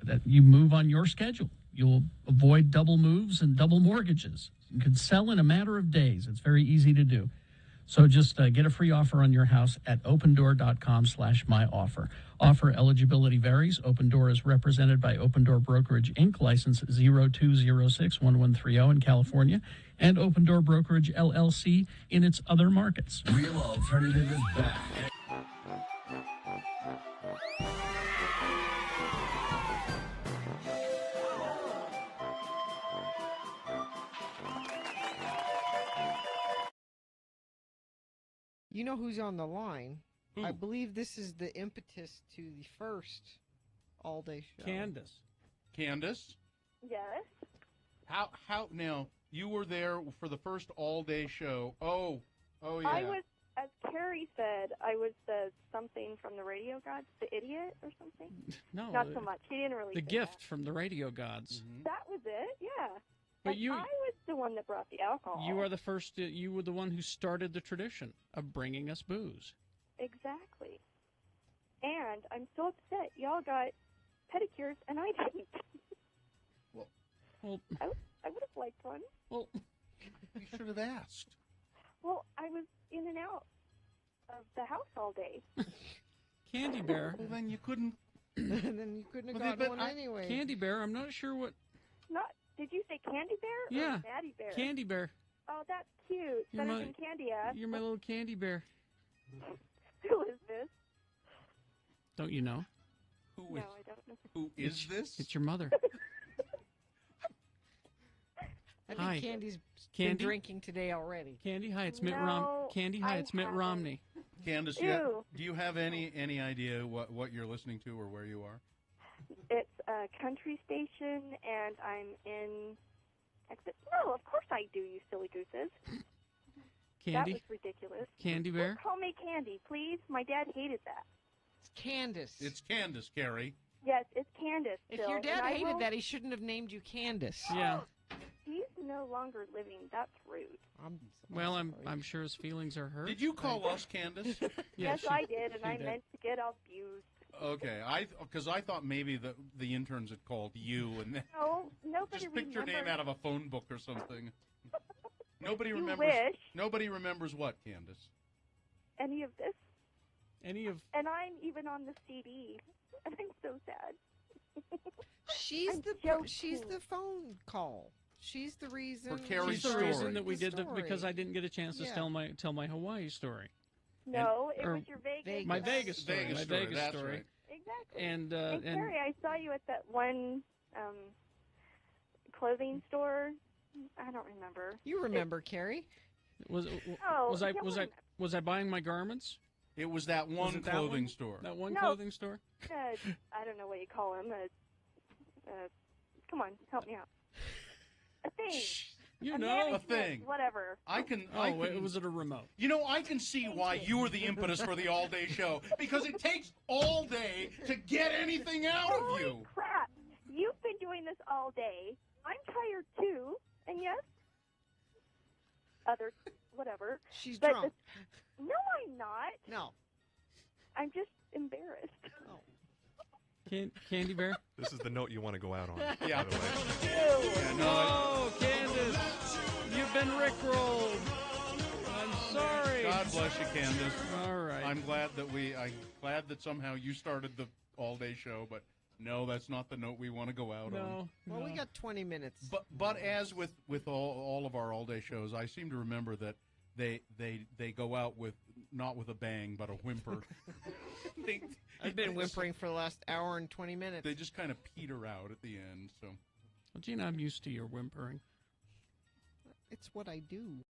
S1: That you move on your schedule. You'll avoid double moves and double mortgages. You can sell in a matter of days. It's very easy to do. So just get a free offer on your house at opendoor.com/myoffer. Offer eligibility varies. Open Door is represented by Open Door Brokerage, Inc., license 02061130 in California, and Open Door Brokerage, LLC, in its other markets.
S18: Real Alternative is back.
S2: You know who's on the line? I believe this is the impetus to the first all-day show.
S16: Candace?
S19: Yes.
S16: How now, you were there for the first all-day show. Oh yeah.
S19: I was, as Carrie said, I was the something from the radio gods, the idiot or something.
S1: No.
S19: Not so much. He didn't really
S1: The
S19: say
S1: gift from the radio gods.
S19: That was it, yeah.
S1: But
S19: And
S1: you-
S19: I was the one that brought the alcohol.
S1: You are the first, you were the one who started the tradition of bringing us booze.
S19: Exactly. And I'm so upset. Y'all got pedicures and I didn't.
S1: Well,
S19: I would have liked one.
S1: Well,
S16: you should have asked.
S19: Well, I was in and out of the house all day.
S1: Candy Bear.
S16: Well, then you couldn't
S2: And then you couldn't have gotten one anyway.
S1: Candy Bear, I'm not sure what...
S19: Did you say Candy Bear?
S1: Yeah,
S19: Or Daddy Bear?
S1: Candy Bear.
S19: Oh, that's cute.
S1: You're
S19: Better
S1: my-
S19: than Candy Ass.
S1: You're my little Candy Bear.
S19: Who is this?
S1: Don't you know?
S19: No, I don't know.
S16: Who is this?
S1: It's your mother.
S2: I
S1: Hi.
S2: think Candy's
S1: Candy?
S2: been drinking today already.
S1: Candy, hi, it's Mitt Candy, hi, it's Mitt Romney.
S16: Candace,
S19: Ew.
S16: do you have any idea what you're listening to or where you are?
S19: It's a country station, and I'm in Texas. No, of course I do, you silly gooses. That
S1: Candy?
S19: was ridiculous.
S1: Candy Bear?
S19: Don't call me Candy, please. My dad hated that.
S2: It's Candace.
S16: It's Candace, Carrie.
S19: Yes, it's Candace.
S2: If
S19: Bill,
S2: your dad
S19: and I
S2: hated
S19: will-
S2: that, he shouldn't have named you Candace.
S1: Yeah.
S19: He's no longer living. That's rude.
S1: Well, I'm sure his feelings are hurt.
S16: Did you call us Candace?
S19: Yes, I did, and
S16: she
S19: I
S16: did.
S19: meant to get abused.
S16: Okay, because I thought maybe the interns had called you and then
S19: No, nobody
S16: just picked your name
S19: remembers.
S16: out of a phone book or something. Nobody
S19: You
S16: remembers.
S19: wish.
S16: Nobody remembers what, Candace?
S19: Any of this.
S1: Any of.
S19: And I'm even on the CD, and I'm so sad.
S2: She's
S19: I'm
S2: the phone call. She's the reason.
S1: She's the reason that we did
S2: the
S1: because I didn't get a chance to
S2: Yeah.
S1: tell my Hawaii story.
S19: No, it
S1: or
S19: was your Vegas.
S1: My Vegas story.
S16: Vegas
S1: my
S16: story,
S1: Vegas
S16: that's
S1: story.
S16: right.
S19: Exactly.
S1: And
S19: Hey, Carrie, I saw you at that one clothing store. I don't remember.
S2: You remember, Carrie?
S1: was
S19: Oh,
S1: was I
S19: yeah,
S1: was I was I buying my garments?
S16: It was that
S1: Was
S16: one
S1: it that
S16: clothing
S1: one?
S16: store.
S1: That one
S19: No.
S1: clothing store?
S19: I don't know what you call him. Come on, help me out. A thing.
S1: You
S19: a
S1: know.
S19: management,
S16: A thing.
S19: Whatever.
S16: I can.
S1: Oh,
S16: I can,
S1: was it a remote?
S16: You know, I can see why you were the impetus for the all-day show because it takes all day to get anything out of
S19: Holy
S16: you.
S19: crap! You've been doing this all day. I'm tired too, and yes, other whatever.
S2: She's
S19: but
S2: drunk.
S19: No, I'm not.
S2: No.
S19: I'm just embarrassed.
S1: Candy Bear?
S9: This is the note you want to go out on.
S16: Yeah.
S9: By the way.
S16: Yeah, no,
S1: Oh, Candace, you've been rickrolled. I'm sorry.
S16: God bless you, Candace.
S1: All right.
S16: I'm glad that somehow you started the all-day show, but no, that's not the note we want to go out on.
S2: Well, we got 20 minutes.
S16: But as with all of our all-day shows, I seem to remember that they go out with not with a bang but a whimper.
S2: I've been whimpering for the last hour and 20 minutes.
S16: They just kind of peter out at the end. So,
S1: Well, Gina, I'm used to your whimpering.
S2: It's what I do.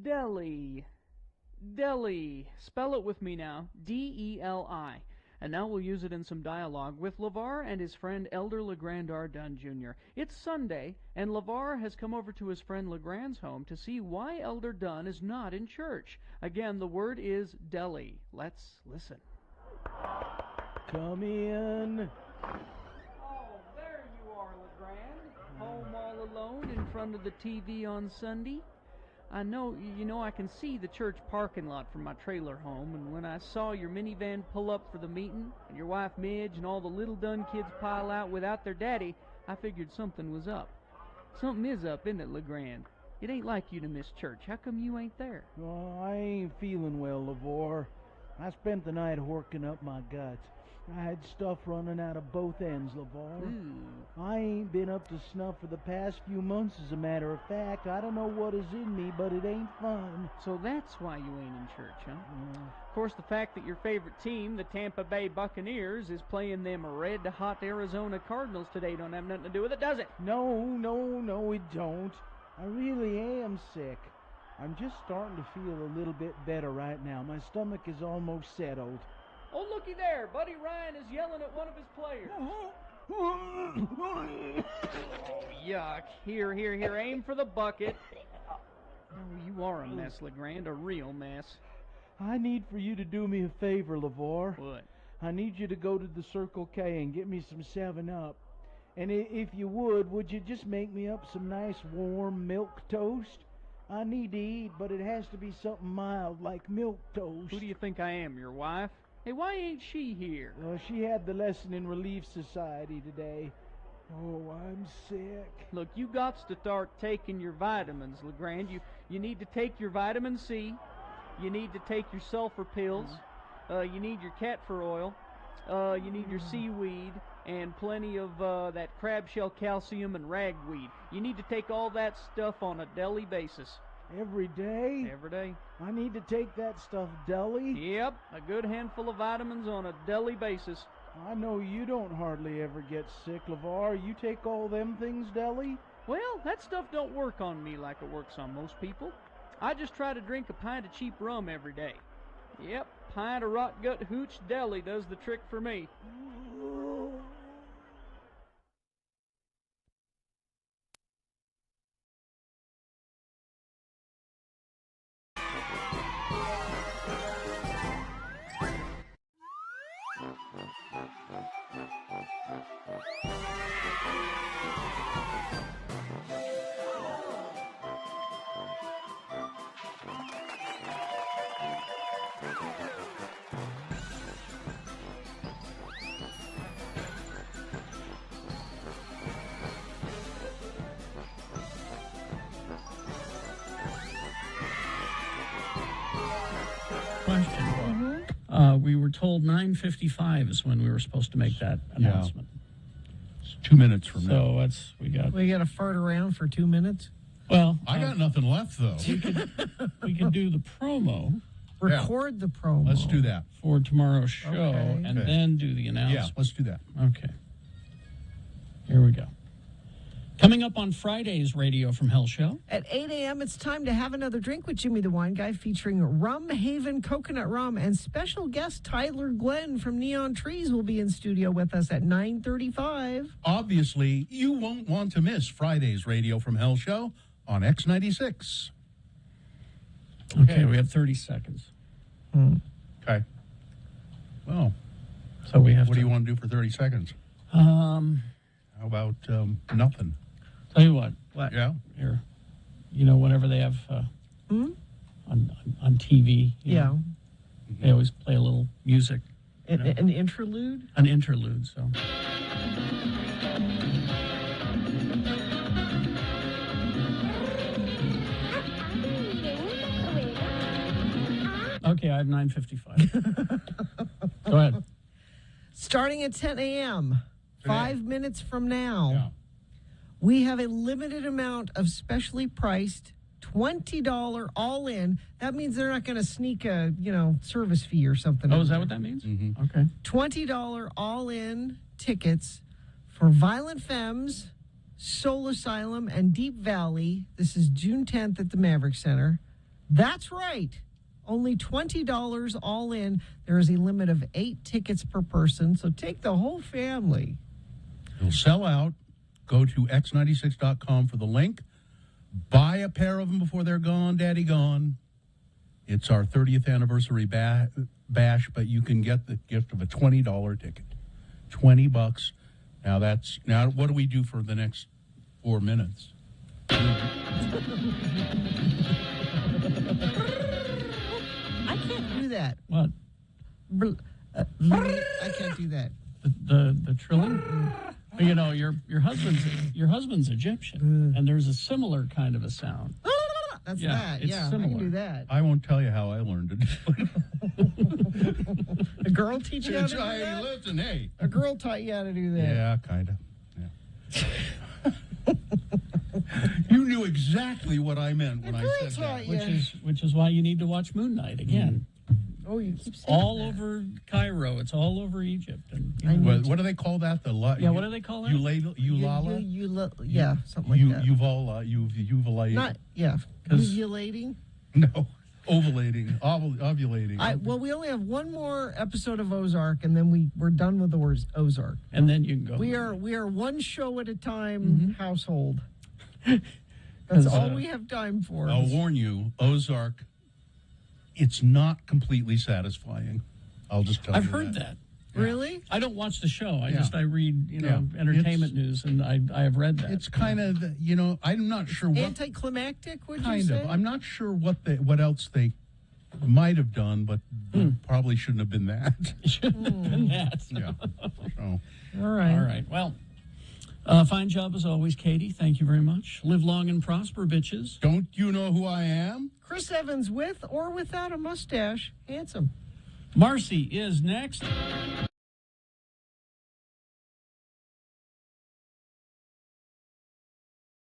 S4: Deli. Deli. Spell it with me now. D-E-L-I. And now we'll use it in some dialogue with LeVar and his friend Elder LeGrand R. Dunn Jr. It's Sunday, and LeVar has come over to his friend LeGrand's home to see why Elder Dunn is not in church. Again, the word is deli. Let's listen.
S22: Come in.
S4: Oh, there you are, LeGrand. Home all alone in front of the TV on Sunday. I know, I can see the church parking lot from my trailer home, and when I saw your minivan pull up for the meeting, and your wife Midge and all the little Dunn kids pile out without their daddy, I figured something was up. Something is up, isn't it, LeGrand? It ain't like you to miss church. How come you ain't there?
S22: Oh, I ain't feeling well, LeVar. I spent the night horking up my guts. I had stuff running out of both ends, LeVar. I ain't been up to snuff for the past few months, as a matter of fact. I don't know what is in me, but it ain't fun.
S4: So that's why you ain't in church, huh? Of course, the fact that your favorite team, the Tampa Bay Buccaneers, is playing them red-hot Arizona Cardinals today don't have nothing to do with it, does it?
S22: No, it don't. I really am sick. I'm just starting to feel a little bit better right now. My stomach is almost settled.
S4: Oh, looky there. Buddy Ryan is yelling at one of his players. Oh, yuck. Here. Aim for the bucket. Oh, you are a mess, LeGrand. A real mess.
S22: I need for you to do me a favor, LeVar.
S4: What?
S22: I need you to go to the Circle K and get me some 7-Up. And if you would you just make me up some nice warm milk toast? I need to eat, but it has to be something mild, like milk toast.
S4: Who do you think I am, your wife? Hey, why ain't she here?
S22: She had the lesson in Relief Society today. Oh, I'm sick.
S4: Look, you got to start taking your vitamins, LeGrand. You need to take your vitamin C. You need to take your sulfur pills. You need your cat fur oil. You need your seaweed and plenty of that crab shell calcium and ragweed. You need to take all that stuff on a daily basis.
S22: Every day?
S4: Every day.
S22: I need to take that stuff daily?
S4: Yep, a good handful of vitamins on a daily basis.
S22: I know you don't hardly ever get sick, LeVar. You take all them things daily?
S4: Well, that stuff don't work on me like it works on most people. I just try to drink a pint of cheap rum every day. Yep, pint of rot gut hooch deli does the trick for me.
S1: We were told 9:55 is when we were supposed to make that announcement.
S3: It's 2 minutes from now.
S1: So
S2: we got to fart around for 2 minutes.
S1: Well,
S3: I got nothing left though.
S1: We could do the promo.
S2: Record the promo.
S3: Let's do that
S1: for tomorrow's show, and then do the announcement.
S3: Yeah, let's do that.
S1: Okay. Here we go. Coming up on Friday's Radio from Hell show.
S2: At 8 a.m., it's time to have another drink with Jimmy the Wine Guy, featuring Rum Haven Coconut Rum, and special guest Tyler Glenn from Neon Trees will be in studio with us at 9:35.
S3: Obviously, you won't want to miss Friday's Radio from Hell show on X96.
S1: Okay, we have 30 seconds.
S3: Okay. Well,
S1: so we have.
S3: What do you want to do for 30 seconds?
S1: How
S3: about nothing?
S1: Tell you what.
S3: Yeah.
S1: Here, whenever they have on TV, they always play a little music.
S2: An interlude.
S1: An interlude. So. Okay, I have 9:55. Go ahead.
S2: Starting at 10 a.m., 5 minutes from now, we have a limited amount of specially priced $20 all in. That means they're not going to sneak a, service fee or something.
S1: Oh, is that what that means?
S3: Mm-hmm.
S1: Okay.
S2: $20 all in tickets for Violent Femmes, Soul Asylum, and Deep Valley. This is June 10th at the Maverick Center. That's right. Only $20 all in. There is a limit of 8 tickets per person, so take the whole family.
S3: It'll sell out. Go to x96.com for the link. Buy a pair of them before they're gone, Daddy gone. It's our 30th anniversary bash, but you can get the gift of a $20 ticket. $20. Now what do we do for the next 4 minutes?
S2: I can't do that.
S1: What?
S2: I can't do that.
S1: The trilling? Your husband's Egyptian, and there's a similar kind of a sound.
S2: That's
S1: Yeah,
S2: that.
S1: it's
S2: Yeah, I
S1: similar.
S2: can do that.
S3: I won't tell you how I learned it.
S2: A girl teach you how to do
S3: Hey,
S2: that?
S3: listen, hey.
S2: A girl taught you how to do that.
S3: Yeah, kind of. Yeah. You knew exactly what I meant when I said that.
S1: Which is why you need to watch Moon Knight again.
S2: Oh, you keep saying
S1: All
S2: that.
S1: over Cairo. It's all over Egypt. And you know,
S3: What do they call that?
S1: Yeah, what do they call that?
S3: Ulala?
S2: Yeah, something like that.
S3: Uvulating.
S2: Not, yeah.
S3: 'Cause-
S2: Uvulating.
S3: No. Ovulating. Ovulating.
S2: Well, we only have one more episode of Ozark, and then we're done with the words Ozark.
S1: And then you can go.
S2: We are one show at a time household. That's all we have time for.
S3: I'll warn you, Ozark, it's not completely satisfying. I'll just tell you
S1: I've heard that.
S2: Really?
S1: I don't watch the show. I
S3: Yeah.
S1: I read, entertainment news, and I have read that.
S3: It's kind of, I'm not sure what...
S2: Anticlimactic, would you
S3: Kind
S2: say?
S3: of. I'm not sure what else they might have done, but probably shouldn't have been that.
S1: Shouldn't have been that.
S3: Yeah. So.
S2: All right.
S1: All right. Well, fine job as always, Katie. Thank you very much. Live long and prosper, bitches.
S3: Don't you know who I am?
S2: Chris Evans with or without a mustache. Handsome.
S1: Marcy is next.